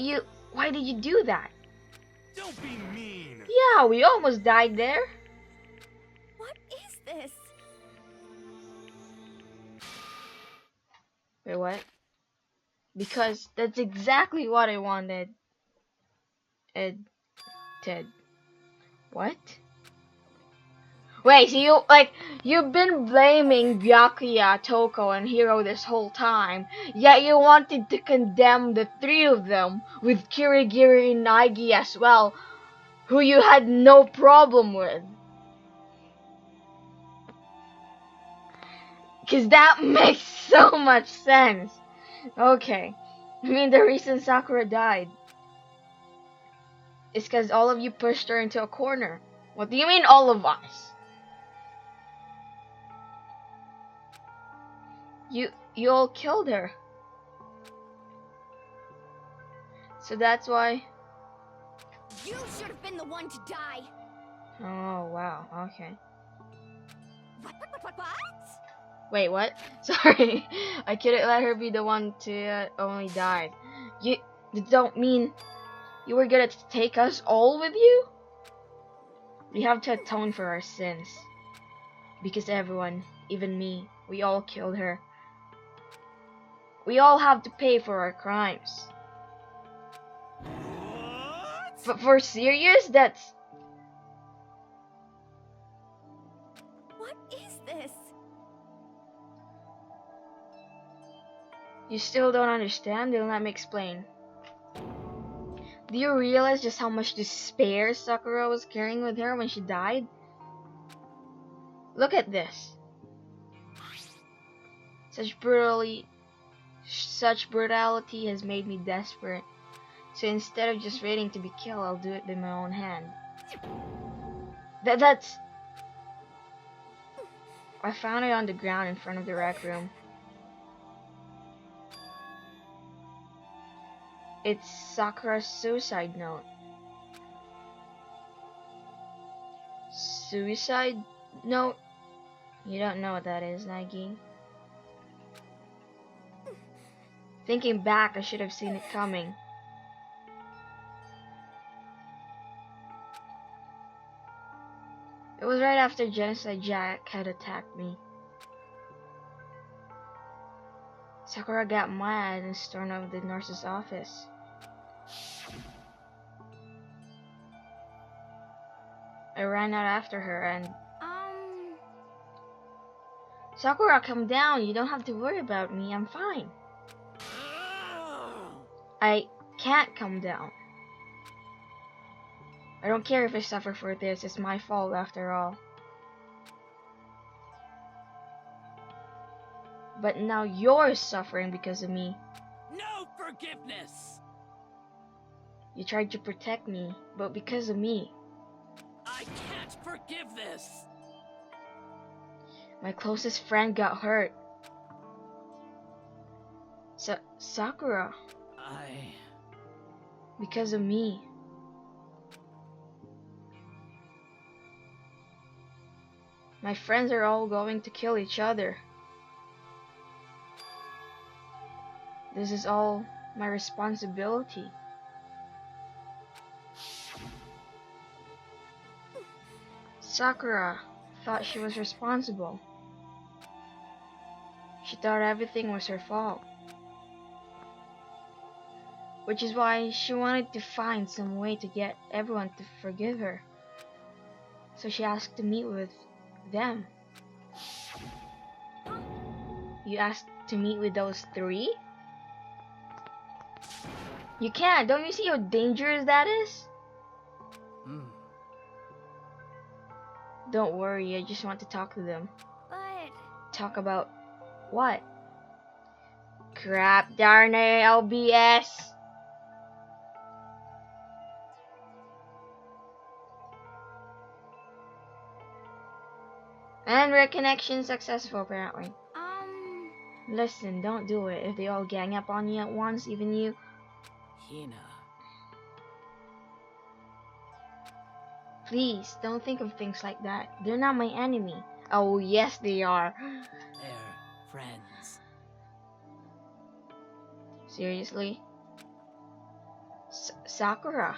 why did you do that?
Don't be mean!
Yeah, we almost died there.
What is this?
Wait, what? Because that's exactly what I wanted. Ted. What? Wait, so you've been blaming Byakuya, Toko, and Hiro this whole time, yet you wanted to condemn the three of them, with Kirigiri and Naigi as well, who you had no problem with. Cause that makes so much sense. Okay. I mean, the reason Sakura died is because all of you pushed her into a corner. What do you mean, all of us? You all killed her. So that's why.
You should have been the one to die.
Oh wow. Okay.
What?
Wait, what? Sorry, I couldn't let her be the one to only die. You don't mean you were gonna take us all with you? We have to atone for our sins. Because everyone, even me, we all killed her. We all have to pay for our crimes. But for serious, that's...
What is this?
You still don't understand? Then let me explain. Do you realize just how much despair Sakura was carrying with her when she died? Look at this. Such brutality has made me desperate. So instead of just waiting to be killed, I'll do it with my own hand. That's... I found it on the ground in front of the rec room. It's Sakura's suicide note. Suicide note? You don't know what that is, Naigi. Thinking back, I should have seen it coming. It was right after Genocide Jack had attacked me. Sakura got mad and stormed out of the nurse's office. I ran out after her and... Sakura, calm down. You don't have to worry about me. I'm fine. I can't calm down. I don't care if I suffer for this. It's my fault after all. But now you're suffering because of me.
No forgiveness!
You tried to protect me, but because of me.
I can't forgive this!
My closest friend got hurt. Sakura. Because of me. My friends are all going to kill each other. This is all my responsibility. Sakura thought she was responsible. She thought everything was her fault. Which is why she wanted to find some way to get everyone to forgive her. So she asked to meet with them. You asked to meet with those three? You can't. Don't you see how dangerous that is? Don't worry, I just want to talk to them.
But...
Talk about what? Crap darn it, LBS! And reconnection successful apparently. Listen, don't do it. If they all gang up on you at once, even you...
Hina.
Please, don't think of things like that. They're not my enemy. Oh yes, they are.
They're friends.
Seriously? Sakura.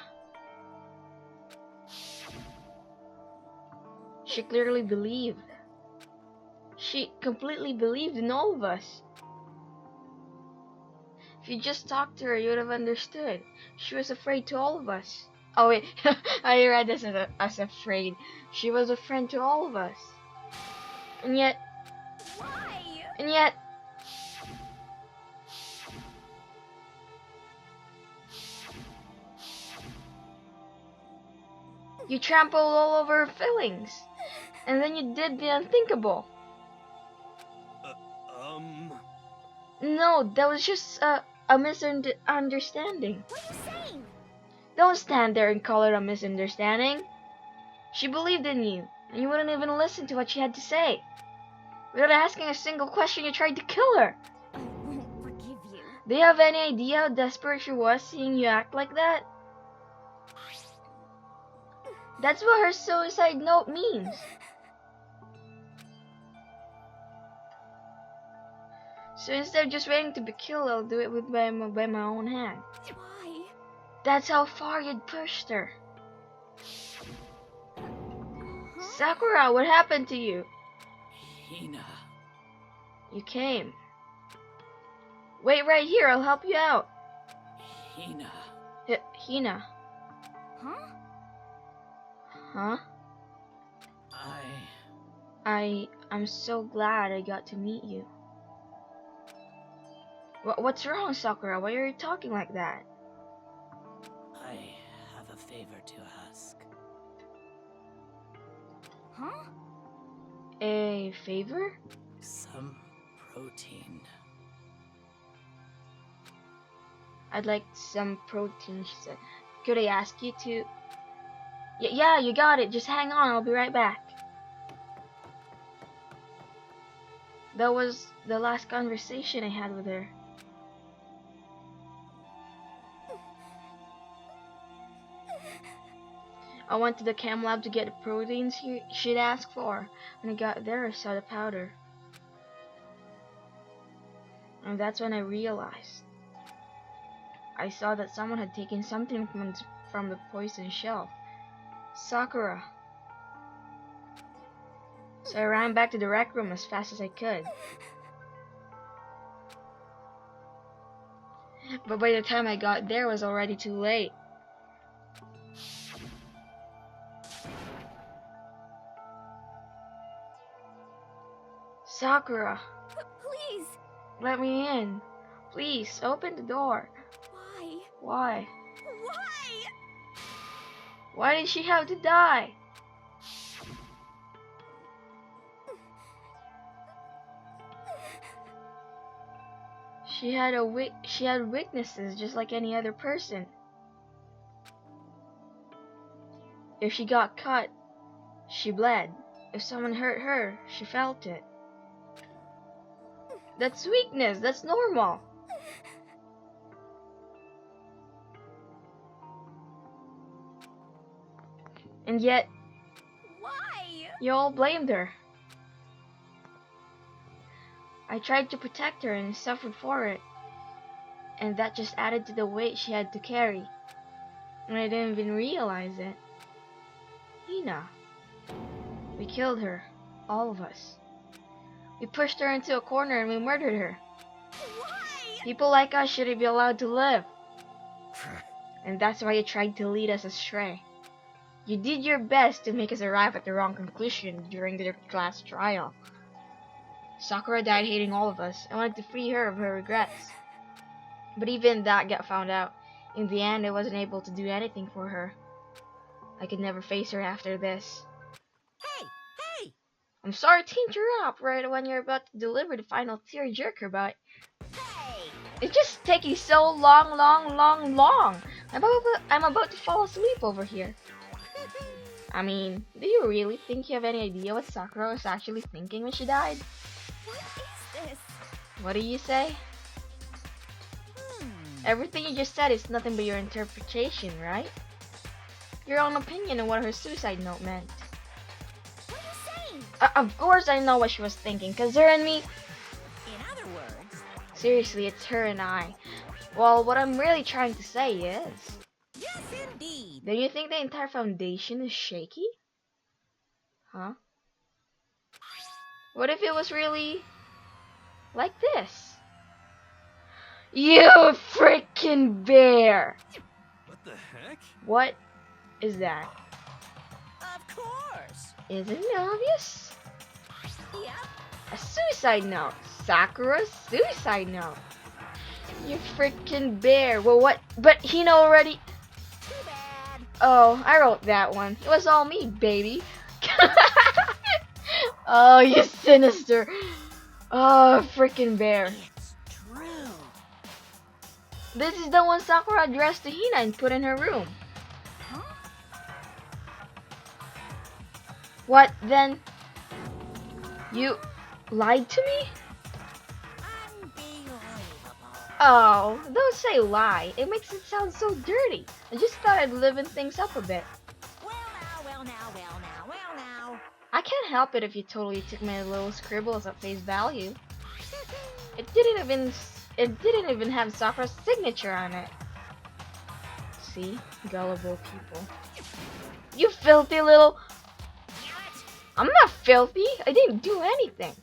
She clearly believed. She completely believed in all of us. If you just talked to her, you would have understood. She was afraid to all of us. Oh wait, I read this as afraid. She was a friend to all of us. And yet,
Why?
and yet, you trampled all over her feelings. And then you did the unthinkable. No, that was just a misunderstanding.
What are you saying?
Don't stand there and call it a misunderstanding. She believed in you, and you wouldn't even listen to what she had to say. Without asking a single question, you tried to kill her.
I won't forgive you.
Do you have any idea how desperate she was seeing you act like that? That's what her suicide note means. So instead of just waiting to be killed, I'll do it by my own hand.
Why?
That's how far you'd pushed her. Sakura, what happened to you?
Hina.
You came. Wait right here, I'll help you out.
Hina.
Hina.
Huh?
Huh? I'm so glad I got to meet you. What's wrong, Sakura? Why are you talking like that?
I have a favor to ask.
Huh?
A favor?
Some protein.
I'd like some protein, she said. Could I ask you to... Yeah, you got it. Just hang on, I'll be right back. That was the last conversation I had with her. I went to the chem lab to get the proteins she'd asked for. When I got there, I saw the powder. And that's when I realized. I saw that someone had taken something from the poison shelf. Sakura. So I ran back to the rec room as fast as I could. But by the time I got there, it was already too late. Sakura,
Please.
let me in. Please, open the door.
Why?
Why?
Why?
Why did she have to die? She had weaknesses just like any other person. If she got cut, she bled. If someone hurt her, she felt it. That's weakness, that's normal. And yet,
Why?
you all blamed her. I tried to protect her and suffered for it. And that just added to the weight she had to carry. And I didn't even realize it. Hina. We killed her. All of us. We pushed her into a corner and we murdered her.
Why?
People like us shouldn't be allowed to live. And that's why you tried to lead us astray. You did your best to make us arrive at the wrong conclusion during the class trial. Sakura died hating all of us. I wanted to free her of her regrets. But even that got found out. In the end, I wasn't able to do anything for her. I could never face her after this.
Hey!
I'm sorry to interrupt right when you're about to deliver the final tearjerker, but
Hey!
it's just taking so long. I'm about to fall asleep over here. I mean, do you really think you have any idea what Sakura was actually thinking when she died?
What is this?
What do you say? Everything you just said is nothing but your interpretation, right? Your own opinion on what her suicide note meant.
What are you
Of course I know what she was thinking, cause her and me.
In other words,
Seriously, it's her and I. Well, what I'm really trying to say is,
yes, indeed.
do you think the entire foundation is shaky? Huh? What if it was really like this? You freaking bear!
What the heck?
What is that?
Of course.
Isn't it obvious?
Yep.
A suicide note. Sakura's suicide note. You freaking bear. Well, what? But Hina already.
Too bad.
Oh, I wrote that one. It was all me, baby. Oh, you sinister. Oh, freaking bear.
It's true.
This is the one Sakura addressed to Hina and put in her room.
Huh?
What then? You lied to me?
Unbelievable.
Oh, don't say lie. It makes it sound so dirty. I just thought I'd liven things up a bit.
Well now, well now, well now, well now.
I can't help it if you totally took my little scribbles at face value. It didn't even have Sakura's signature on it. See? Gullible people. You filthy little... I'm not filthy. I didn't do anything.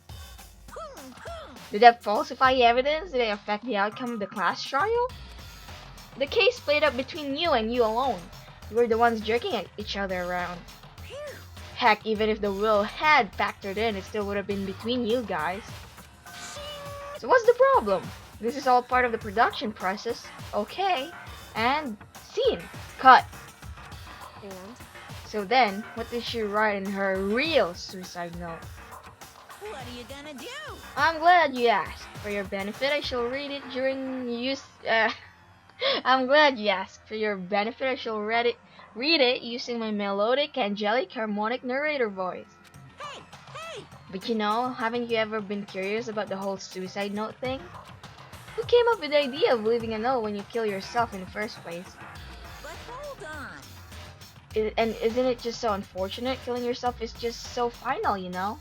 Did that falsify evidence? Did it affect the outcome of the class trial? The case played out between you and you alone. You were the ones jerking at each other around. Heck, even if the will had factored in, it still would have been between you guys. So what's the problem? This is all part of the production process. Okay. And scene. Cut.
And
So then, what did she write in her real suicide note?
What are you gonna do?
I'm glad you asked. For your benefit, I shall read it during use. I'm glad you asked. For your benefit, I shall read it using my melodic, angelic, harmonic narrator voice.
Hey, hey!
But you know, haven't you ever been curious about the whole suicide note thing? Who came up with the idea of leaving a note when you kill yourself in the first place?
But hold on.
And isn't it just so unfortunate? Killing yourself is just so final, you know?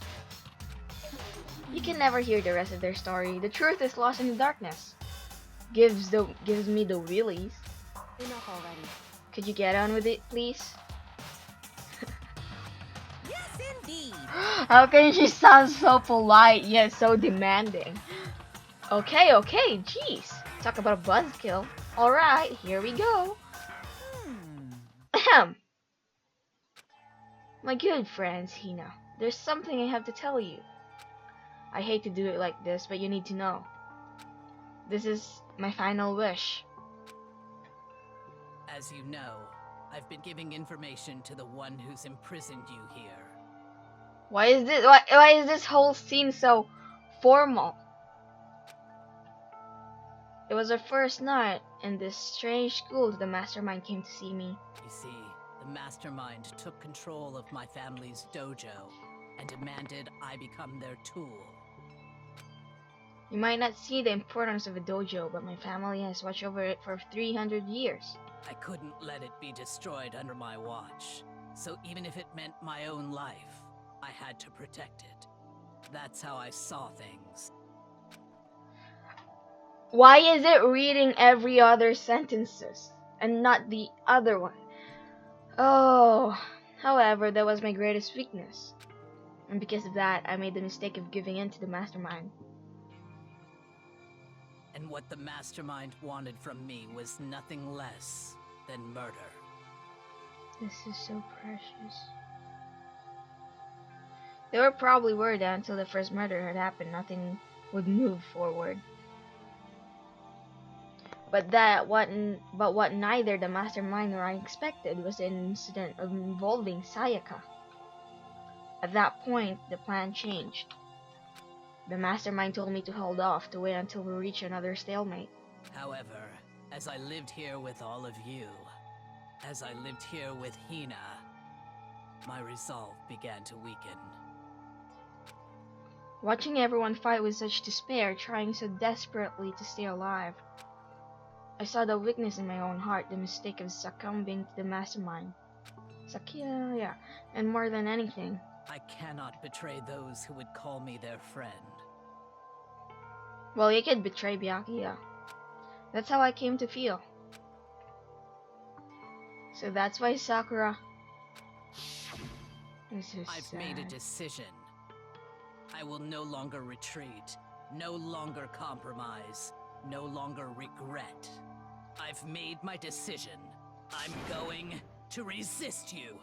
You can never hear the rest of their story. The truth is lost in the darkness. Gives me the willies.
enough already.
Could you get on with it, please?
Yes, indeed.
How can she sound so polite yet so demanding? Okay, jeez. Talk about a buzzkill. Alright, here we go. Ahem. My good friends, Hina, there's something I have to tell you. I hate to do it like this, but you need to know. This is my final wish.
As you know, I've been giving information to the one who's imprisoned you here.
Why is this whole scene so formal? It was our first night in this strange school that the mastermind came to see me.
You see, the mastermind took control of my family's dojo and demanded I become their tool.
You might not see the importance of a dojo, but my family has watched over it for 300 years.
I couldn't let it be destroyed under my watch, so even if it meant my own life, I had to protect it. That's how I saw things.
Why is it reading every other sentences and not the other one? Oh, however, that was my greatest weakness. And because of that, I made the mistake of giving in to the mastermind.
And what the mastermind wanted from me was nothing less than murder.
This is so precious. They were probably worried that until the first murder had happened, nothing would move forward. But what neither the mastermind nor I expected was an incident involving Sayaka. At that point, the plan changed. The mastermind told me to hold off, to wait until we reach another stalemate.
However, as I lived here with all of you, as I lived here with Hina, my resolve began to weaken.
Watching everyone fight with such despair, trying so desperately to stay alive, I saw the weakness in my own heart, the mistake of succumbing to the mastermind. And more than anything,
I cannot betray those who would call me their friend.
Well, you could betray Byakuya. That's how I came to feel. So that's why Sakura... This is
I've
sad.
made a decision. I will no longer retreat, no longer compromise, no longer regret. I've made my decision. I'm going to resist you.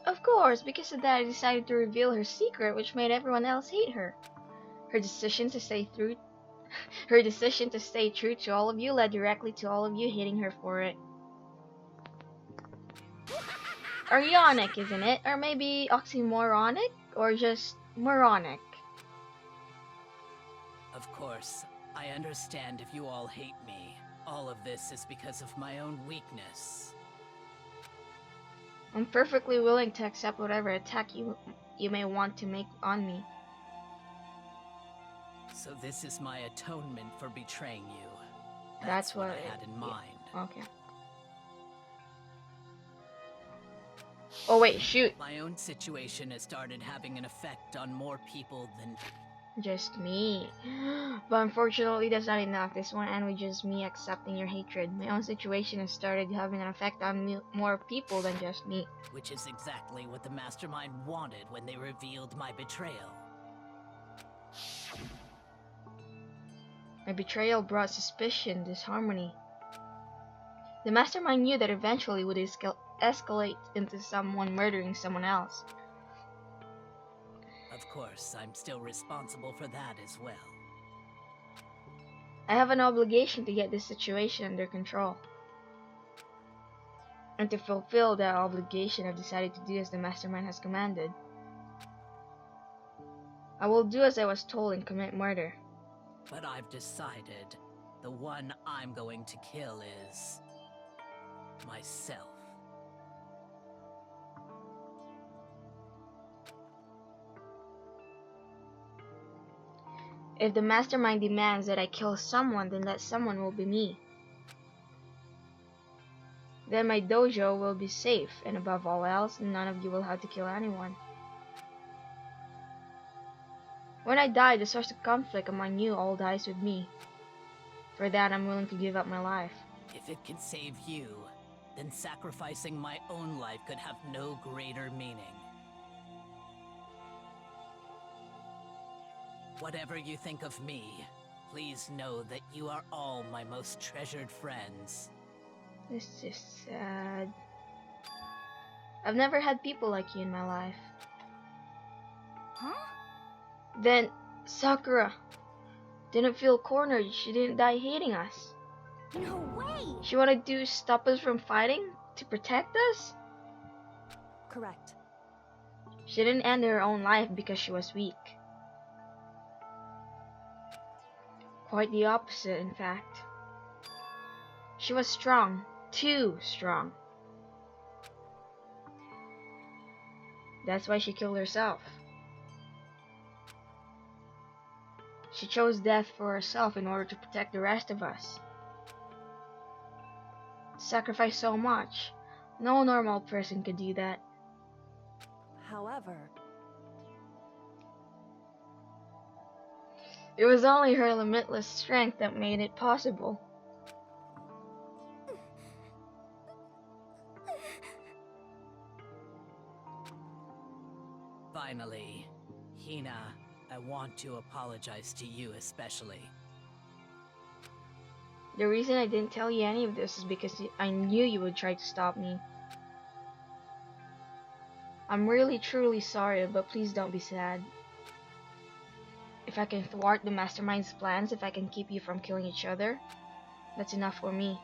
Of course, because of that I decided to reveal her secret, which made everyone else hate her. Her decision to stay true to all of you led directly to all of you hating her for it. Ironic, isn't it? Or maybe oxymoronic? Or just moronic?
Of course, I understand if you all hate me. All of this is because of my own weakness.
I'm perfectly willing to accept whatever attack you may want to make on me.
So this is my atonement for betraying you.
That's
what
what
I had in mind.
Okay. Oh wait, shoot.
My own situation has started having an effect on more people than...
Just me. But unfortunately that's not enough. This won't end with just me accepting your hatred. My own situation has started having an effect on more people than just me.
Which is exactly what the mastermind wanted when they revealed my betrayal.
My betrayal brought suspicion, disharmony. The mastermind knew that eventually would escalate into someone murdering someone else.
Of course, I'm still responsible for that as well.
I have an obligation to get this situation under control. And to fulfill that obligation, I've decided to do as the mastermind has commanded. I will do as I was told and commit murder.
But I've decided the one I'm going to kill is... myself.
If the mastermind demands that I kill someone, then that someone will be me. Then my dojo will be safe, and above all else, none of you will have to kill anyone. When I die, the source of conflict among you all dies with me. For that, I'm willing to give up my life.
If it can save you, then sacrificing my own life could have no greater meaning. Whatever you think of me, please know that you are all my most treasured friends.
This is sad. I've never had people like you in my life.
Huh?
Then, Sakura didn't feel cornered. She didn't die hating us.
No way!
She wanted to stop us from fighting? To protect us?
Correct.
She didn't end her own life because she was weak. Quite the opposite, in fact. She was strong. Too strong. That's why she killed herself. She chose death for herself in order to protect the rest of us. Sacrifice so much. No normal person could do that.
However,
It was only her limitless strength that made it possible.
Finally, Hina, I want to apologize to you especially.
The reason I didn't tell you any of this is because I knew you would try to stop me. I'm really truly sorry, but please don't be sad. If I can thwart the mastermind's plans, if I can keep you from killing each other, that's enough for me.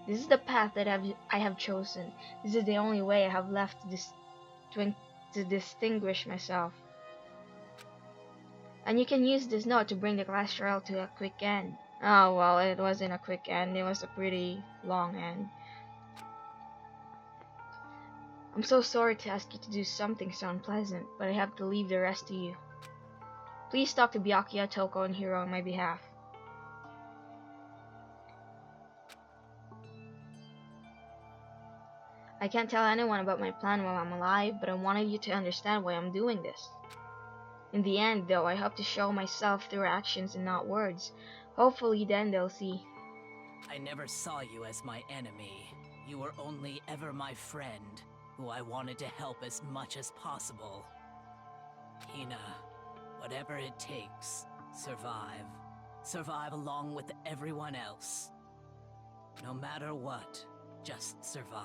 This is the path that I have chosen. This is the only way I have left to distinguish myself. And you can use this note to bring the class trial to a quick end. Oh well, it wasn't a quick end, it was a pretty long end. I'm so sorry to ask you to do something so unpleasant, but I have to leave the rest to you. Please talk to Byakuya, Toko, and Hiro on my behalf. I can't tell anyone about my plan while I'm alive, but I wanted you to understand why I'm doing this. In the end, though, I hope to show myself through actions and not words. Hopefully then they'll see.
I never saw you as my enemy. You were only ever my friend, who I wanted to help as much as possible. Hina, whatever it takes, survive. Survive along with everyone else. No matter what, just survive.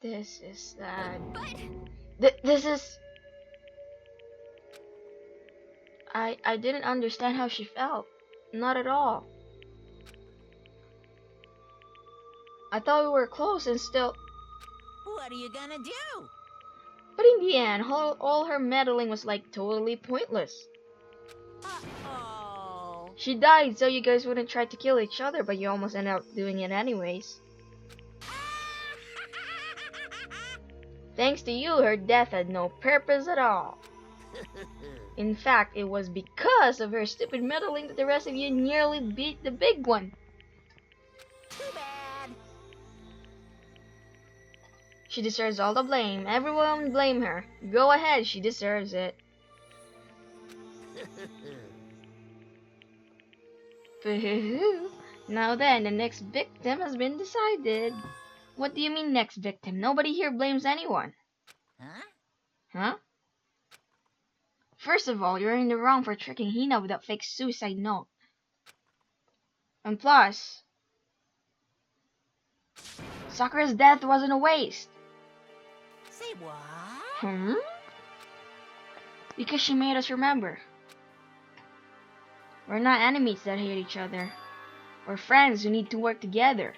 This is sad.
But
This is... I didn't understand how she felt. Not at all. I thought we were close and still...
What are you gonna do?
But in the end, all her meddling was like totally pointless.
Uh-oh.
She died so you guys wouldn't try to kill each other, but you almost ended up doing it anyways. Thanks to you, her death had no purpose at all. In fact, it was because of her stupid meddling that the rest of you nearly beat the big one.
Too bad.
She deserves all the blame. Everyone blame her. Go ahead, she deserves it. Now then, the next victim has been decided. What do you mean next victim? Nobody here blames anyone.
Huh?
Huh? First of all, you're in the wrong for tricking Hina with that fake suicide note. And plus, Sakura's death wasn't a waste.
Say what?
Hmm? Because she made us remember. We're not enemies that hate each other. We're friends who need to work together.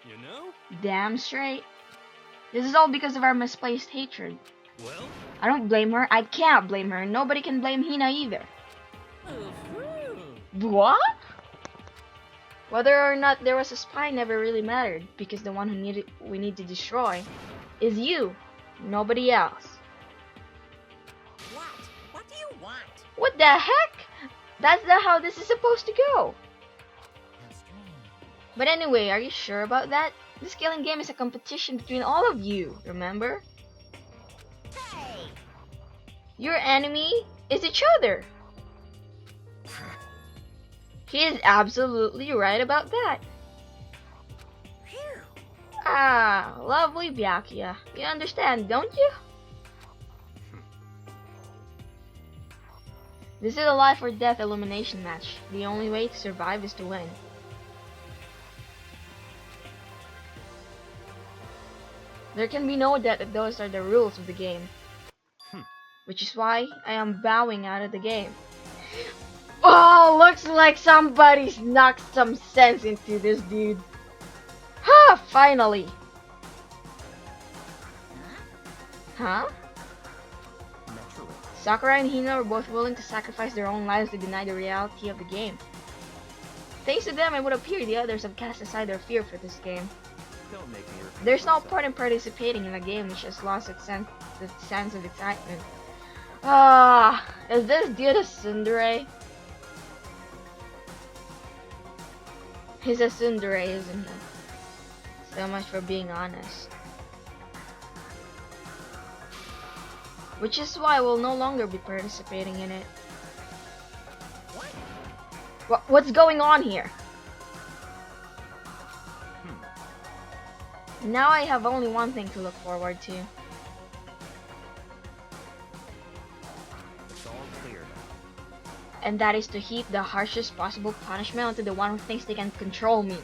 You know?
Damn straight. This is all because of our misplaced hatred.
Well,
I don't blame her. I can't blame her. Nobody can blame Hina either. What? Whether or not there was a spy never really mattered, because the one we need to destroy is you, nobody else.
What? What do you want?
What the heck? That's not how this is supposed to go.
How strange.
But anyway, are you sure about that? This killing game is a competition between all of you, remember?
Hey!
Your enemy is each other. He is absolutely right about that.
Phew.
Ah, lovely Byakuya. You understand, don't you? This is a life or death elimination match. The only way to survive is to win. There can be no doubt that those are the rules of the game. Which is why I am bowing out of the game. Oh, looks like somebody's knocked some sense into this dude. Ha! Finally! Huh?
naturally.
Sakura and Hina were both willing to sacrifice their own lives to deny the reality of the game. Thanks to them, it would appear the others have cast aside their fear for this game.
Don't make me repeat
There's no
myself.
point in participating in a game which has lost its sense of excitement. Ah, is this dude a tsundere? He's a tsundere, isn't he? So much for being honest. Which is why we'll no longer be participating in it. What's going on here? Now I have only one thing to look forward to.
It's all clear now.
And that is to heap the harshest possible punishment onto the one who thinks they can control me.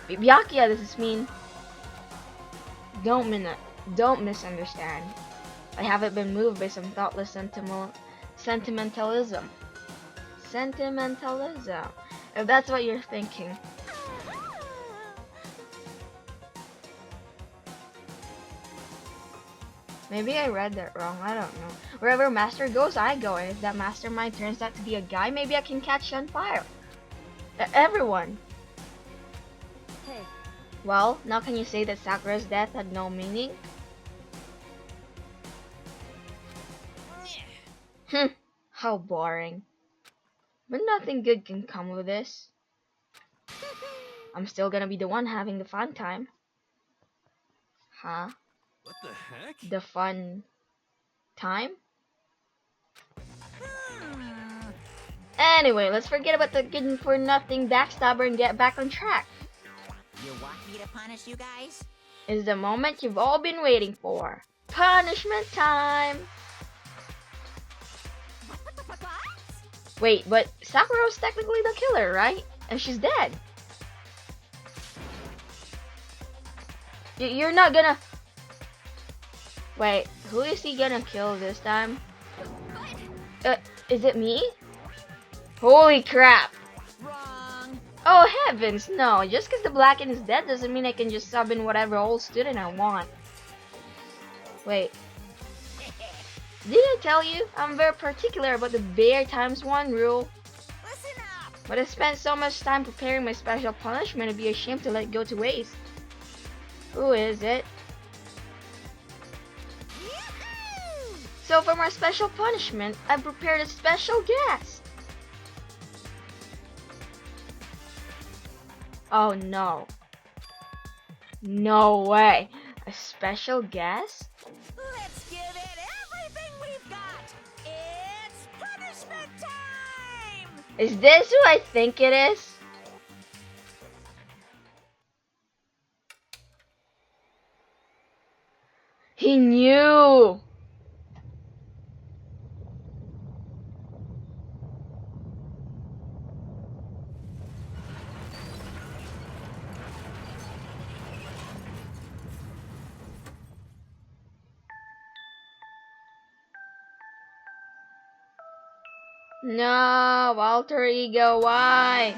Byakuya, this is mean. Don't misunderstand. I haven't been moved by some thoughtless sentimentalism. Sentimentalism. If that's what you're thinking. Maybe I read that wrong, I don't know. Wherever master goes, I go, and if that mastermind turns out to be a guy, maybe I can catch you on fire. Everyone.
Hey,
Well, now can you say that Sakura's death had no meaning? How boring. But nothing good can come of this. I'm still gonna be the one having the fun time. Huh?
What the heck?
The fun time? Anyway, let's forget about the good for nothing backstabber and get back on track.
You want me to punish you guys?
Is the moment you've all been waiting for. Punishment time! Wait, but Sakura's technically the killer, right? And she's dead. You're not gonna... Wait, who is he gonna kill this time? Is it me? Holy crap!
Wrong.
Oh heavens, no. Just because the Blacken is dead doesn't mean I can just sub in whatever old student I want. Wait. Did I tell you? I'm very particular about the bear ×1 rule.
Listen up.
But I spent so much time preparing my special punishment, I'd be ashamed to let it go to waste. Who is it?
Yoo-hoo!
So for my special punishment, I prepared a special guest. Oh no. No way. A special guest?
Let's give it everything we've got. It's punishment time.
Is this who I think it is? He knew. No, alter ego, why?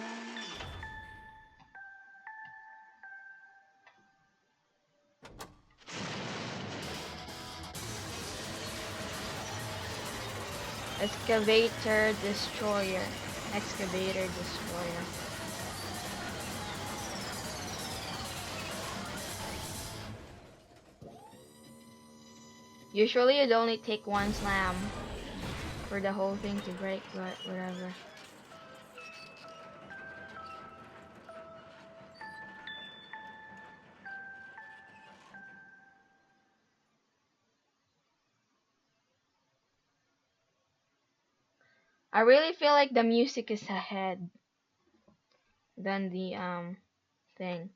Excavator destroyer. Excavator destroyer. Usually it'd only take one slam for the whole thing to break, but whatever. I really feel like the music is ahead than the thing.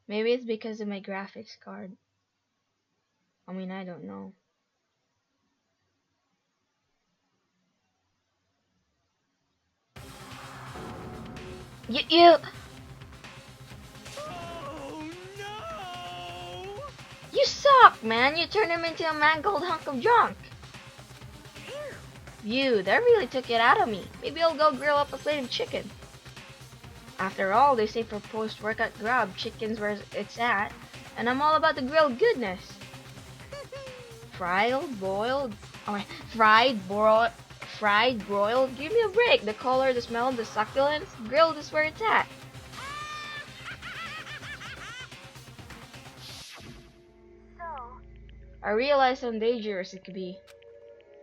Maybe it's because of my graphics card. I mean, I don't know. You
Oh no!
You suck, man. You turned him into a mangled hunk of junk. You, that really took it out of me. Maybe I'll go grill up a plate of chicken. After all, they say for post-workout grub, chicken's where it's at, and I'm all about the grilled goodness. Fried, boiled, fried, broiled, give me a break. The color, the smell, the succulence, grilled is where it's at. I realize how dangerous it could be,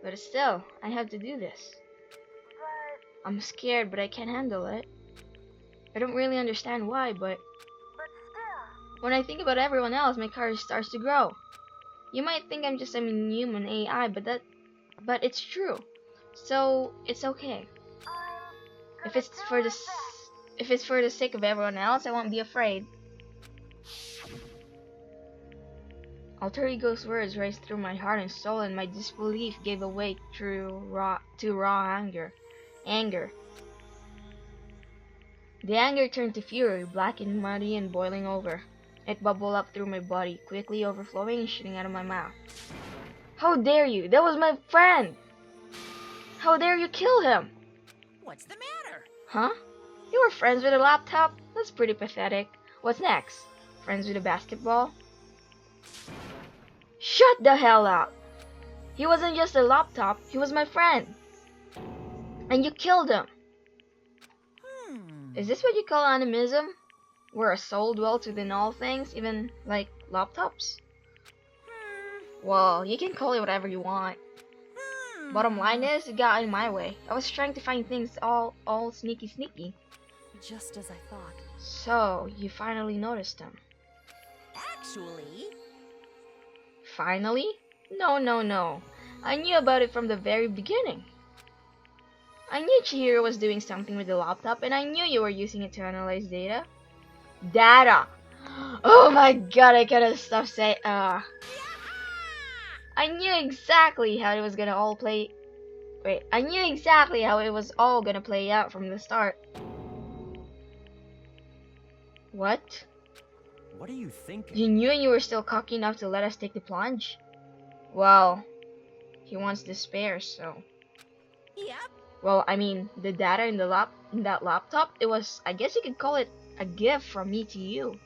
but still, I have to do this. I'm scared, but I can't handle it. I don't really understand why, but when I think about everyone else, my courage starts to grow. You might think I'm just a human AI, but it's true. So it's okay. If it's for the sake of everyone else, I won't be afraid. Alter Ego's words raced through my heart and soul, and my disbelief gave way to raw anger. The anger turned to fury, black and muddy and boiling over. It bubbled up through my body, quickly overflowing and shooting out of my mouth. How dare you? That was my friend! How dare you kill him?
What's the matter?
Huh? You were friends with a laptop? That's pretty pathetic. What's next? Friends with a basketball? Shut the hell up! He wasn't just a laptop, he was my friend. And you killed him. Is this what you call animism? Where a soul dwells within all things, even like laptops? Well, you can call it whatever you want. Bottom line is, it got in my way. I was trying to find things all sneaky.
Just as I thought.
So, you finally noticed him.
Actually,
Finally? No, no, no. I knew about it from the very beginning. I knew Chihiro was doing something with the laptop, and I knew you were using it to analyze data. Data! Oh my god, I gotta stop saying, I knew exactly how it was gonna all play. Wait, I knew exactly how it was all gonna play out from the start. What?
What are you thinking?
You knew and you were still cocky enough to let us take the plunge? Well, he wants the spares, so.
yep.
Well, I mean, the data in that laptop, it was, I guess you could call it a gift from me to you.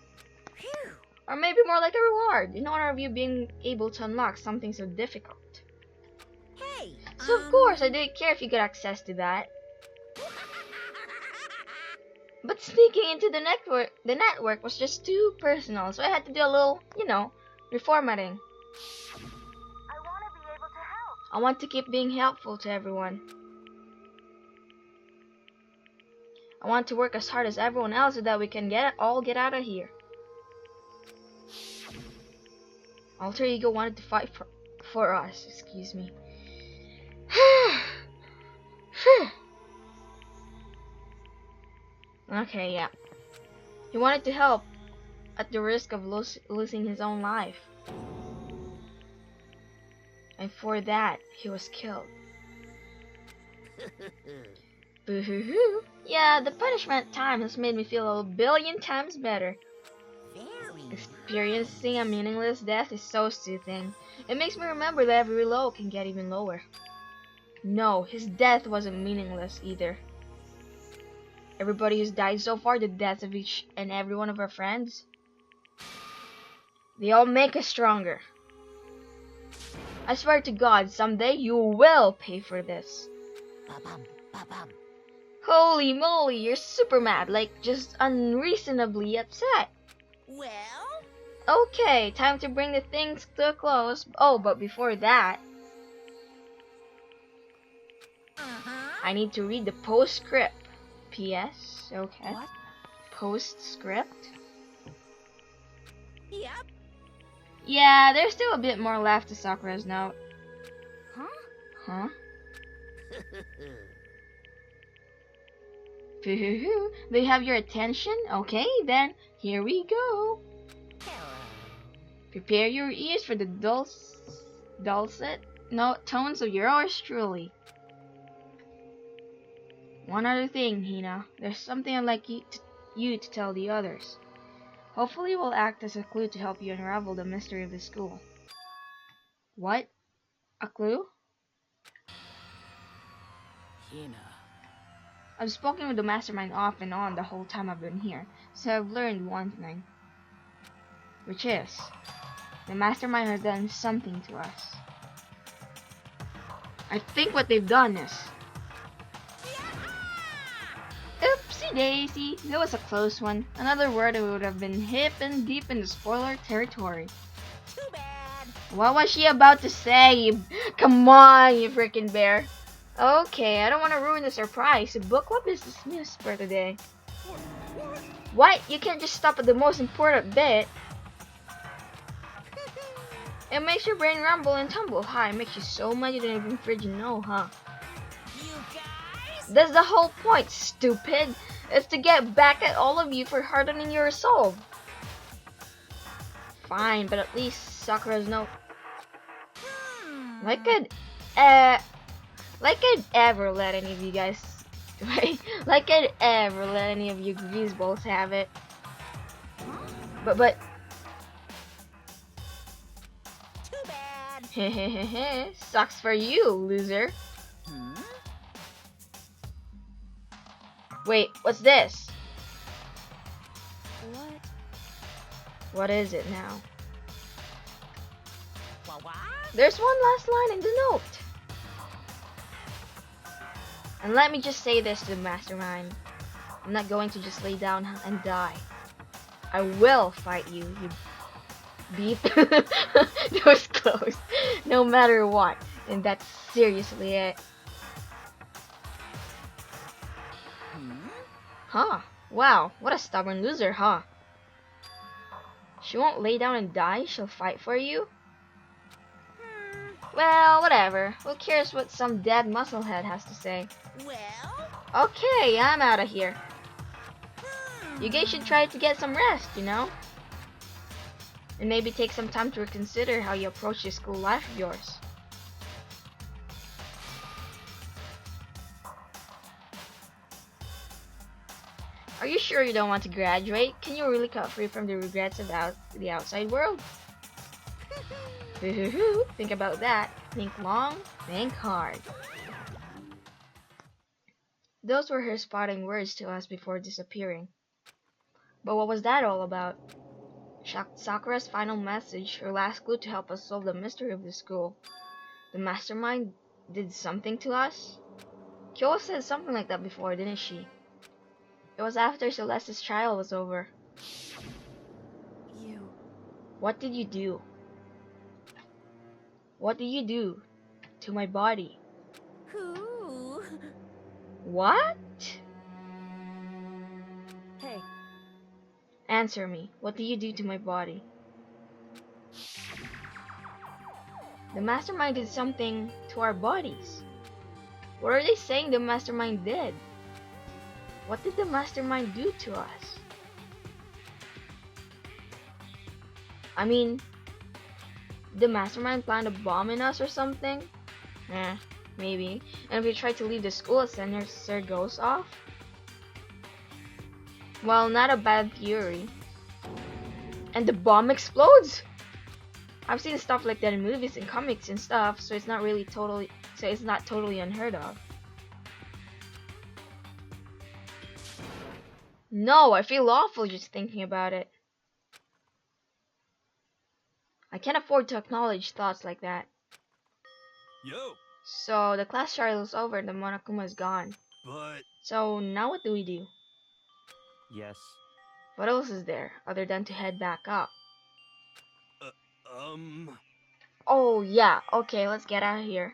Phew.
Or maybe more like a reward, in honor of you being able to unlock something so difficult.
Hey.
So of course, I didn't care if you got access to that. But sneaking into the network was just too personal, so I had to do a little, reformatting.
I want to be able to help.
I want to keep being helpful to everyone. I want to work as hard as everyone else so that we can all get out of here. Alter Ego wanted to fight for us, excuse me. Okay, yeah. He wanted to help at the risk of losing his own life. And for that, he was killed. Boo-hoo-hoo. Yeah, the punishment time has made me feel a billion times better.
Very.
Experiencing a meaningless death is so soothing. It makes me remember that every low can get even lower. No, his death wasn't meaningless either. Everybody who's died so far, the deaths of each and every one of our friends, they all make us stronger. I swear to God, someday you will pay for this.
Ba-bum, ba-bum.
Holy moly, you're super mad, like just unreasonably upset.
Well,
Okay, time to bring the things to a close. Oh, but before that, I need to read the postscript. P.S. Okay.
What?
Postscript?
Yep.
Yeah, there's still a bit more left to Sakura's note. Huh? They have your attention? Okay, then here we go.
Hello.
Prepare your ears for the dulcet tones of yours truly. One other thing, Hina. There's something I'd like you to tell the others. Hopefully it will act as a clue to help you unravel the mystery of the school. What? A clue?
Hina.
I've spoken with the mastermind off and on the whole time I've been here, so I've learned one thing. Which is, the mastermind has done something to us. I think what they've done is... Oopsie daisy, that was a close one. Another word that would have been hip and deep in the spoiler territory.
Too bad.
What was she about to say? Come on, you freaking bear. Okay, I don't want to ruin the surprise. The book club is dismissed for today. What? You can't just stop at the most important bit. It makes your brain rumble and tumble. Hi, it makes you so mad you don't even freaking know, huh?
You guys?
That's the whole point, stupid. It's to get back at all of you for hardening your resolve. Fine, but at least Sakura's note. Like I'd ever let any of you guys, like I'd ever let any of you greaseballs have it. But.
Too bad.
Hehehe, sucks for you, loser. Wait, what's this?
What?
What is it now?
What?
There's one last line in the note. And let me just say this to the mastermind. I'm not going to just lay down and die. I will fight you, you beep. That was close. No matter what. And that's seriously it. Huh. Wow, what a stubborn loser, huh? She won't lay down and die, she'll fight for you? Well, whatever. Who cares what some dead musclehead has to say?
Well,
Okay, I'm out of here. You guys should try to get some rest, you know? And maybe take some time to reconsider how you approach this school life of yours. Are you sure you don't want to graduate? Can you really cut free from the regrets of the outside world? Think about that. Think long, think hard. Those were her spotting words to us before disappearing. But what was that all about? Sakura's final message, her last clue to help us solve the mystery of the school. The mastermind did something to us? Kyo said something like that before, didn't she? It was after Celeste's trial was over.
You.
What did you do? What did you do to my body?
who?
What?
Hey,
Answer me. What did you do to my body? The mastermind did something to our bodies. What are they saying the mastermind did? What did the mastermind do to us? I mean, did the mastermind plan a bomb in us or something? Maybe. And if we try to leave the school, a sensor goes off? Well, not a bad theory. And the bomb explodes? I've seen stuff like that in movies and comics and stuff, so it's not totally unheard of. No, I feel awful just thinking about it. I can't afford to acknowledge thoughts like that.
Yo,
So the class trial is over and the Monokuma is gone.
but
So now what do we do?
Yes.
What else is there other than to head back up? Oh yeah, okay, let's get out of here.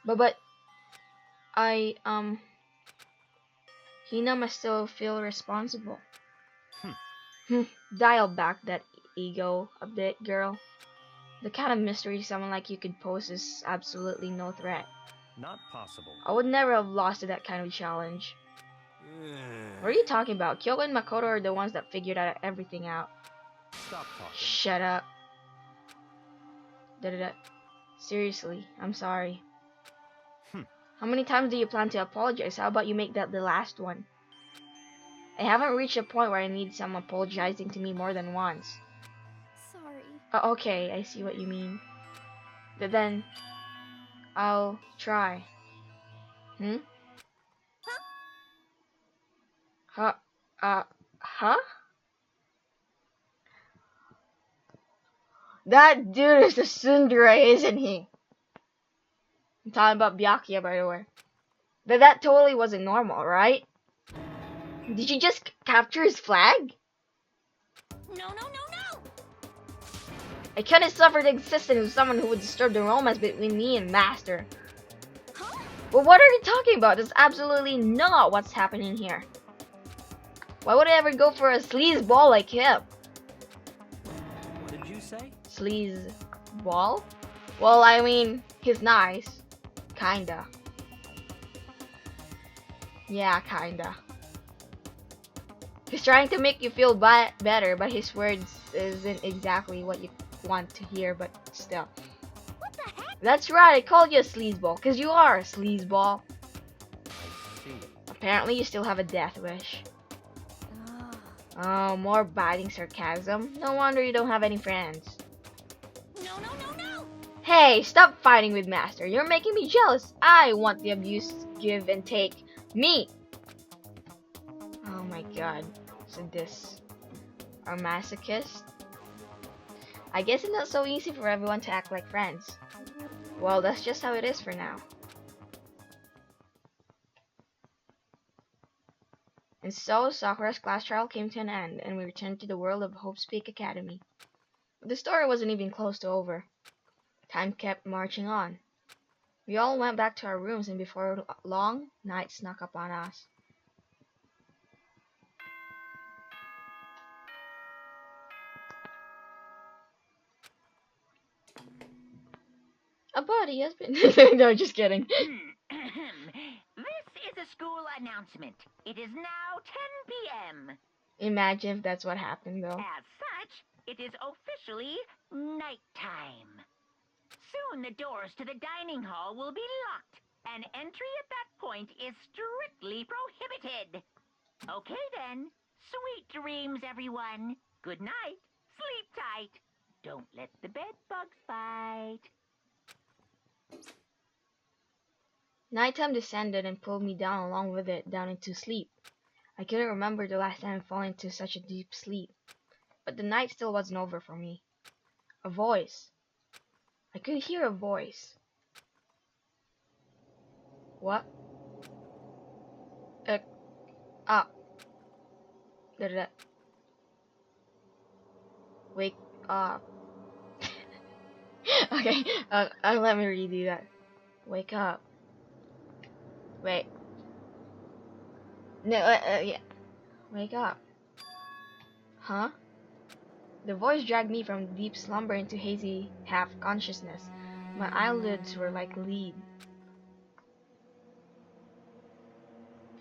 But Hina must still feel responsible. Dial back that ego a bit, girl. The kind of mystery someone like you could pose is absolutely no threat.
Not possible.
I would never have lost to that kind of challenge. What are you talking about? Kyoko and Makoto are the ones that figured everything out.
Stop talking.
Shut up. Seriously, I'm sorry. How many times do you plan to apologize? How about you make that the last one? I haven't reached a point where I need someone apologizing to me more than once.
Sorry.
Okay, I see what you mean. But then, I'll try. Huh? That dude is a tsundere, isn't he? I'm talking about Byakuya, by the way. But that totally wasn't normal, right? Did you just capture his flag?
No, no, no, no!
I couldn't suffer the existence of someone who would disturb the romance between me and Master.
Huh?
But what are you talking about? That's absolutely not what's happening here. Why would I ever go for a sleazeball like him?
What did you say?
Sleazeball? Well, I mean, he's nice. Kinda. Yeah, kinda. He's trying to make you feel better, but his words isn't exactly what you want to hear, but still.
What the heck?
That's right, I called you a sleazeball, because you are a sleazeball.
I see.
Apparently you still have a death wish.
Ah.
Oh, more biting sarcasm. No wonder you don't have any friends.
No, no, no, no!
Hey, stop fighting with Master. You're making me jealous. I want the abuse, give and take. Me! Oh my god. So this are masochists? I guess it's not so easy for everyone to act like friends. Well, that's just how it is for now. And so, Sakura's class trial came to an end, and we returned to the world of Hope's Peak Academy. But the story wasn't even close to over. Time kept marching on. We all went back to our rooms, and before long, night snuck up on us. body has been. No, just kidding.
This is a school announcement. It is now 10 p.m.
Imagine if that's what happened though.
As such, it is officially nighttime. Soon the doors to the dining hall will be locked, and entry at that point is strictly prohibited. Okay then. Sweet dreams, everyone. Good night. Sleep tight. Don't let the bed bugs bite.
Nighttime descended and pulled me down along with it down into sleep. I couldn't remember the last time I fell into such a deep sleep. But the night still wasn't over for me. A voice. I could hear a voice. What? Up. Da-da-da. Wake up. Okay, let me redo that. Wake up. Wait. No, yeah. Wake up. Huh? The voice dragged me from deep slumber into hazy half-consciousness. My eyelids were like lead.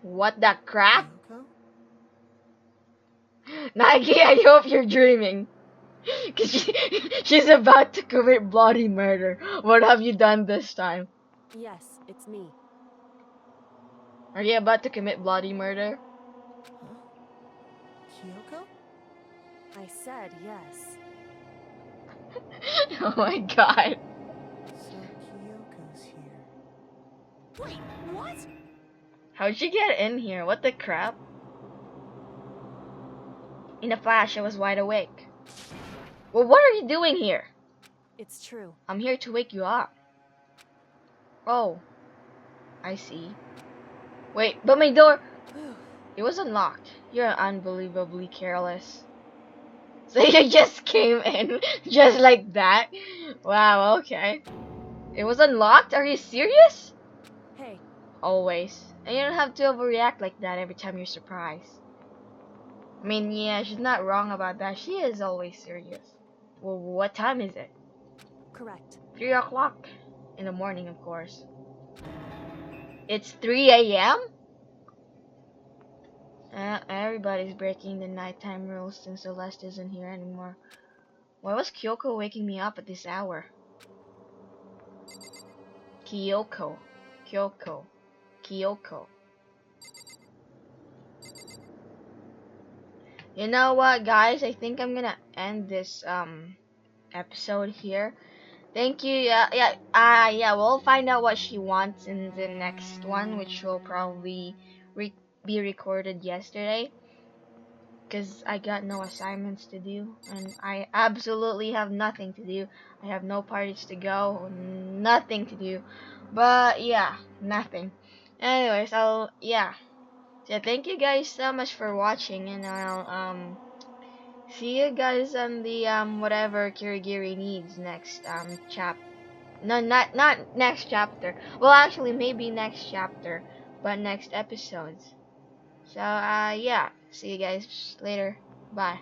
What the crap?
Kyoko?
Nike, I hope you're dreaming. Cause she's about to commit bloody murder. What have you done this time?
Yes, it's me.
Are you about to commit bloody murder?
Huh? Kyoko? I said yes.
Oh my god.
So Kyoko's here.
Wait, what?
How'd she get in here? What the crap? In a flash, I was wide awake. Well, what are you doing here?
It's true.
I'm here to wake you up. Oh, I see. Wait, but my door... It was unlocked. You're unbelievably careless. So you just came in just like that? Wow, okay. It was unlocked? Are you serious?
Hey,
Always. And you don't have to overreact like that every time you're surprised. I mean, yeah, she's not wrong about that. She is always serious. Well, what time is it?
correct.
3 o'clock in the morning, of course. It's 3 a.m.? Everybody's breaking the nighttime rules since Celeste isn't here anymore. Why was Kyoko waking me up at this hour? Kyoko. Kyoko. Kyoko. You know what, guys? I think I'm gonna end this episode here. Thank you. Yeah. We'll find out what she wants in the next one, which will probably be recorded yesterday. Cause I got no assignments to do, and I absolutely have nothing to do. I have no parties to go, nothing to do. But yeah, nothing. Anyways, So thank you guys so much for watching, and I'll see you guys on the whatever Kirigiri needs next chap. No, not next chapter. Well, actually, maybe next chapter, but next episodes. So yeah, see you guys later. Bye.